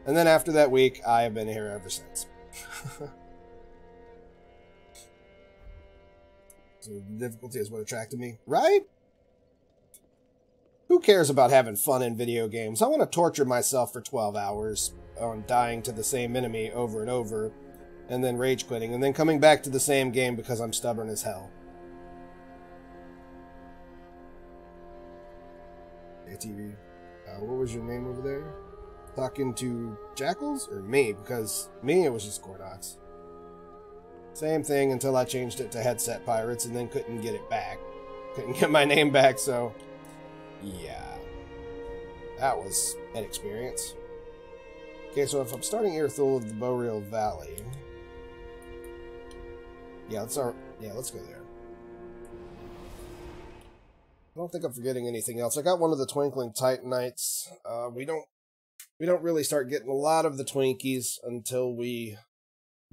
[SPEAKER 1] And then after that week, I have been here ever since. So the difficulty is what attracted me, right? Who cares about having fun in video games? I want to torture myself for 12 hours on dying to the same enemy over and over, and then rage quitting, and then coming back to the same game because I'm stubborn as hell. ATV. What was your name over there? Talking to Jackals? Or me? Because me, it was just GoRKnoX. Same thing until I changed it to Headset Pirates and then couldn't get it back. Couldn't get my name back, so... yeah. That was an experience. Okay, so if I'm starting Airthul of the Boreal Valley... let's go there. I don't think I'm forgetting anything else. I got one of the Twinkling Titanites. We don't really start getting a lot of the Twinkies until we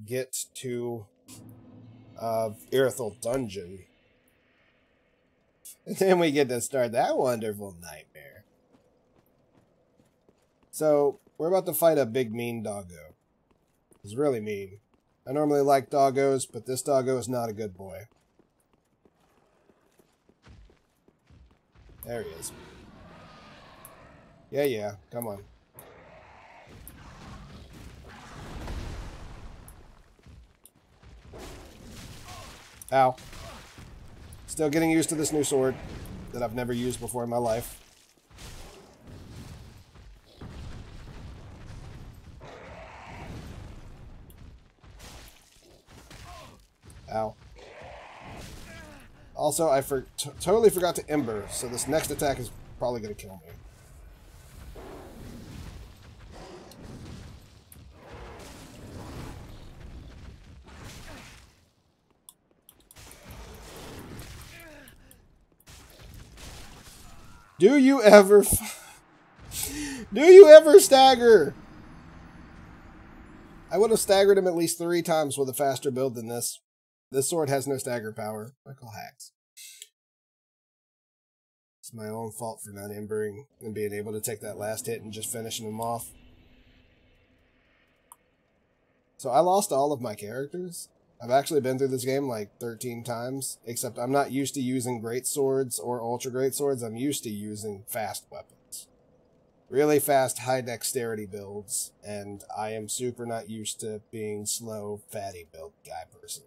[SPEAKER 1] get to Irithel Dungeon. And then we get to start that wonderful nightmare. So, we're about to fight a big mean doggo. He's really mean. I normally like doggos, but this doggo is not a good boy. There he is. Yeah, come on. Ow. Still getting used to this new sword that I've never used before in my life. Ow. Also, I totally forgot to Ember, so this next attack is probably going to kill me. Do you ever stagger? I would have staggered him at least 3 times with a faster build than this. This sword has no stagger power. Michael hacks. It's my own fault for not embering and being able to take that last hit and just finishing him off. So I lost all of my characters. I've actually been through this game like 13 times, except I'm not used to using great swords or ultra great swords. I'm used to using fast weapons. Really fast, high dexterity builds, and I am super not used to being slow, fatty build guy person.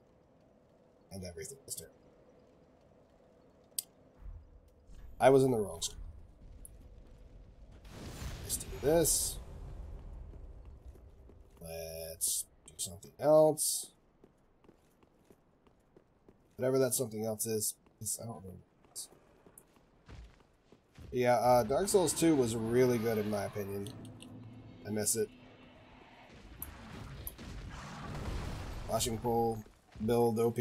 [SPEAKER 1] And everything is terrible. I was in the wrong school. Let's do this. Let's do something else. Whatever that something else is, I don't know. Yeah, Dark Souls 2 was really good in my opinion. I miss it. Washing pole build OP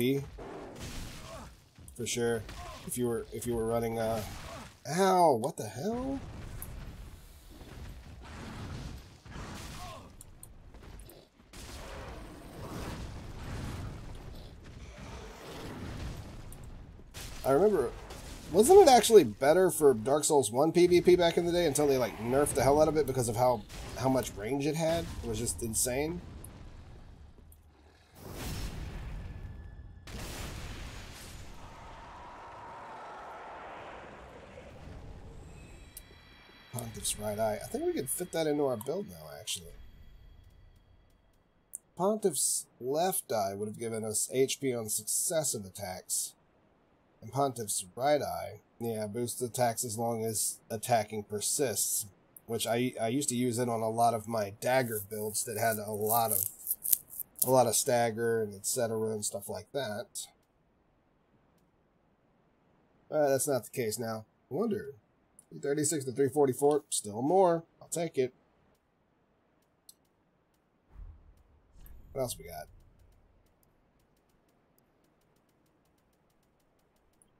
[SPEAKER 1] for sure. If you were running ow, what the hell? I remember, wasn't it actually better for Dark Souls 1 PvP back in the day until they like nerfed the hell out of it because of how much range it had? It was just insane. Pontiff's right eye. I think we could fit that into our build now, actually. Pontiff's left eye would have given us HP on successive attacks. And Pontiff's right eye, yeah, boosts attacks as long as attacking persists. Which I used to use it on a lot of my dagger builds that had a lot of stagger and etc. and stuff like that. That's not the case now. I wonder. 336 to 344, still more. I'll take it. What else we got?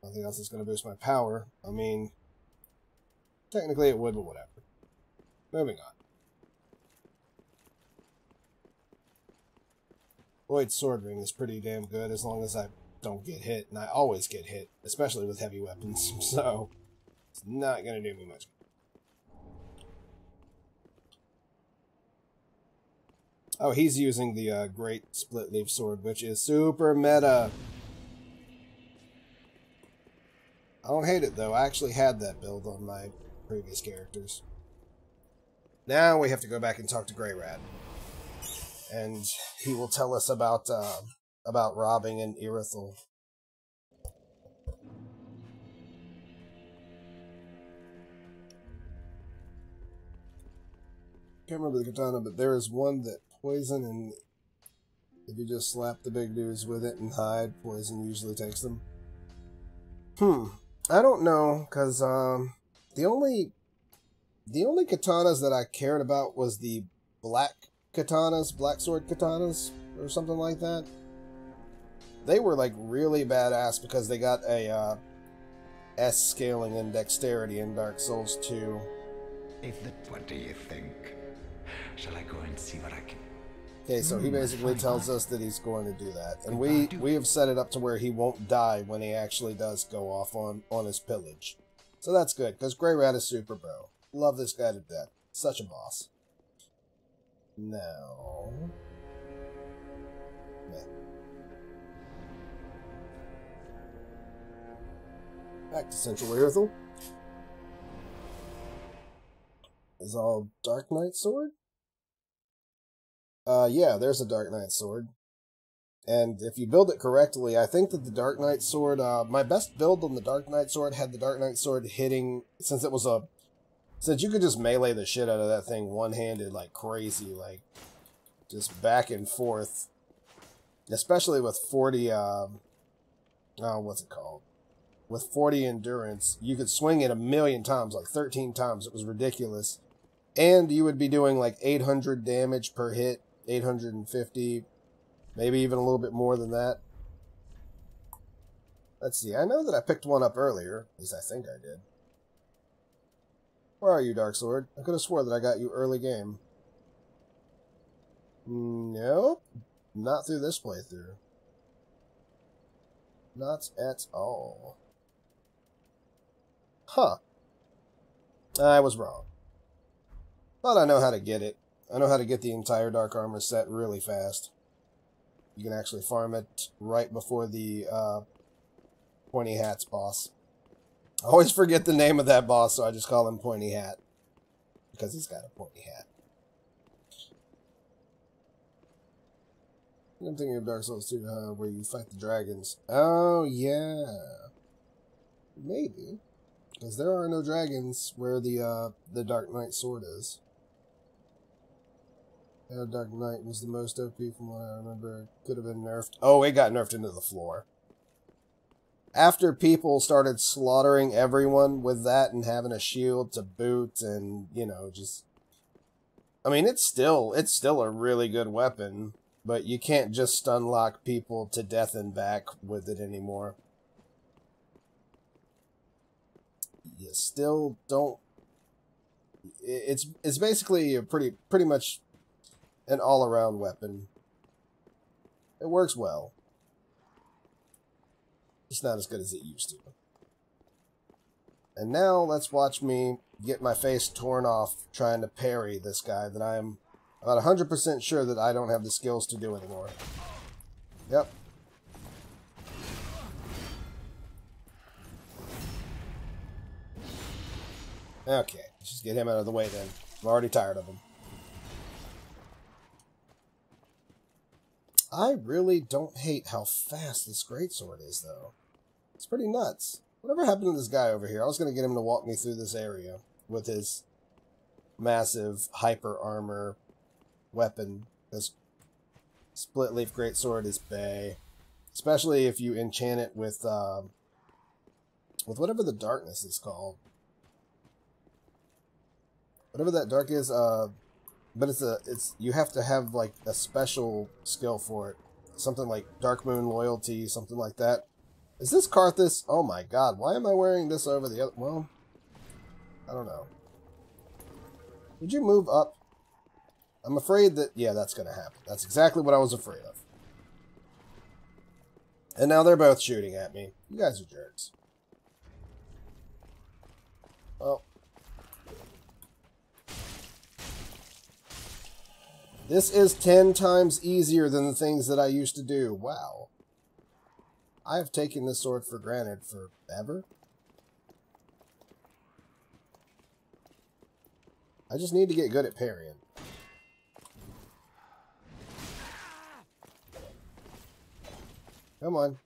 [SPEAKER 1] Nothing else that's going to boost my power. I mean, technically it would, but whatever. Moving on. Void's Sword Ring is pretty damn good as long as I don't get hit, and I always get hit, especially with heavy weapons, so it's not going to do me much. Oh, he's using the Great Split Leaf Sword, which is super meta. I don't hate it, though. I actually had that build on my previous characters. Now we have to go back and talk to Grey Rat. And he will tell us about robbing in Irithel. Can't remember the katana, but there is one that poison, and if you just slap the big dudes with it and hide, poison usually takes them. I don't know, because the only katanas that I cared about was the black katanas, black sword katanas, or something like that. They were like really badass because they got a S scaling and dexterity in Dark Souls 2.
[SPEAKER 9] What do you think? Shall I go and see what I can...
[SPEAKER 1] Okay, so he basically tells us that he's going to do that. And we have set it up to where he won't die when he actually does go off on his pillage. So that's good, because Grey Rat is super bro. Love this guy to death. Such a boss. Now... Back to Central Earthel. Is all Dark Knight sword? Yeah, there's a Dark Knight sword. And if you build it correctly, I think that the Dark Knight sword, my best build on the Dark Knight sword had the Dark Knight sword hitting, since you could just melee the shit out of that thing one-handed like crazy, like, just back and forth. Especially with 40, what's it called? With 40 endurance, you could swing it 1,000,000 times, like 13 times. It was ridiculous. And you would be doing like 800 damage per hit, 850, maybe even a little bit more than that. Let's see, I know that I picked one up earlier. At least I think I did. Where are you, Dark Sword? I could have swore that I got you early game. Nope. Not through this playthrough. Not at all. Huh. I was wrong. But I know how to get it. I know how to get the entire Dark Armor set really fast. You can actually farm it right before the Pointy Hat's boss. I always forget the name of that boss, so I just call him Pointy Hat. Because he's got a pointy hat. I'm thinking of Dark Souls 2, where you fight the dragons. Oh, yeah. Maybe. Because there are no dragons where the Dark Knight sword is. Dark Knight was the most OP from what I remember. It could have been nerfed. Oh, it got nerfed into the floor. After people started slaughtering everyone with that and having a shield to boot and, you know, just... I mean, it's still a really good weapon, but you can't just stun lock people to death and back with it anymore. You still don't... It's basically a pretty much an all-around weapon. It works well. It's not as good as it used to. And now let's watch me get my face torn off trying to parry this guy that I'm about 100% sure that I don't have the skills to do anymore. Yep. Okay, let's just get him out of the way then. I'm already tired of him. I really don't hate how fast this greatsword is, though. It's pretty nuts. Whatever happened to this guy over here? I was going to get him to walk me through this area with his massive hyper armor weapon. This split leaf greatsword is bae. Especially if you enchant it with whatever the darkness is called. Whatever that dark is, but you have to have like a special skill for it. Something like Dark Moon Loyalty, something like that. Is this Karthus? Oh my god, why am I wearing this over the other? Well, I don't know. Would you move up? I'm afraid that, yeah, that's going to happen. That's exactly what I was afraid of. And now they're both shooting at me. You guys are jerks. Well. This is 10 times easier than the things that I used to do. Wow. I have taken this sword for granted forever. I just need to get good at parrying. Come on.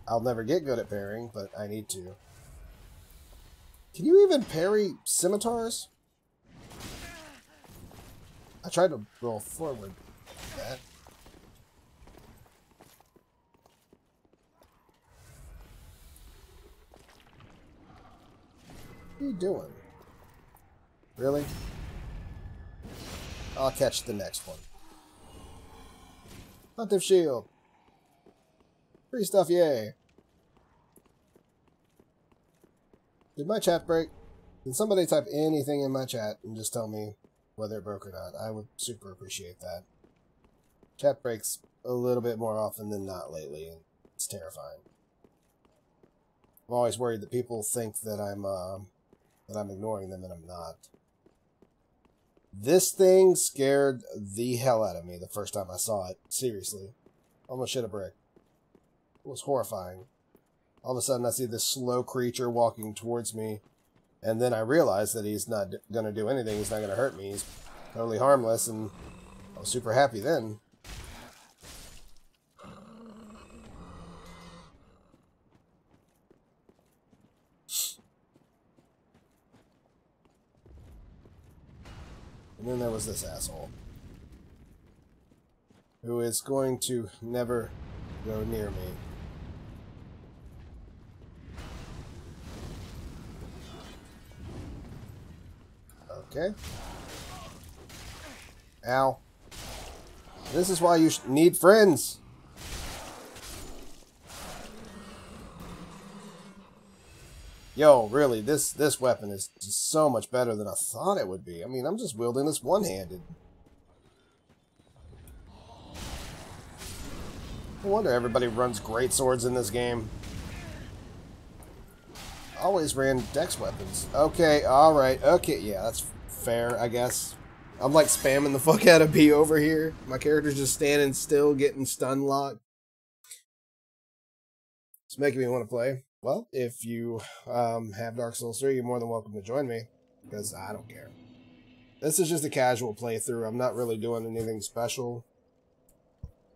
[SPEAKER 1] I'll never get good at parrying, but I need to. Can you even parry scimitars? I tried to roll forward. That. What are you doing? Really? I'll catch the next one. Huntive shield. Free stuff, yay. Did my chat break? Can somebody type anything in my chat and just tell me whether it broke or not? I would super appreciate that. Chat breaks a little bit more often than not lately, and it's terrifying. I'm always worried that people think that I'm ignoring them, and I'm not. This thing scared the hell out of me the first time I saw it. Seriously. Almost shit a brick. It was horrifying. All of a sudden I see this slow creature walking towards me, and then I realize that he's not going to do anything. He's not going to hurt me. He's totally harmless, and I was super happy then. And then there was this asshole who is going to never go near me. Okay. Ow. This is why you need friends. Yo, really, this weapon is just so much better than I thought it would be. I mean, I'm just wielding this one-handed. No wonder everybody runs great swords in this game. Always ran dex weapons. Okay, alright, okay, yeah, that's fair, I guess. I'm like spamming the fuck out of B over here. My character's just standing still, getting stun locked. It's making me want to play. Well, if you have Dark Souls 3, you're more than welcome to join me, because I don't care. This is just a casual playthrough. I'm not really doing anything special.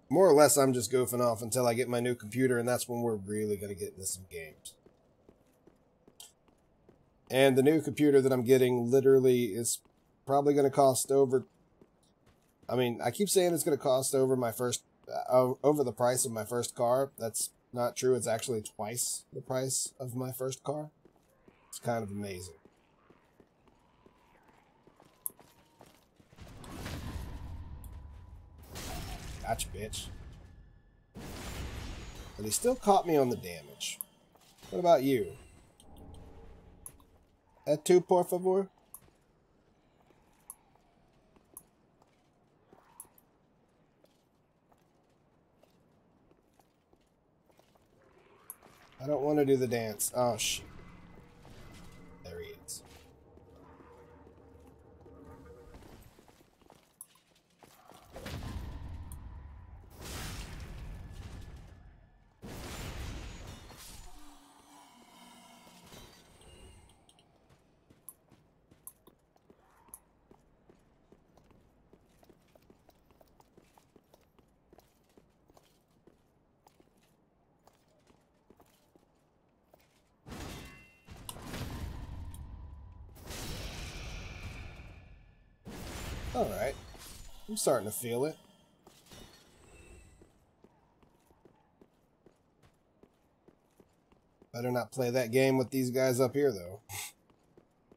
[SPEAKER 1] More or less, I'm just goofing off until I get my new computer, and that's when we're really going to get into some games. And the new computer that I'm getting literally is probably going to cost over... I mean, I keep saying it's going to cost over my first... over the price of my first car. That's not true. It's actually twice the price of my first car. It's kind of amazing. Gotcha, bitch. But he still caught me on the damage. What about you? Et tu, por favor? I don't want to do the dance. Oh, shit. There he is. Alright. I'm starting to feel it. Better not play that game with these guys up here, though.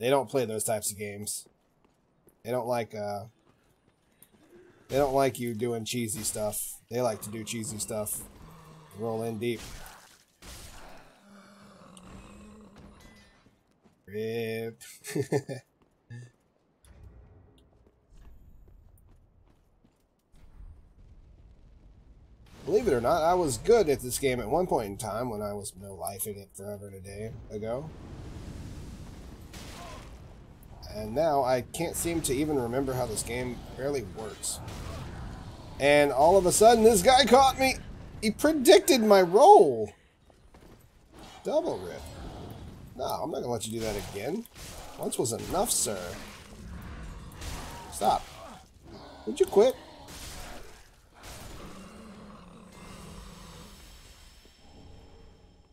[SPEAKER 1] They don't play those types of games. They don't like you doing cheesy stuff. They like to do cheesy stuff. Roll in deep. Rip. Believe it or not, I was good at this game at one point in time when I was no-lifing it forever and a day ago. And now I can't seem to even remember how this game barely works. And all of a sudden, this guy caught me! He predicted my roll! Double rip. No, I'm not gonna let you do that again. Once was enough, sir. Stop. Would you quit?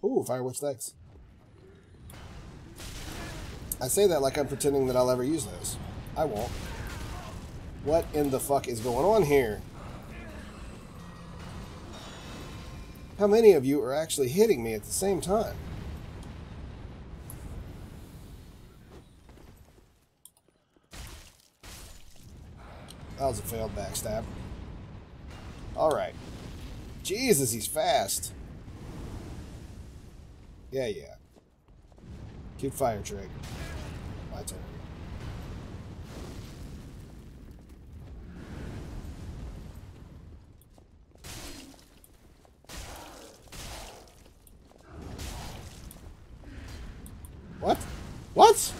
[SPEAKER 1] Ooh, Firewitch Legs. I say that like I'm pretending that I'll ever use those. I won't. What in the fuck is going on here? How many of you are actually hitting me at the same time? That was a failed backstab. Alright. Jesus, he's fast. Yeah, yeah. Cute fire trick. My turn. What? What?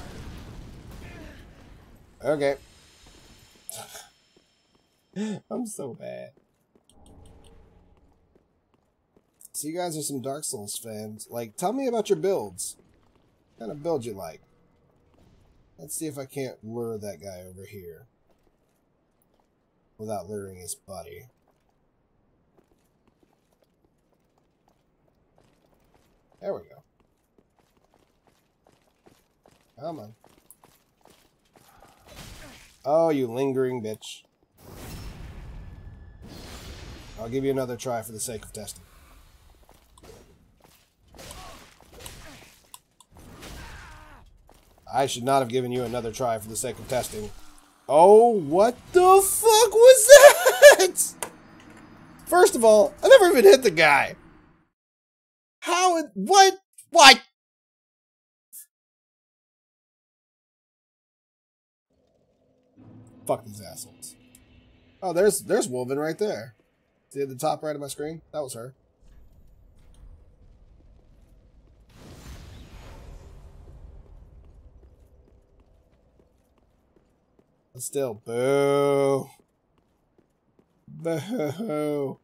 [SPEAKER 1] Okay. I'm so bad. So you guys are some Dark Souls fans. Like, tell me about your builds. What kind of build you like? Let's see if I can't lure that guy over here without luring his buddy. There we go. Come on. Oh, you lingering bitch. I'll give you another try for the sake of testing. I should not have given you another try for the sake of testing. Oh, what the fuck was that? First of all, I never even hit the guy. How? What? What? Fuck these assholes. Oh, there's Wolven right there. See at the top right of my screen? That was her. But still, boo. Boo.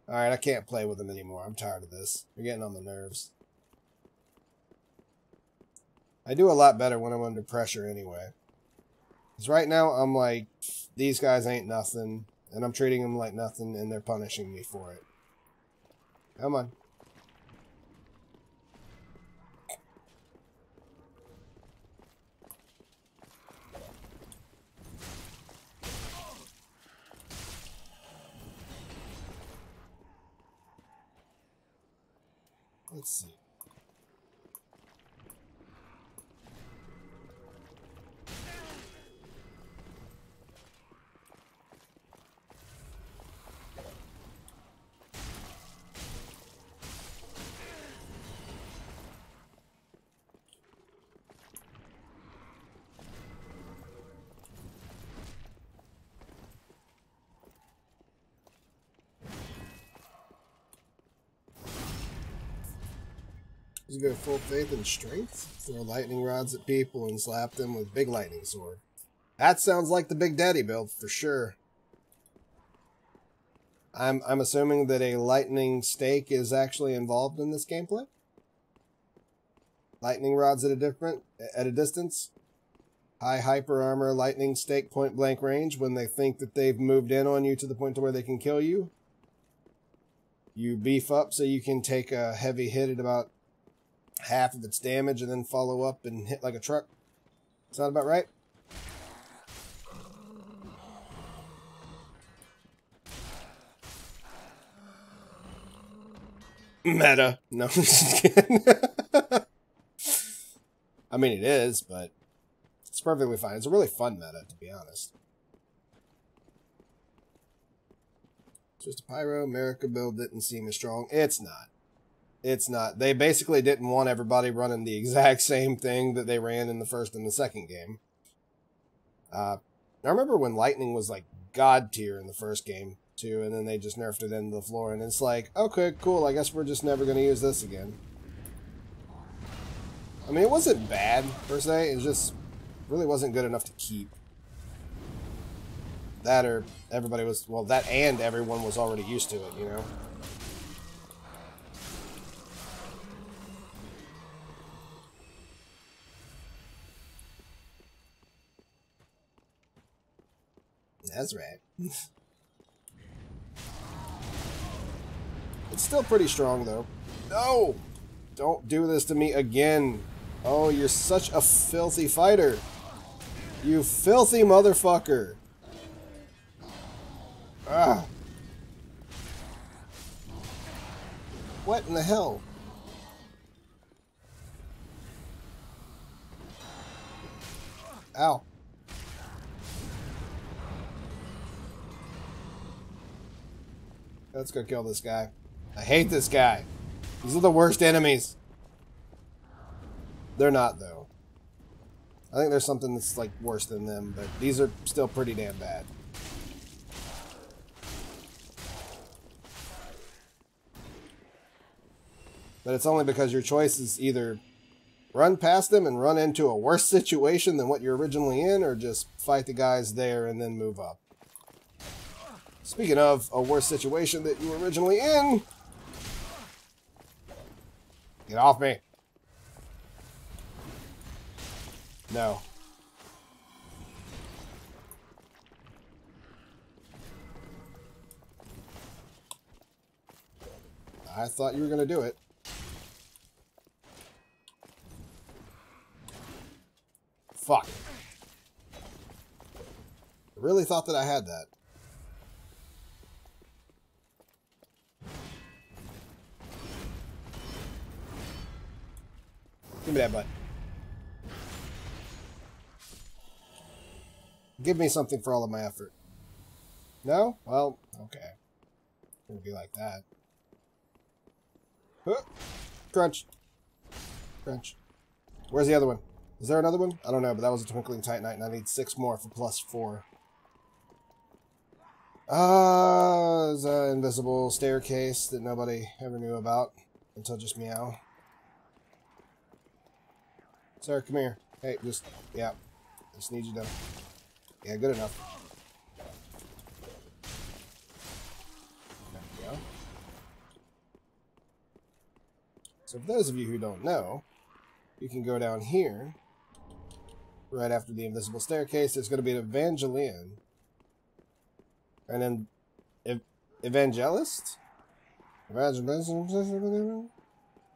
[SPEAKER 1] Alright, I can't play with them anymore. I'm tired of this. You're getting on the nerves. I do a lot better when I'm under pressure anyway. Because right now, I'm like, these guys ain't nothing. And I'm treating them like nothing, and they're punishing me for it. Come on. Let's see. Just go full faith and strength. Throw lightning rods at people and slap them with big lightning sword. That sounds like the Big Daddy build for sure. I'm assuming that a lightning stake is actually involved in this gameplay. Lightning rods at a distance. High hyper armor, lightning stake, point blank range. When they think that they've moved in on you to the point to where they can kill you, you beef up so you can take a heavy hit at about half of its damage and then follow up and hit like a truck. Sound about right? Meta. No, I'm just kidding. I mean, it is, but it's perfectly fine. It's a really fun meta, to be honest. Just a Pyro America build didn't seem as strong. It's not. It's not. They basically didn't want everybody running the exact same thing that they ran in the first and the second game. I remember when Lightning was like God tier in the first game, too, and then they just nerfed it into the floor, and it's like, okay, cool, I guess we're just never going to use this again. I mean, it wasn't bad, per se, it just really wasn't good enough to keep. That or everybody was, well, that and everyone was already used to it, you know? That's right. It's still pretty strong, though. No! Don't do this to me again. Oh, you're such a filthy fighter. You filthy motherfucker. Ah. What in the hell? Ow. Let's go kill this guy. I hate this guy. These are the worst enemies. They're not, though. I think there's something that's, like, worse than them, but these are still pretty damn bad. But it's only because your choice is either run past them and run into a worse situation than what you're originally in, or just fight the guys there and then move up. Speaking of a worse situation that you were originally in... Get off me. No. I thought you were going to do it. Fuck. I really thought that I had that. Give me that button. Give me something for all of my effort. No? Well, okay. It's gonna be like that. Huh. Crunch. Crunch. Where's the other one? Is there another one? I don't know, but that was a Twinkling Titanite, and I need 6 more for +4. There's an invisible staircase that nobody ever knew about until just meow. Sarah, come here. Hey, yeah. Just need you to... Yeah, good enough. There we go. So for those of you who don't know, you can go down here. Right after the invisible staircase, there's going to be an Evangelion. And then... Evangelist? Evangelist?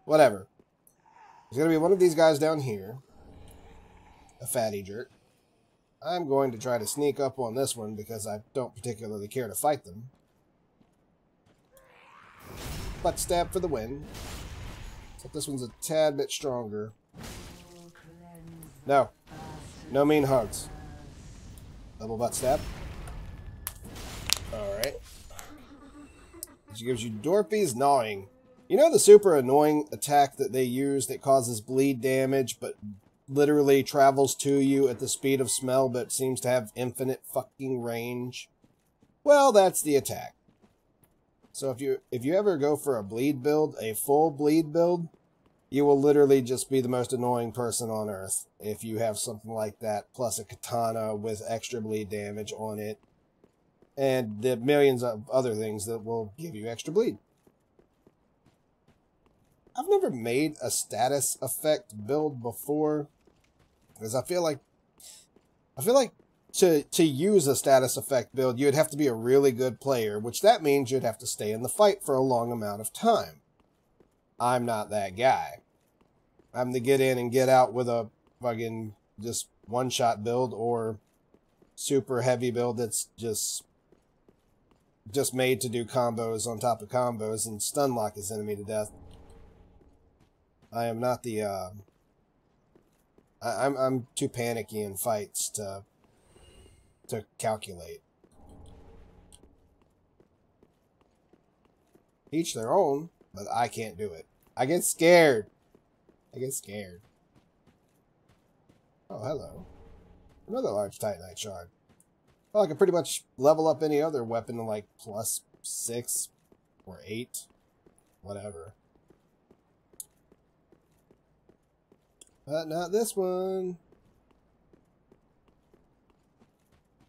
[SPEAKER 1] Whatever. There's going to be one of these guys down here. A fatty jerk. I'm going to try to sneak up on this one because I don't particularly care to fight them. Butt stab for the win. Except this one's a tad bit stronger. No. No mean hugs. Double butt stab. Alright. Which gives you Dorpy's Gnawing. You know the super annoying attack that they use that causes bleed damage, but literally travels to you at the speed of smell, but seems to have infinite fucking range? Well, that's the attack. So if you ever go for a bleed build, a full bleed build, you will literally just be the most annoying person on earth if you have something like that, plus a katana with extra bleed damage on it, and the millions of other things that will give you extra bleed. I've never made a status effect build before, because I feel like to use a status effect build, you'd have to be a really good player, which that means you'd have to stay in the fight for a long amount of time. I'm not that guy. I'm the get in and get out with a fucking just one-shot build or super heavy build that's just made to do combos on top of combos and stun lock his enemy to death. I am not the I'm too panicky in fights to calculate. Each their own, but I can't do it. I get scared. Oh, hello. Another large Titanite shard. Well, I can pretty much level up any other weapon to like +6 or 8. Whatever. But not this one.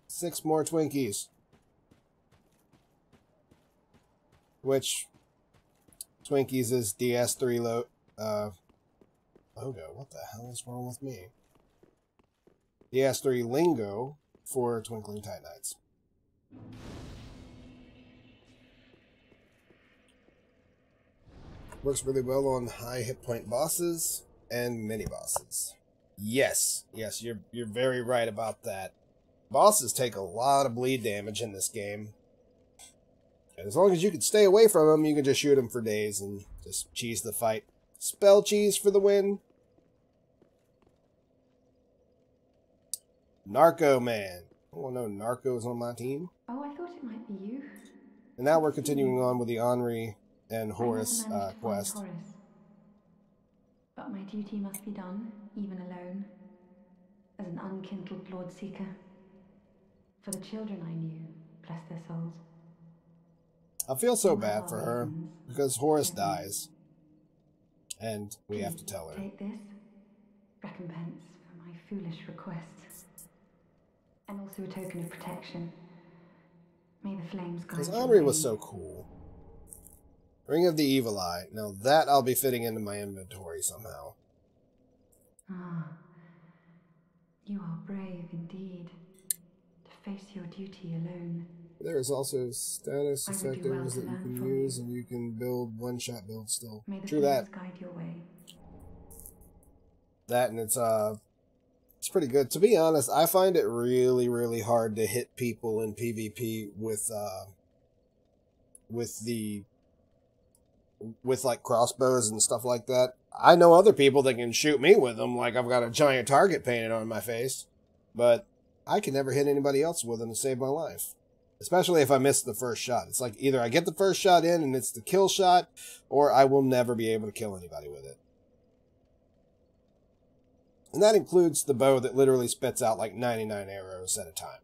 [SPEAKER 1] 6 more Twinkies. Which Twinkies is DS3 logo. What the hell is wrong with me? DS3 lingo for Twinkling Titanites. Works really well on high hit point bosses and mini bosses. Yes, you're very right about that. Bosses take a lot of bleed damage in this game. And as long as you can stay away from them, you can just shoot them for days and just cheese the fight. Spell cheese for the win. Narco Man. Oh no, Narco's on my team.
[SPEAKER 6] Oh, I thought it might be you.
[SPEAKER 1] And now we're continuing on with the Henri and Horace
[SPEAKER 6] I never managed to
[SPEAKER 1] quest.
[SPEAKER 6] find Horace. But my duty must be done, even alone, as an unkindled Lord Seeker. For the children I knew, bless their souls.
[SPEAKER 1] I feel so
[SPEAKER 6] We'll have
[SPEAKER 1] bad
[SPEAKER 6] our
[SPEAKER 1] for her,
[SPEAKER 6] reasons,
[SPEAKER 1] because Horace
[SPEAKER 6] certainly.
[SPEAKER 1] dies. And we have to tell her.
[SPEAKER 6] Take this, recompense for my foolish request. And also a token of protection. May the flames guide
[SPEAKER 1] Because
[SPEAKER 6] your
[SPEAKER 1] Henri
[SPEAKER 6] way.
[SPEAKER 1] was so cool. Ring of the Evil Eye. Now that I'll be fitting into my inventory somehow.
[SPEAKER 6] Ah, you are brave indeed. To face your duty alone.
[SPEAKER 1] There is also status
[SPEAKER 6] I would do well
[SPEAKER 1] effectives
[SPEAKER 6] to
[SPEAKER 1] that you
[SPEAKER 6] learn
[SPEAKER 1] can
[SPEAKER 6] from
[SPEAKER 1] use,
[SPEAKER 6] you.
[SPEAKER 1] and you can build one-shot builds still.
[SPEAKER 6] May the
[SPEAKER 1] True
[SPEAKER 6] flames
[SPEAKER 1] that.
[SPEAKER 6] guide your way.
[SPEAKER 1] That, and it's pretty good. To be honest, I find it really, really hard to hit people in PvP with like crossbows and stuff like that. I know other people that can shoot me with them, like I've got a giant target painted on my face, but I can never hit anybody else with them to save my life. Especially if I miss the first shot. It's like either I get the first shot in and it's the kill shot, or I will never be able to kill anybody with it. And that includes the bow that literally spits out like 99 arrows at a time.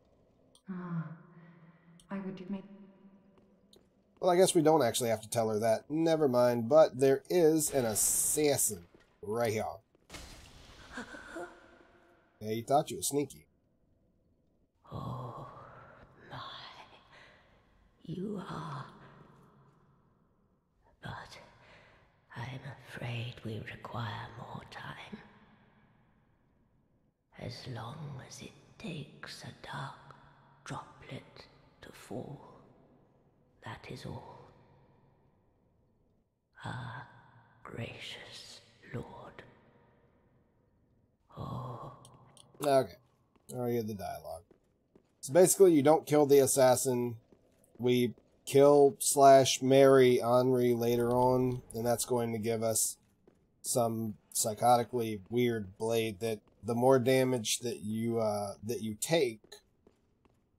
[SPEAKER 6] Ah, I would do make.
[SPEAKER 1] Well, I guess we don't actually have to tell her that. Never mind, but there is an assassin right here. Yeah, you thought you were sneaky.
[SPEAKER 3] Oh, my. You are. But I'm afraid we require more time. As long as it takes a dark droplet to fall, that is all. Our gracious Lord. Oh.
[SPEAKER 1] Okay. Already had the dialogue. So basically, you don't kill the assassin. We kill / marry Henri later on, and that's going to give us some psychotically weird blade that the more damage that you take,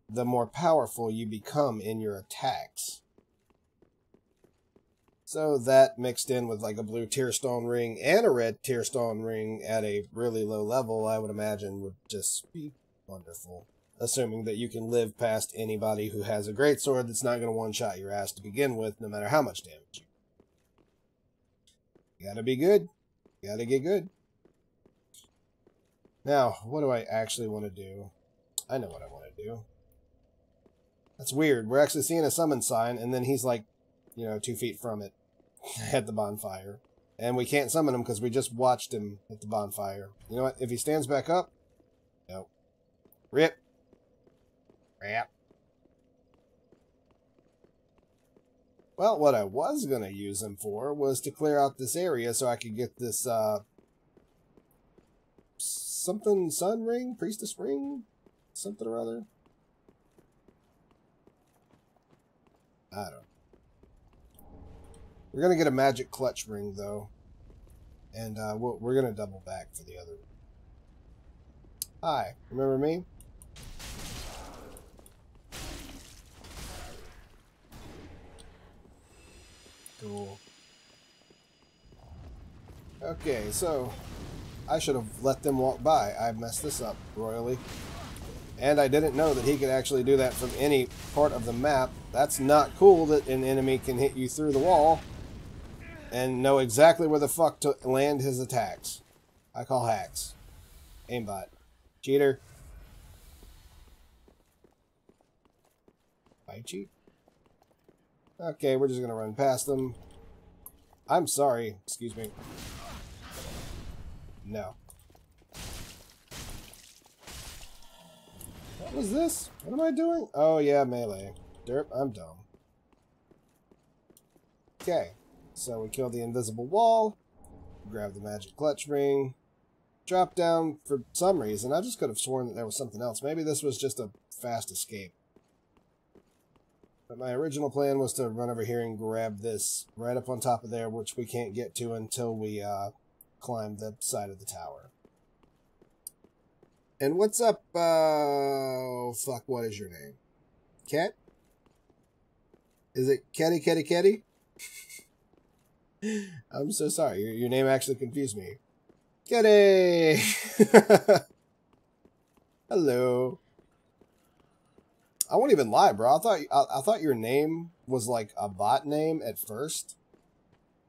[SPEAKER 1] the more powerful you become in your attacks. So that mixed in with like a blue tearstone ring and a red tearstone ring at a really low level, I would imagine would just be wonderful. Assuming that you can live past anybody who has a greatsword that's not going to one-shot your ass to begin with, no matter how much damage you gotta be good. You gotta get good. Now, what do I actually want to do? I know what I want to do. That's weird. We're actually seeing a summon sign, and then he's like, 2 feet from it at the bonfire. And we can't summon him because we just watched him at the bonfire. You know what? If he stands back up, no. Rip. Rap. Well, what I was going to use him for was to clear out this area so I could get this, something sun ring? Priestess ring? Something or other? I don't know. We're going to get a magic clutch ring, though. And we're going to double back for the other one. Hi, remember me? Cool. Okay, so I should have let them walk by. I messed this up royally. And I didn't know that he could actually do that from any part of the map. That's not cool that an enemy can hit you through the wall and know exactly where the fuck to land his attacks. I call hacks. Aimbot. Cheater. I cheat. Okay, we're just gonna run past them. I'm sorry. Excuse me. No. What was this? What am I doing? Oh yeah, melee. Derp, I'm dumb. Okay. So we killed the invisible wall. Grab the magic clutch ring. Drop down for some reason. I just could have sworn that there was something else. Maybe this was just a fast escape. But my original plan was to run over here and grab this right up on top of there, which we can't get to until we climb the side of the tower. And what's up, oh, fuck, what is your name? Cat? Is it Ketty Ketty Ketty? I'm so sorry. Your name actually confused me. Ketty! Hello. I won't even lie, bro. I thought your name was like a bot name at first.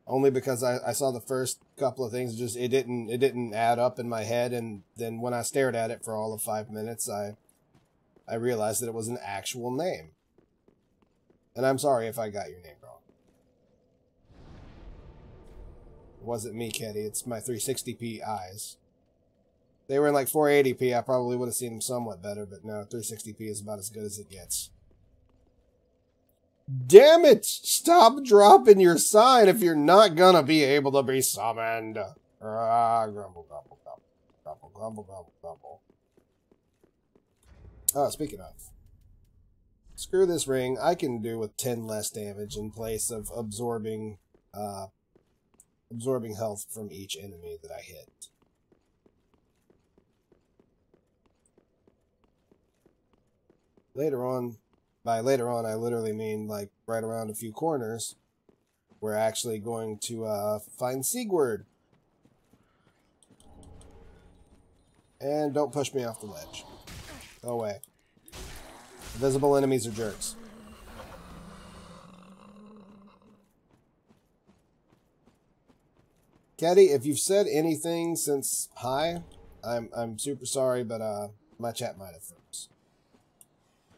[SPEAKER 1] Only because I saw the first couple of things, just it didn't add up in my head, and then when I stared at it for all of 5 minutes, I realized that it was an actual name. And I'm sorry if I got your name wrong. It wasn't me, Ketty. It's my 360p eyes. If they were in like 480p, I probably would have seen them somewhat better, but no, 360p is about as good as it gets. Damn it! Stop dropping your sign if you're not gonna be able to be summoned. Grumble, grumble, grumble, grumble, grumble, grumble, grumble. Oh, speaking of. Screw this ring. I can do with 10 less damage in place of absorbing health from each enemy that I hit. Later on, by later on, I literally mean like right around a few corners. We're actually going to find Sigurd. And don't push me off the ledge. Go away. Invisible enemies are jerks. Ketty, if you've said anything since hi, I'm super sorry, but my chat might have froze.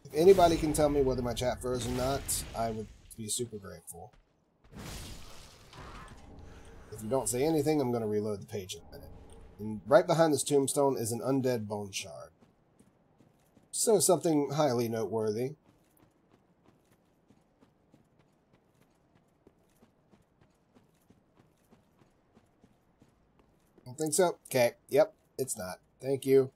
[SPEAKER 1] If anybody can tell me whether my chat froze or not, I would be super grateful. If you don't say anything, I'm going to reload the page in a minute. And right behind this tombstone is an undead bone shard. So something highly noteworthy. Don't think so? Okay. Yep, it's not. Thank you.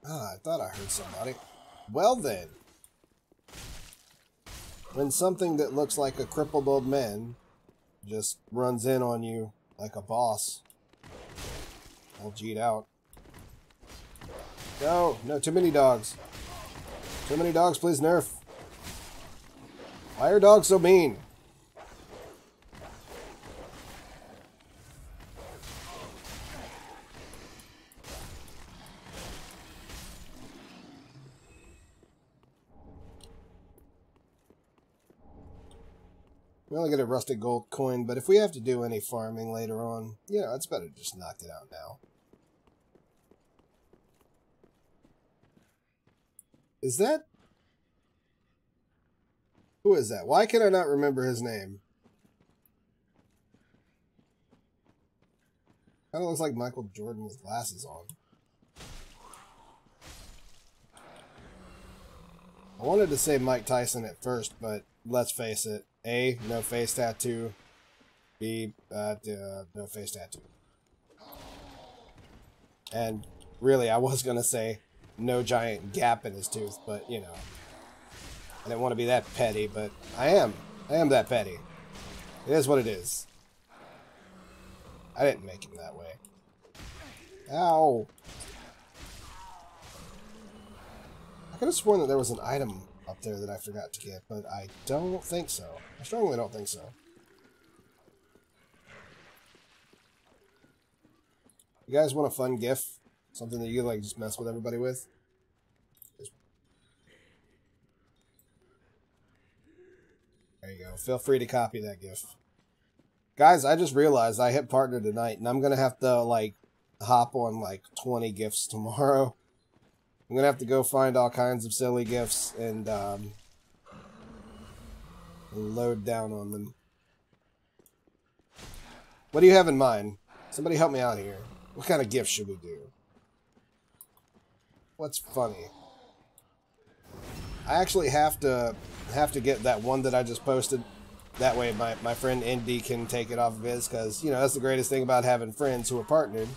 [SPEAKER 1] Ah, I thought I heard somebody. Well then. When something that looks like a crippled old man just runs in on you like a boss, all G'd out. No, too many dogs. Too many dogs, please nerf. Why are dogs so mean? We only get a rusted gold coin, but if we have to do any farming later on, yeah, it's better to just knock it out now. Is that... Who is that? Why can I not remember his name? Kind of looks like Michael Jordan with glasses on. I wanted to say Mike Tyson at first, but let's face it. A, no face tattoo. B, no face tattoo. And really, I was going to say no giant gap in his tooth, but, you know. I didn't want to be that petty, but I am. I am that petty. It is what it is. I didn't make him that way. Ow! I could have sworn that there was an item up there that I forgot to get, but I don't think so. I strongly don't think so. You guys want a fun GIF? Something that you like just mess with everybody with? There you go. Feel free to copy that GIF. Guys, I just realized I hit partner tonight, and I'm going to have to, like, hop on, like, 20 GIFs tomorrow. I'm going to have to go find all kinds of silly GIFs and load down on them. What do you have in mind? Somebody help me out here. What kind of GIF should we do? What's funny? I actually have to get that one that I just posted. That way my friend Indy can take it off of his, because, you know, that's the greatest thing about having friends who are partnered,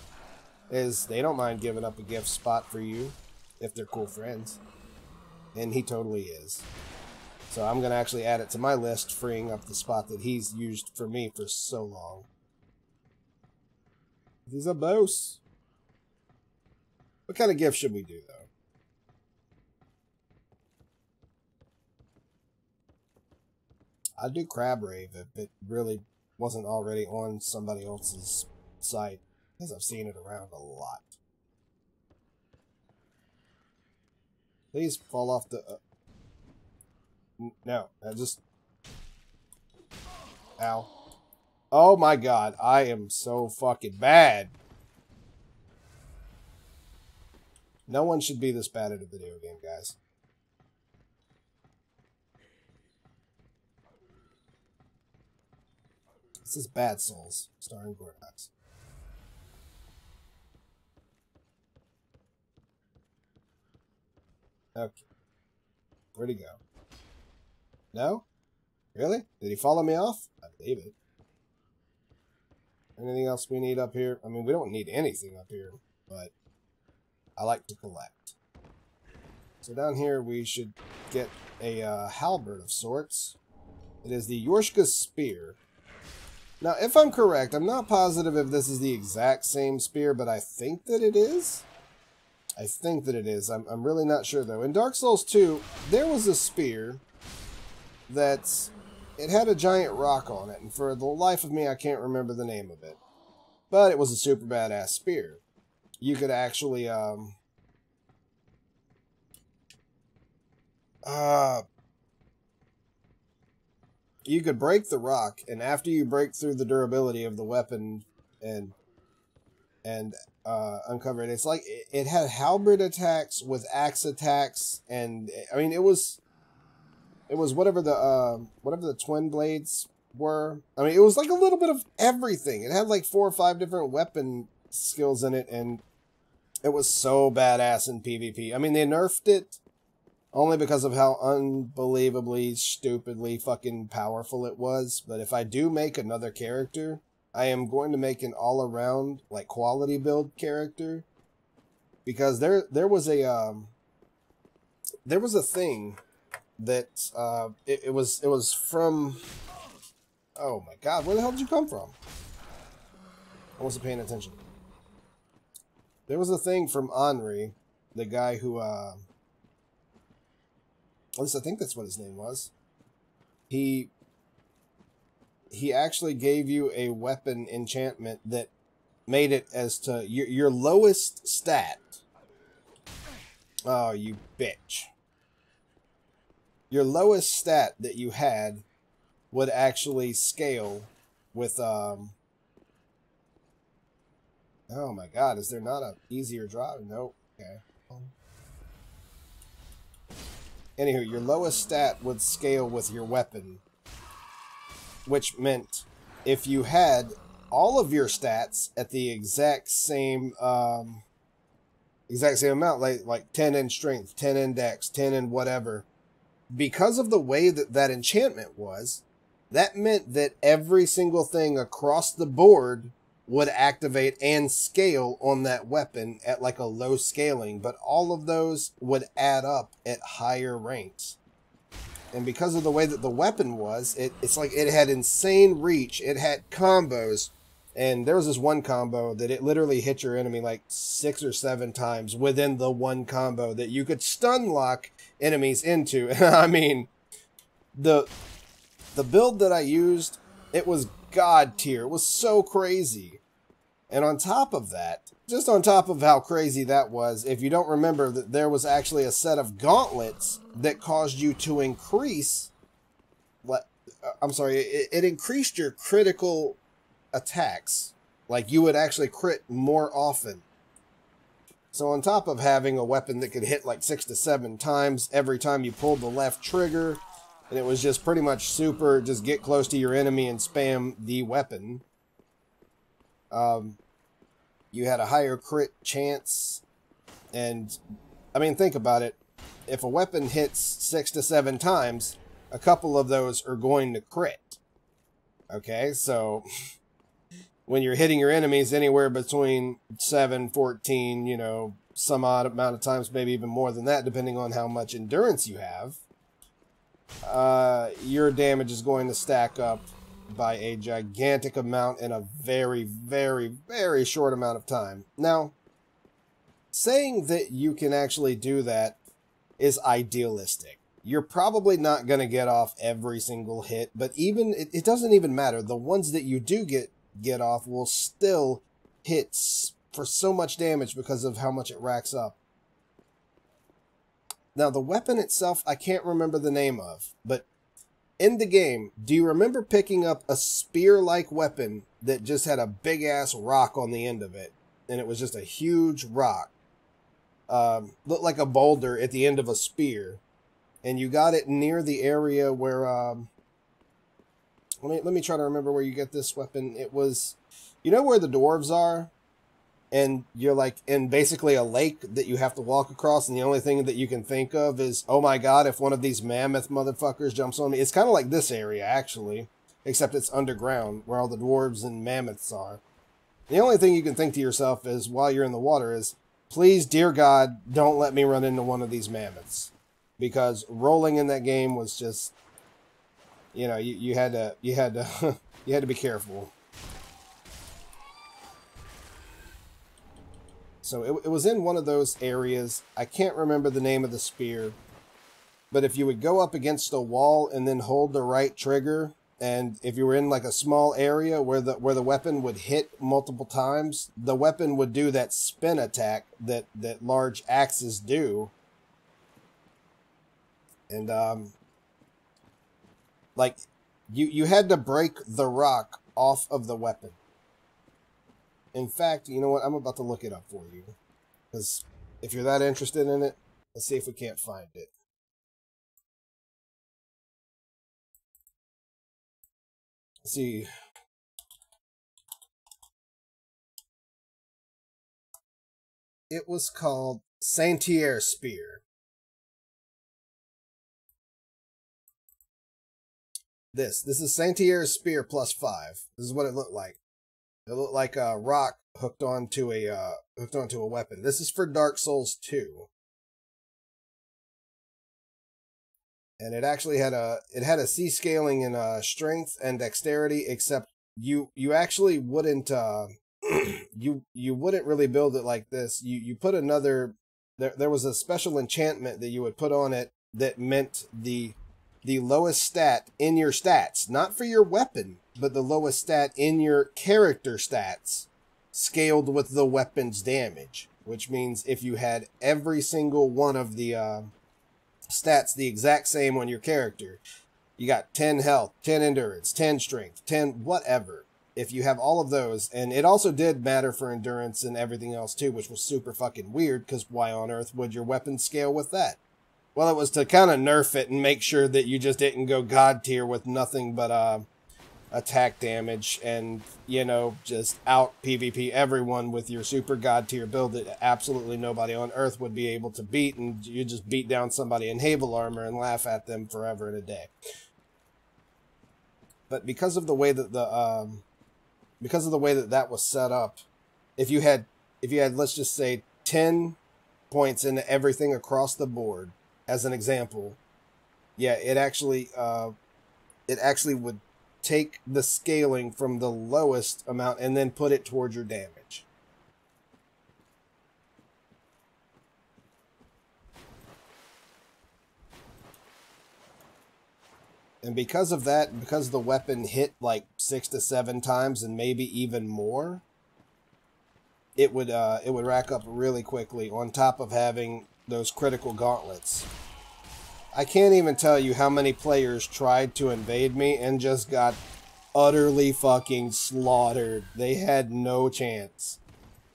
[SPEAKER 1] is they don't mind giving up a gift spot for you if they're cool friends. And he totally is. So I'm going to actually add it to my list, freeing up the spot that he's used for me for so long. He's a boss. What kind of gift should we do, though? I'd do Crab Rave if it really wasn't already on somebody else's site, because I've seen it around a lot. Please fall off the... no, I just... Ow. Oh my god, I am so fucking bad. No one should be this bad at a video game, guys. This is Bad Souls, starring GoRKnoX. Okay. Where'd he go? No? Really? Did he follow me off? I believe it. Anything else we need up here? I mean, we don't need anything up here, but I like to collect. So down here we should get a halberd of sorts. It is the Yorshka Spear. Now, if I'm correct, I'm not positive if this is the exact same spear, but I think that it is. I think that it is. I'm really not sure, though. In Dark Souls 2, there was a spear that's... It had a giant rock on it, and for the life of me, I can't remember the name of it. But it was a super badass spear. You could actually, you could break the rock, and after you break through the durability of the weapon and uncover it, it's like it had halberd attacks with axe attacks, and I mean it was whatever the twin blades were. I mean, it was like a little bit of everything. It had like 4 or 5 different weapon skills in it, and it was so badass in PvP. I mean, they nerfed it only because of how unbelievably, stupidly fucking powerful it was. But if I do make another character, I am going to make an all-around, like, quality build character. Because there was a thing that, it was from... Oh my god, where the hell did you come from? I wasn't paying attention. There was a thing from Henri, the guy who, at least I think that's what his name was. He actually gave you a weapon enchantment that made it as to your lowest stat. Oh, you bitch. Your lowest stat that you had would actually scale with, oh my god, is there not a easier draw? Nope. Okay. Anywho, your lowest stat would scale with your weapon, which meant if you had all of your stats at the exact same amount, like 10 in strength, 10 in dex, 10 in whatever, because of the way that that enchantment was, that meant that every single thing across the board would activate and scale on that weapon at like a low scaling, but all of those would add up at higher ranks. And because of the way that the weapon was, it's like it had insane reach, it had combos, and there was this one combo that it literally hit your enemy like 6 or 7 times within the one combo that you could stun lock enemies into. And I mean, the build that I used, it was god tier. It was so crazy. And on top of that, just on top of how crazy that was, if you don't remember that there was actually a set of gauntlets that caused you to increase, it increased your critical attacks. Like you would actually crit more often. So on top of having a weapon that could hit like 6 to 7 times every time you pulled the left trigger, and it was just pretty much super, just get close to your enemy and spam the weapon. You had a higher crit chance, and, I mean, think about it. If a weapon hits 6 to 7 times, a couple of those are going to crit. Okay, so when you're hitting your enemies anywhere between 7, 14, you know, some odd amount of times, maybe even more than that, depending on how much endurance you have, your damage is going to stack up by a gigantic amount in a very, very, very short amount of time. Now, saying that you can actually do that is idealistic. You're probably not going to get off every single hit, but even it doesn't even matter. The ones that you do get off will still hit for so much damage because of how much it racks up. Now, the weapon itself, I can't remember the name of, but in the game, do you remember picking up a spear-like weapon that just had a big-ass rock on the end of it? And it was just a huge rock. Looked like a boulder at the end of a spear. And you got it near the area where... let me try to remember where you get this weapon. It was... You know where the dwarves are? And you're like in basically a lake that you have to walk across, and the only thing that you can think of is, oh my god, if one of these mammoth motherfuckers jumps on me. It's kind of like this area, actually, except it's underground, where all the dwarves and mammoths are. The only thing you can think to yourself is, while you're in the water, is, please, dear God, don't let me run into one of these mammoths. Because rolling in that game was just, you know, you had to you had to be careful. So it was in one of those areas. I can't remember the name of the spear. But if you would go up against a wall and then hold the right trigger, and if you were in like a small area where the weapon would hit multiple times, the weapon would do that spin attack that large axes do. And like you had to break the rock off of the weapon. In fact, you know what? I'm about to look it up for you. Because if you're that interested in it, let's see if we can't find it. Let's see. It was called Saint-Pierre Spear. This is Saint-Pierre Spear +5. This is what it looked like. It looked like a rock hooked onto a weapon. This is for Dark Souls 2. And it actually had a C scaling in strength and dexterity, except you actually wouldn't you wouldn't really build it like this. You put another there was a special enchantment that you would put on it that meant the lowest stat in your stats, not for your weapon, but the lowest stat in your character stats scaled with the weapon's damage, which means if you had every single one of the stats the exact same on your character, you got 10 health, 10 endurance, 10 strength, 10 whatever. If you have all of those, and it also did matter for endurance and everything else too, which was super fucking weird, because why on earth would your weapon scale with that? Well, it was to kind of nerf it and make sure that you just didn't go god tier with nothing but attack damage and, you know, just out PvP everyone with your super god tier build that absolutely nobody on earth would be able to beat, and you just beat down somebody in Havel armor and laugh at them forever and a day. But because of the way that that was set up, if you had let's just say 10 points in everything across the board as an example, yeah, it actually would take the scaling from the lowest amount and then put it towards your damage. And because of that, because the weapon hit like 6 to 7 times and maybe even more, it would rack up really quickly on top of having those critical gauntlets. I can't even tell you how many players tried to invade me and just got utterly fucking slaughtered. They had no chance.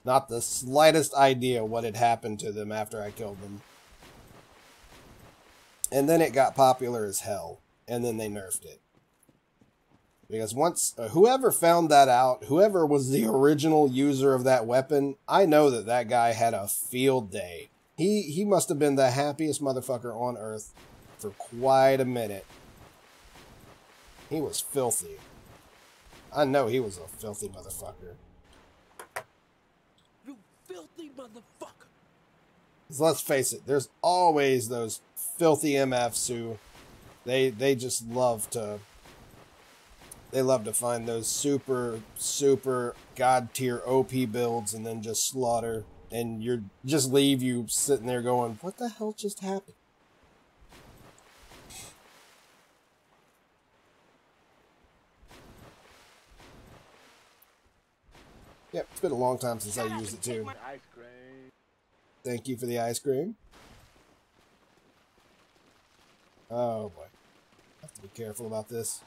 [SPEAKER 1] Not the slightest idea what had happened to them after I killed them. And then it got popular as hell. And then they nerfed it. Because once, whoever found that out, whoever was the original user of that weapon, I know that that guy had a field day. He must have been the happiest motherfucker on earth for quite a minute. He was filthy. I know he was a filthy motherfucker.
[SPEAKER 7] You filthy motherfucker!
[SPEAKER 1] So let's face it, there's always those filthy MFs who they just love to They love to find those super, super god tier OP builds and then just slaughter. And just leave you sitting there going, what the hell just happened? Yep, it's been a long time since I used it too.
[SPEAKER 11] Ice cream.
[SPEAKER 1] Thank you for the ice cream. Oh boy. I have to be careful about this.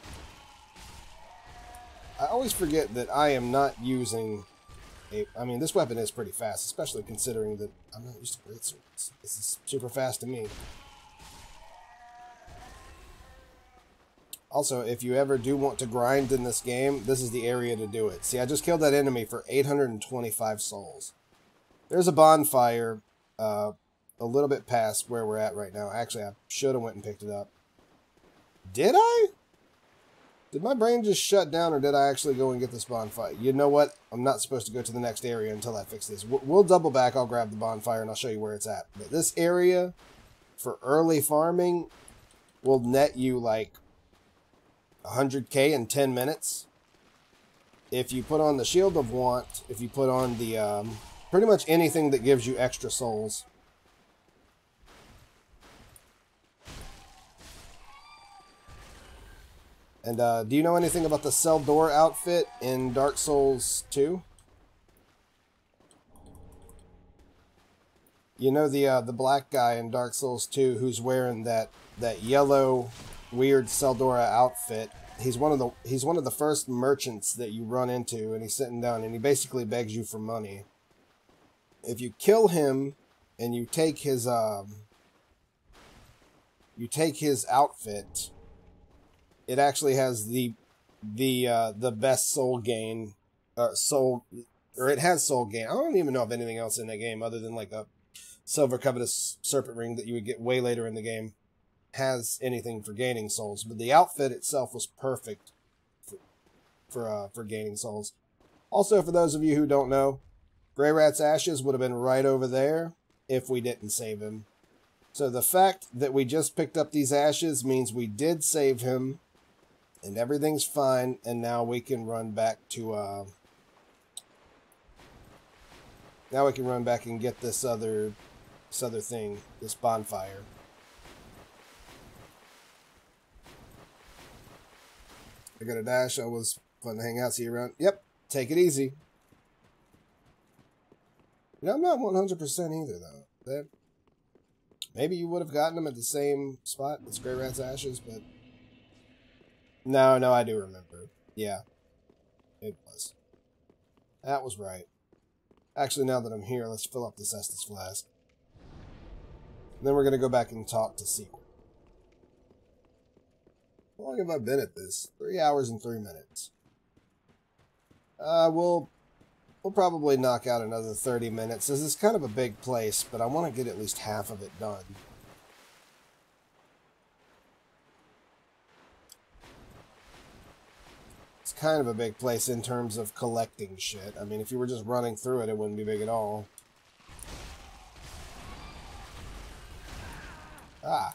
[SPEAKER 1] I always forget that I am not using I mean, this weapon is pretty fast, especially considering that I'm not used to great swords. This is super fast to me. Also, if you ever do want to grind in this game, this is the area to do it. See, I just killed that enemy for 825 souls. There's a bonfire a little bit past where we're at right now. Actually, I should have went and picked it up. Did I? Did my brain just shut down, or did I actually go and get this bonfire? You know what? I'm not supposed to go to the next area until I fix this. We'll double back. I'll grab the bonfire, and I'll show you where it's at. But this area, for early farming, will net you like 100k in 10 minutes. If you put on the Shield of Want, if you put on the, pretty much anything that gives you extra souls. And do you know anything about the Seldor outfit in Dark Souls 2? You know the black guy in Dark Souls 2 who's wearing that yellow weird Seldora outfit. He's one of the first merchants that you run into, and he's sitting down and he basically begs you for money. If you kill him and you take his outfit, it actually has the best soul gain, or it has soul gain. I don't even know of anything else in that game other than like a Silver Covetous Serpent Ring that you would get way later in the game has anything for gaining souls. But the outfit itself was perfect for gaining souls. Also, for those of you who don't know, Grey Rat's ashes would have been right over there if we didn't save him. So the fact that we just picked up these ashes means we did save him. And everything's fine, and now we can run back to, now we can run back and get this other thing, this bonfire. I got a dash, I was fun to hang out, see you around. Yep, take it easy. You know, I'm not 100% either, though. Maybe you would have gotten them at the same spot as Grey Rat's ashes, but... No, I do remember. Yeah, it was. That was right. Actually, now that I'm here, let's fill up this Estus flask. And then we're going to go back and talk to Secret. How long have I been at this? 3 hours and 3 minutes. We'll probably knock out another 30 minutes. This is kind of a big place, but I want to get at least half of it done. It's kind of a big place in terms of collecting shit. I mean, if you were just running through it, it wouldn't be big at all. Ah.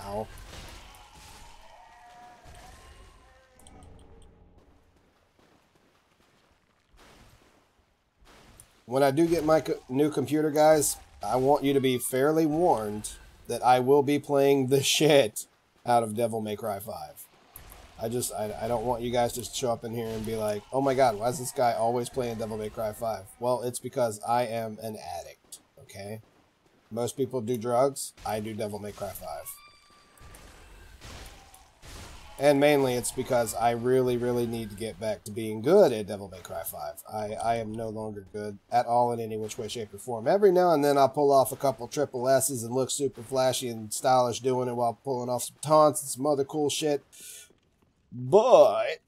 [SPEAKER 1] Ow. When I do get my new computer, guys, I want you to be fairly warned that I will be playing the shit out of Devil May Cry 5. I don't want you guys to show up in here and be like, oh my god, why is this guy always playing Devil May Cry 5? Well, it's because I am an addict, okay? Most people do drugs, I do Devil May Cry 5. And mainly it's because I really, really need to get back to being good at Devil May Cry 5. I am no longer good at all in any which way, shape, or form. Every now and then I'll pull off a couple triple S's and look super flashy and stylish doing it while pulling off some taunts and some other cool shit. But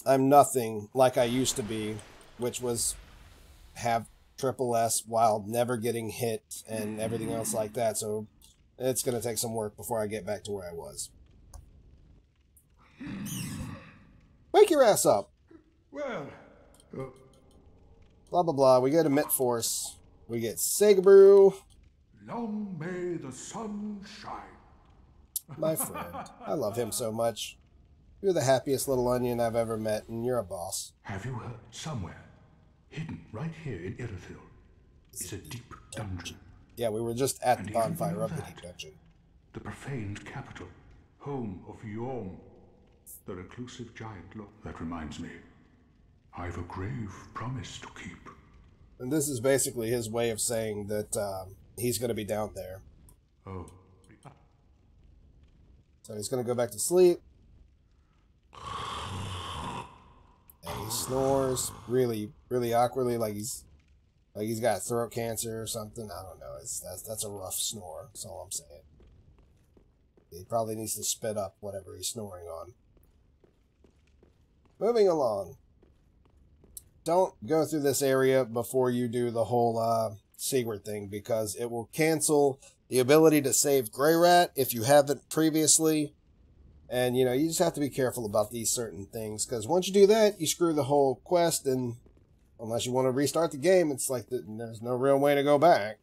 [SPEAKER 1] I'm nothing like I used to be, which was have triple S while never getting hit and everything else like that. So it's going to take some work before I get back to where I was. Wake your ass up.
[SPEAKER 9] Well,
[SPEAKER 1] blah, blah, blah. We get a Mit Force. We get Sega Brew.
[SPEAKER 9] Long may the sun shine.
[SPEAKER 1] My friend. I love him so much. You're the happiest little onion I've ever met, and you're a boss.
[SPEAKER 11] Have you heard? Somewhere, hidden right here in Irithyll, is a deep dungeon.
[SPEAKER 1] Yeah, we were just at
[SPEAKER 11] And
[SPEAKER 1] the
[SPEAKER 11] even
[SPEAKER 1] bonfire
[SPEAKER 11] below
[SPEAKER 1] of the
[SPEAKER 11] that,
[SPEAKER 1] deep dungeon.
[SPEAKER 11] the profaned capital, home of Yhorm, the reclusive giant. Look, that reminds me, I've a grave promise to keep.
[SPEAKER 1] And this is basically his way of saying that he's going to be down there.
[SPEAKER 11] Oh.
[SPEAKER 1] So he's going to go back to sleep. And he snores really, really awkwardly, like he's got throat cancer or something. I don't know. That's a rough snore. That's all I'm saying. He probably needs to spit up whatever he's snoring on. Moving along. Don't go through this area before you do the whole secret thing, because it will cancel the ability to save Grey Rat if you haven't previously. And, you know, you just have to be careful about these certain things, because once you do that, you screw the whole quest, and unless you want to restart the game, it's like there's no real way to go back.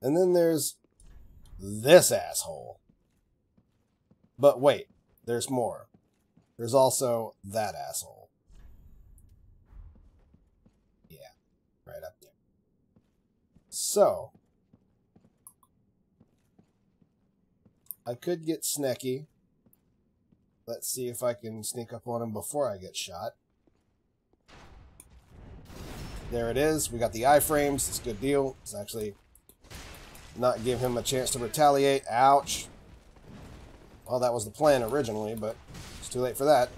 [SPEAKER 1] And then there's this asshole. But wait, there's more. There's also that asshole. Yeah, right up there. So, I could get Snecky. Let's see if I can sneak up on him before I get shot. There it is. We got the iframes. It's a good deal. It's actually not give him a chance to retaliate. Ouch. Well, that was the plan originally, but it's too late for that.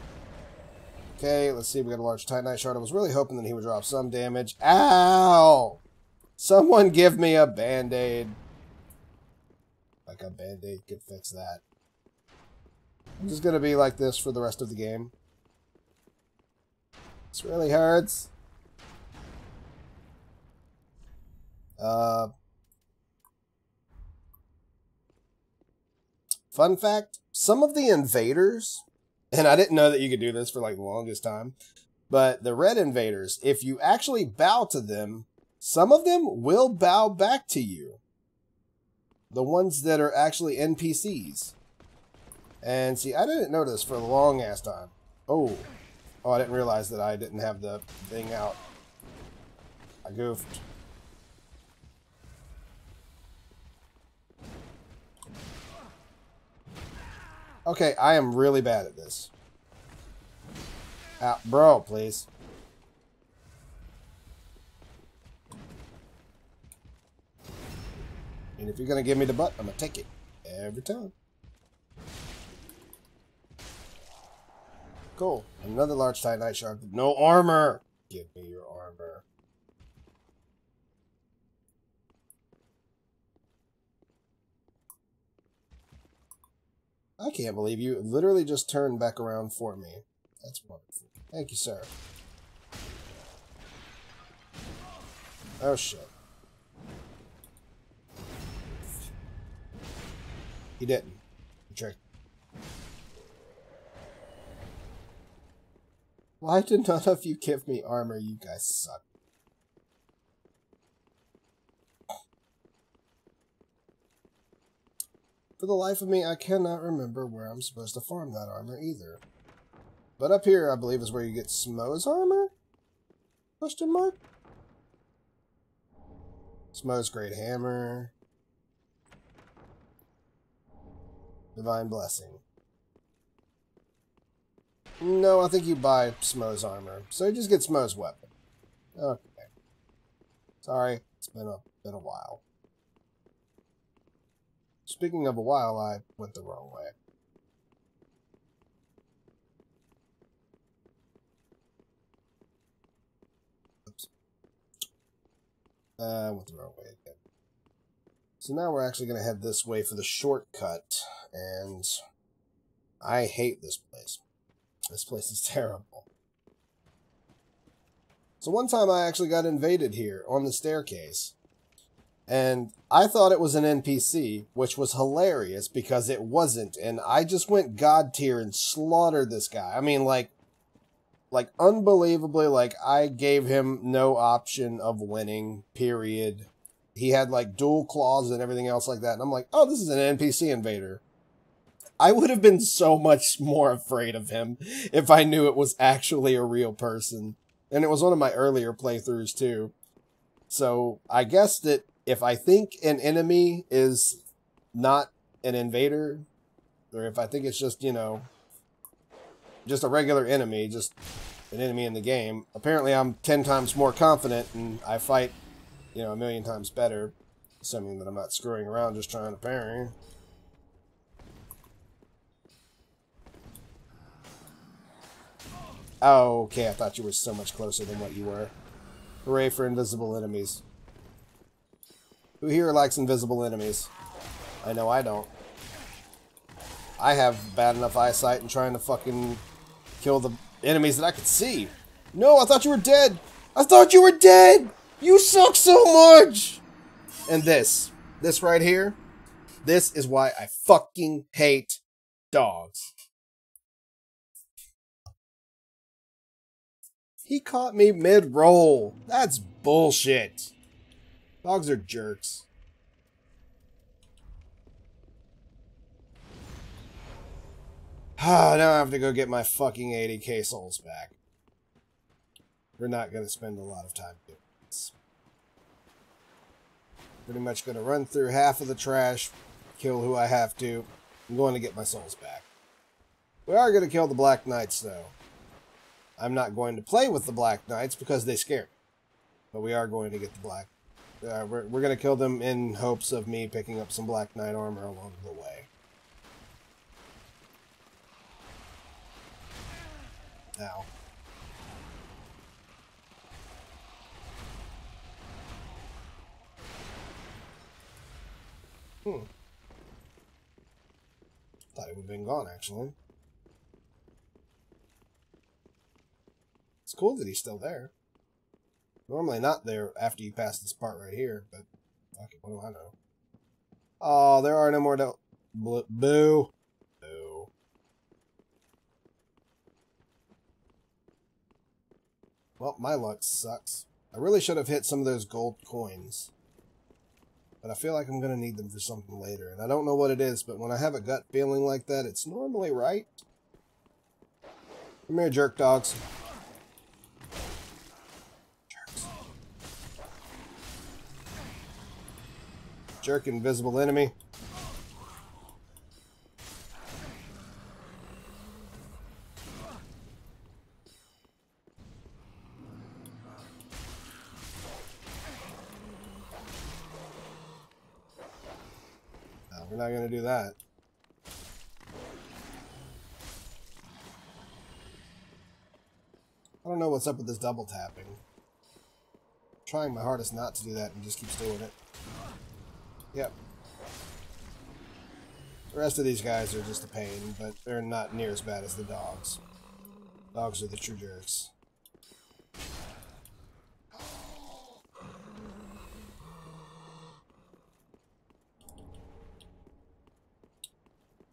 [SPEAKER 1] Okay, let's see. We got a large Titanite shard. I was really hoping that he would drop some damage. Ow! Someone give me a band-aid. Like a band-aid could fix that. I'm just gonna be like this for the rest of the game. This really hurts. Fun fact, some of the invaders, and I didn't know that you could do this for like the longest time, but the red invaders, if you actually bow to them, some of them will bow back to you. The ones that are actually NPCs. And see, I didn't notice for a long ass time. Oh, I didn't realize that I didn't have the thing out. I goofed. Okay, I am really bad at this. Bro, please. And if you're gonna give me the butt, I'm gonna take it. Every time. Cool. Another large Titanite shard with no armor. Give me your armor. I can't believe you literally just turned back around for me. That's wonderful. Thank you, sir. Oh, shit. He didn't. He tricked. Why did none of you give me armor? You guys suck. For the life of me, I cannot remember where I'm supposed to farm that armor either. But up here, I believe, is where you get Smo's armor? Question mark? Smo's great hammer. Divine blessing. No, I think you buy Smo's armor. So you just get Smo's weapon. Okay. Sorry, it's been a while. Speaking of a while, I went the wrong way. Oops. I went the wrong way again. So now we're actually going to head this way for the shortcut. And I hate this place. This place is terrible. So one time I actually got invaded here on the staircase. And I thought it was an NPC, which was hilarious because it wasn't. And I just went God tier and slaughtered this guy. I mean, like unbelievably, like I gave him no option of winning, period. he had like dual claws and everything else like that. And I'm like, oh, this is an NPC invader. I would have been so much more afraid of him if I knew it was actually a real person. And it was one of my earlier playthroughs too. So I guess that if I think an enemy is not an invader, or if I think it's just, you know, just a regular enemy, just an enemy in the game, apparently I'm 10 times more confident and I fight, you know, a million times better, assuming that I'm not screwing around just trying to parry. Oh, okay, I thought you were so much closer than what you were. Hooray for invisible enemies. Who here likes invisible enemies? I know I don't. I have bad enough eyesight and trying to fucking kill the enemies that I could see. No, I thought you were dead! I thought you were dead! You suck so much! And this right here, this is why I fucking hate dogs. He caught me mid-roll. That's bullshit. Dogs are jerks. Now I have to go get my fucking 80k souls back. We're not going to spend a lot of time doing this. Pretty much going to run through half of the trash, kill who I have to. I'm going to get my souls back. We are going to kill the Black Knights, though. I'm not going to play with the Black Knights because they scare me. But we are going to get the Black... we're going to kill them in hopes of me picking up some Black Knight armor along the way. Ow. Thought he would have been gone, actually. It's cool that he's still there. Normally not there after you pass this part right here, but fuck it, what do I know? Oh, there are no more boo. Boo. Well, my luck sucks. I really should have hit some of those gold coins. But I feel like I'm going to need them for something later. And I don't know what it is, but when I have a gut feeling like that, it's normally right. Come here, jerk dogs. Jerks. Jerk invisible enemy. We're not going to do that. I don't know what's up with this double tapping. I'm trying my hardest not to do that and just keeps doing it. Yep. The rest of these guys are just a pain, but they're not near as bad as the dogs. Dogs are the true jerks.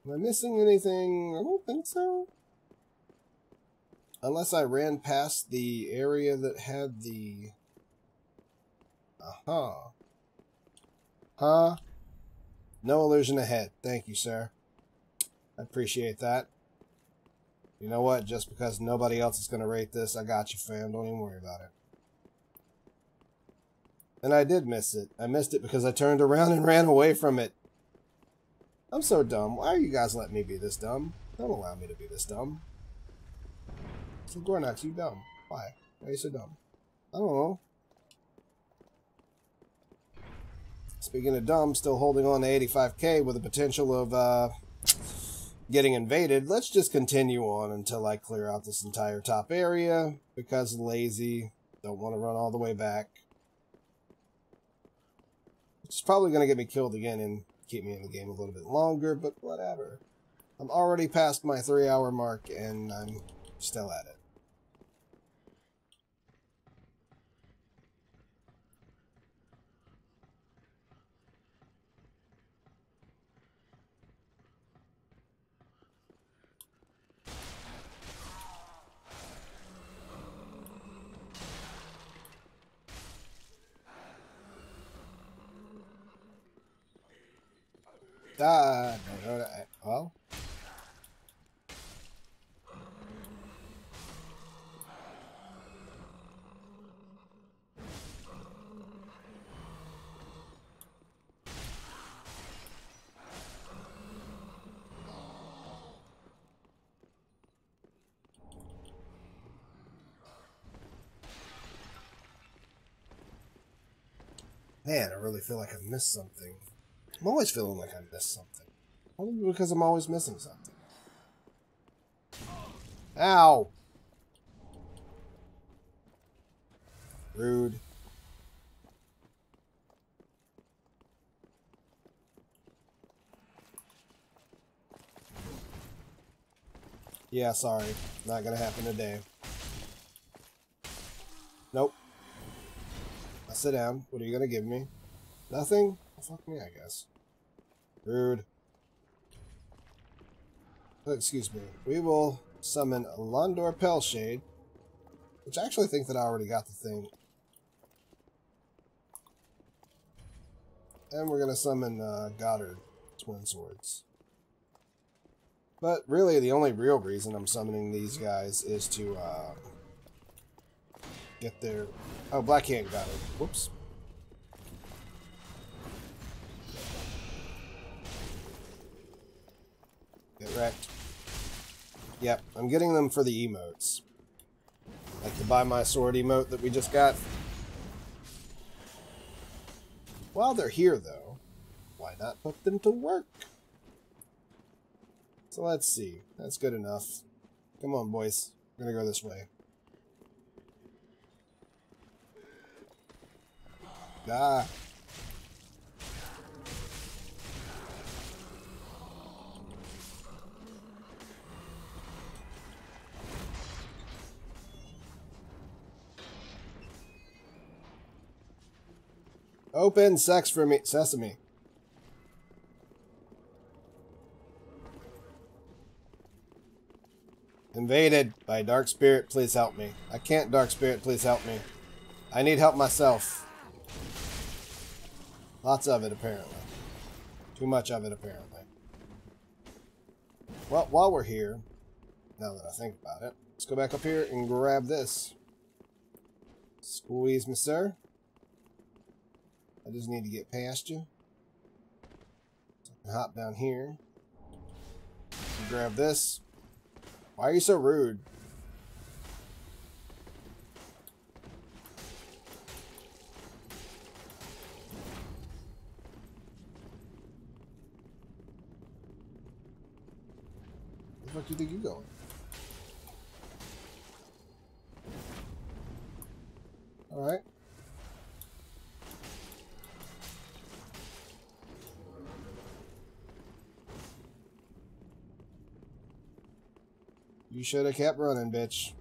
[SPEAKER 1] Am I missing anything? I don't think so. Unless I ran past the area that had the... Huh. No illusion ahead. Thank you, sir. I appreciate that. You know what? Just because nobody else is going to rate this, I got you, fam. Don't even worry about it. And I did miss it. I missed it because I turned around and ran away from it. I'm so dumb. Why are you guys letting me be this dumb? Don't allow me to be this dumb. So GoRKnoX, you dumb. Why? Why are you so dumb? I don't know. Speaking of dumb, still holding on to 85k with the potential of getting invaded. Let's just continue on until I clear out this entire top area because lazy. Don't want to run all the way back. Which is probably going to get me killed again and keep me in the game a little bit longer, but whatever. I'm already past my 3-hour mark and I'm still at it. Ah, no, well. Man, I really feel like I missed something. I'm always feeling like I missed something. Probably because I'm always missing something. Ow! Rude. Yeah, sorry. Not gonna happen today. Nope. Now sit down. What are you gonna give me? Nothing? Well, fuck me, I guess. Rude. Oh, excuse me. We will summon Londor Pelshade, which I actually think that I already got the thing. And we're gonna summon Goddard Twin Swords. But really, the only real reason I'm summoning these guys is to get their... Oh, Blackhand Goddard. Whoops. Get wrecked. Yep, I'm getting them for the emotes. Like the Buy My Sword emote that we just got. While they're here, though, why not put them to work? So let's see. That's good enough. Come on, boys. We're gonna go this way. Ah. Open sex for me, sesame. Invaded by Dark Spirit, please help me. I can't, Dark Spirit, please help me. I need help myself. Lots of it, apparently. Too much of it, apparently. Well, while we're here, now that I think about it, let's go back up here and grab this. Squeeze me, sir. I just need to get past you. So I can hop down here. And grab this. Why are you so rude? Where the fuck do you think you're going? Alright. You should have kept running, bitch.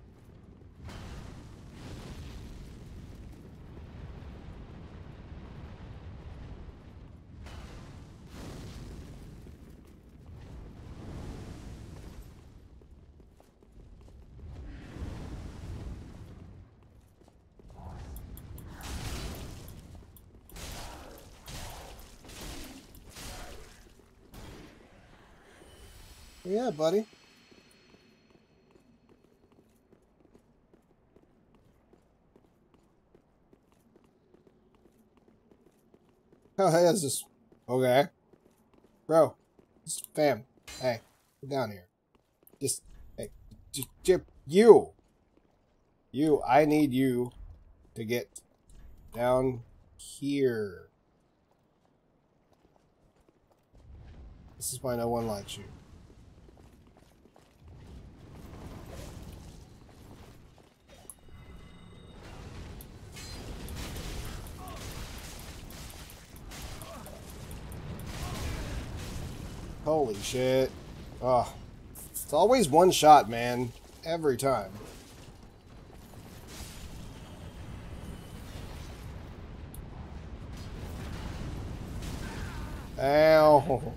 [SPEAKER 1] Yeah, buddy. Oh, hey, it's just... Okay. Bro. Just, fam. Hey, get down here. Just... Hey. You! You, I need you to get down here. This is why no one likes you. Holy shit. Oh. It's always one shot, man. Every time. Ow.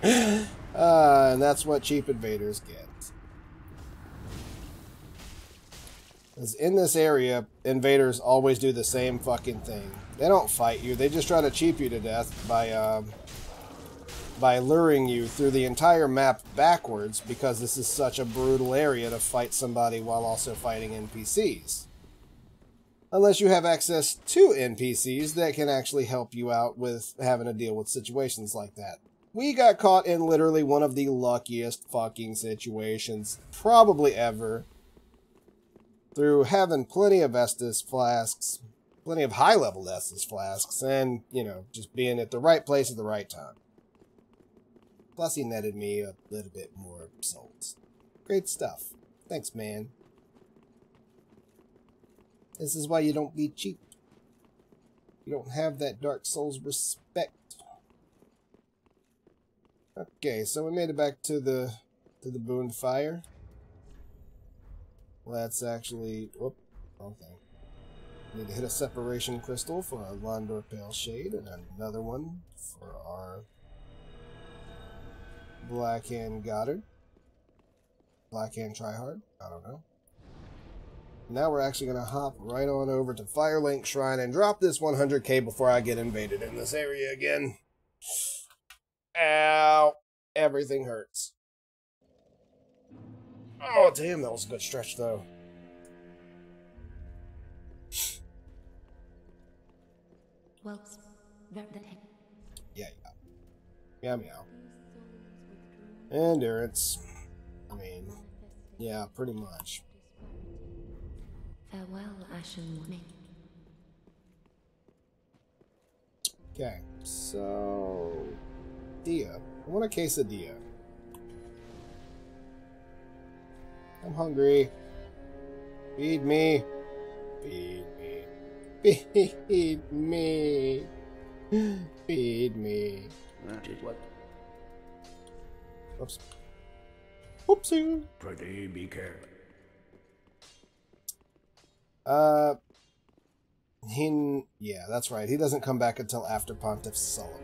[SPEAKER 1] And that's what cheap invaders get. Because in this area, invaders always do the same fucking thing. They don't fight you. They just try to cheap you to death by luring you through the entire map backwards, because this is such a brutal area to fight somebody while also fighting NPCs. Unless you have access to NPCs that can actually help you out with having to deal with situations like that. We got caught in literally one of the luckiest fucking situations probably ever, through having plenty of Estus flasks, plenty of high-level Estus flasks, and, you know, just being at the right place at the right time. Plus, he netted me a little bit more souls. Great stuff. Thanks, man. This is why you don't be cheap. You don't have that Dark Souls respect. Okay, so we made it back to the Boon Fire. Let's actually... Whoop. Wrong thing. Need to hit a separation crystal for our Londor Pale Shade, and another one for our Blackhand Goddard. Blackhand Tryhard? I don't know. Now we're actually going to hop right on over to Firelink Shrine and drop this 100k before I get invaded in this area again. Ow. Everything hurts. Oh, damn, that was a good stretch, though.
[SPEAKER 3] Well,
[SPEAKER 1] Yeah. Meow, meow. Endurance. I mean, yeah, pretty much.
[SPEAKER 3] Farewell, Ashen Morning.
[SPEAKER 1] Okay, so... Dia. I want a quesadilla. I'm hungry. Feed me. Feed me. Feed me. Feed me.
[SPEAKER 2] What?
[SPEAKER 1] Oops. Whoopsie.
[SPEAKER 2] Pretty be careful.
[SPEAKER 1] Yeah, that's right. He doesn't come back until after Pontiff Sullivan.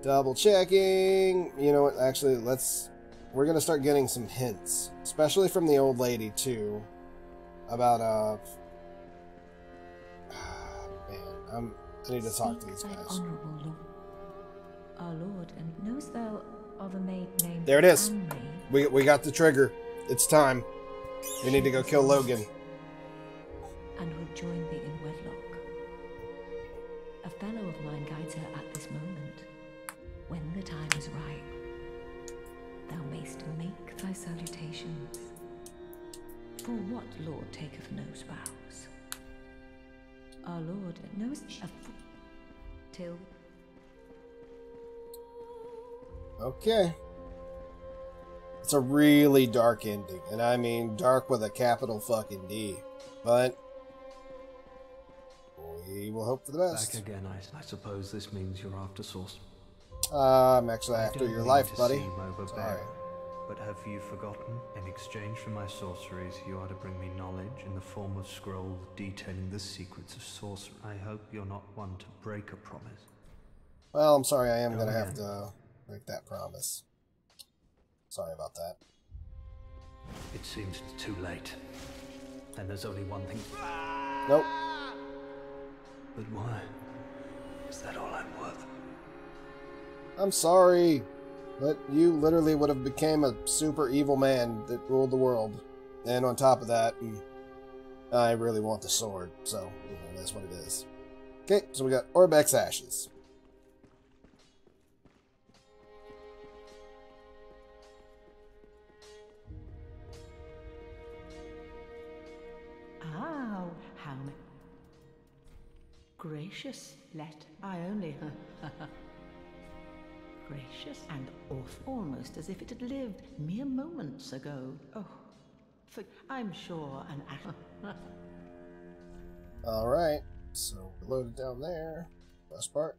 [SPEAKER 1] Double checking. You know what? Actually, we're gonna start getting some hints, especially from the old lady too, about man, I need to talk to these guys.
[SPEAKER 3] Honorable Lord, our Lord, and knowest thou of a maid named
[SPEAKER 1] There it is.
[SPEAKER 3] Anne-Marie?
[SPEAKER 1] We got the trigger. It's time. We need to go kill Logan.
[SPEAKER 3] And will join thee in wedlock. A fellow of mine guides her at this moment. When the time is ripe, thou mayst make thy salutations. For what lord taketh no spouse? Our Lord knows till.
[SPEAKER 1] Okay. It's a really dark ending, and I mean dark with a capital fucking D. But we will hope for the best.
[SPEAKER 4] Back again, I suppose this means you're after Source.
[SPEAKER 1] I'm actually after your life, buddy. Sorry.
[SPEAKER 4] But have you forgotten? In exchange for my sorceries, you are to bring me knowledge in the form of scrolls detailing the secrets of sorcery. I hope you're not one to break a promise.
[SPEAKER 1] Well, I'm sorry, I am going to have to break that promise. Sorry about that.
[SPEAKER 4] It seems too late. And there's only one thing.
[SPEAKER 1] Nope.
[SPEAKER 4] But why? Is that all I'm worth?
[SPEAKER 1] I'm sorry, but you literally would have became a super evil man that ruled the world. And on top of that, I really want the sword, so, you know, that's what it is. Okay, so we got Orbex Ashes.
[SPEAKER 12] Oh, how gracious, let I only gracious and almost as if it had lived mere moments ago. Oh, I'm sure an
[SPEAKER 1] Alright, so loaded down there. Best part.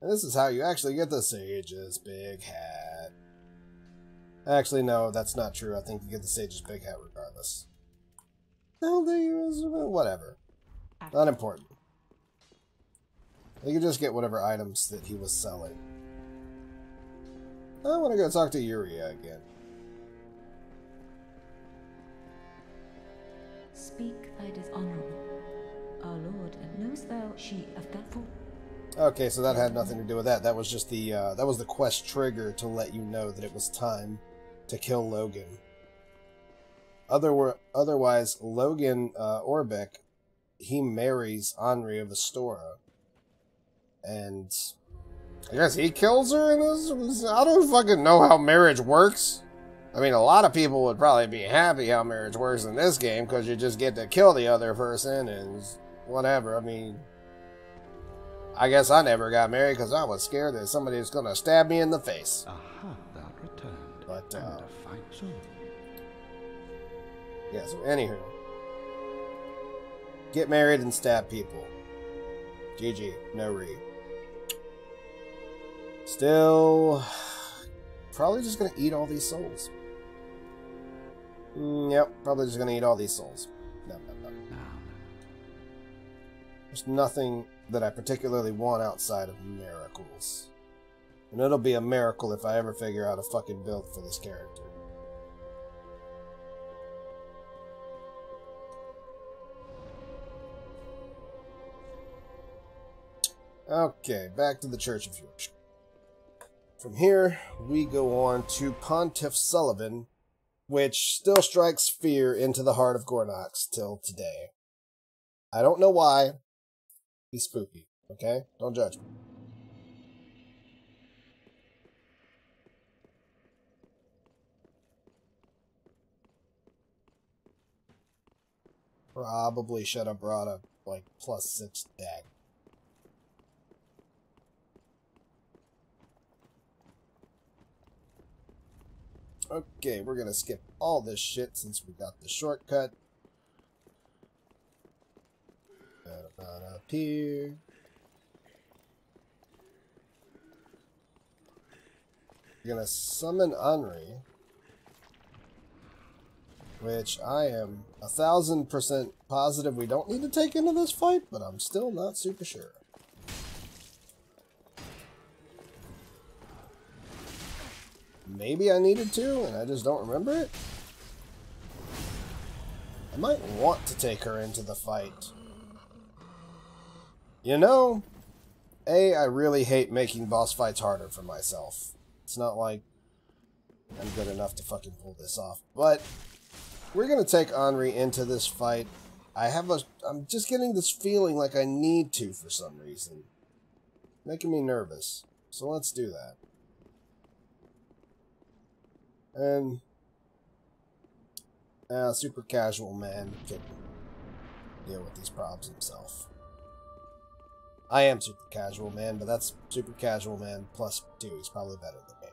[SPEAKER 1] And this is how you actually get the Sage's big hat. Actually, no, that's not true. I think you get the Sage's big hat regardless. Hell do you? Whatever. Not important. You can just get whatever items that he was selling. I want to go talk to Yuria again.
[SPEAKER 3] Speak thy dishonorable. Our lord, and knowest thou she of that fault?
[SPEAKER 1] Okay, so that had nothing to do with that. That was just the that was the quest trigger to let you know that it was time to kill Logan. Otherwise, Logan Orbeck, he marries Henri of Astora, and I guess he kills her in this. I don't fucking know how marriage works. I mean, a lot of people would probably be happy how marriage works in this game because you just get to kill the other person and whatever. I mean, I guess I never got married because I was scared that somebody was going to stab me in the face.
[SPEAKER 9] Aha, thou returned.
[SPEAKER 1] But,
[SPEAKER 9] and a fine soul.
[SPEAKER 1] Yeah, so anywho. Get married and stab people. GG. No re. Still, probably just going to eat all these souls. Yep, probably just going to eat all these souls. No. There's nothing that I particularly want outside of miracles. And it'll be a miracle if I ever figure out a fucking build for this character. Okay, back to the Church of Yorkshire. From here, we go on to Pontiff Sullivan, which still strikes fear into the heart of GoRKnoX till today. I don't know why. He's spooky, okay? Don't judge me. Probably should have brought a, like, +6 deck. Okay, we're gonna skip all this shit since we got the shortcut. About up here. We're gonna summon Henri, which I am 1000% positive we don't need to take into this fight, but I'm still not super sure. Maybe I needed to, and I just don't remember it. I might want to take her into the fight. You know, I really hate making boss fights harder for myself. It's not like I'm good enough to fucking pull this off. But we're gonna take Henri into this fight. I'm just getting this feeling like I need to for some reason. Making me nervous. So let's do that. And super casual man can deal with these problems himself. I am super casual man, but that's super casual man plus 2. He's probably better than me.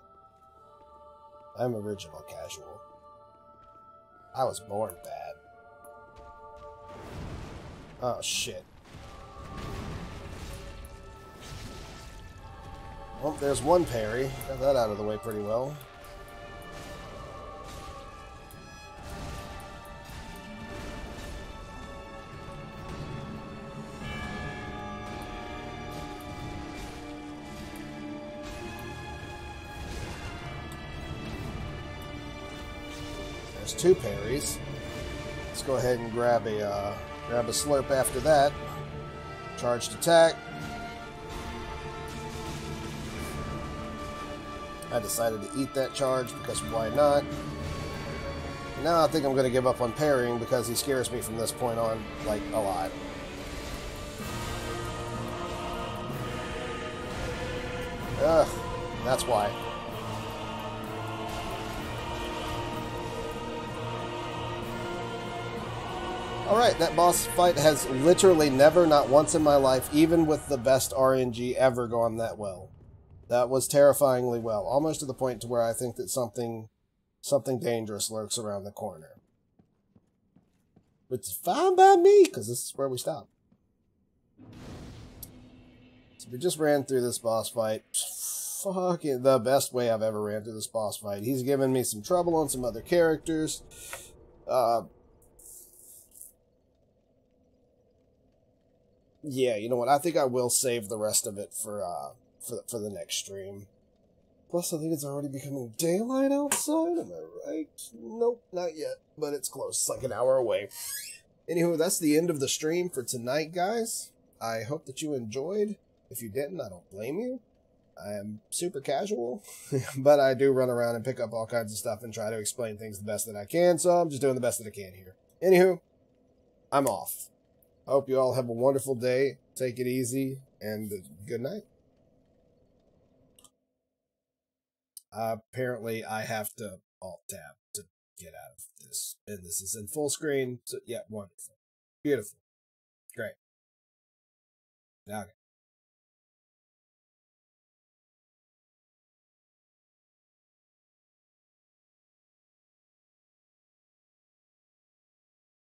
[SPEAKER 1] I'm original casual. I was born bad. Oh shit. Well, there's one parry. Got that out of the way pretty well. There's 2 parries. Let's go ahead and grab a slurp after that. Charged attack. I decided to eat that charge because why not? Now I think I'm going to give up on parrying because he scares me from this point on, like, a lot. Ugh, that's why. Alright, that boss fight has literally never, not once in my life, even with the best RNG, ever gone that well. That was terrifyingly well, almost to the point to where I think that something dangerous lurks around the corner. Which is fine by me, because this is where we stop. So we just ran through this boss fight. Fucking the best way I've ever ran through this boss fight. He's given me some trouble on some other characters. yeah, you know what? I think I will save the rest of it for the next stream. Plus, I think it's already becoming daylight outside. Am I right? Nope, not yet, but it's close. It's like an hour away. Anywho, that's the end of the stream for tonight, guys. I hope that you enjoyed. If you didn't, I don't blame you. I am super casual, but I do run around and pick up all kinds of stuff and try to explain things the best that I can, so I'm just doing the best that I can here. Anywho, I'm off. I hope you all have a wonderful day. Take it easy, and good night. Apparently, I have to Alt-Tab to get out of this, and this is in full screen, so yeah, wonderful. Beautiful. Great. Okay.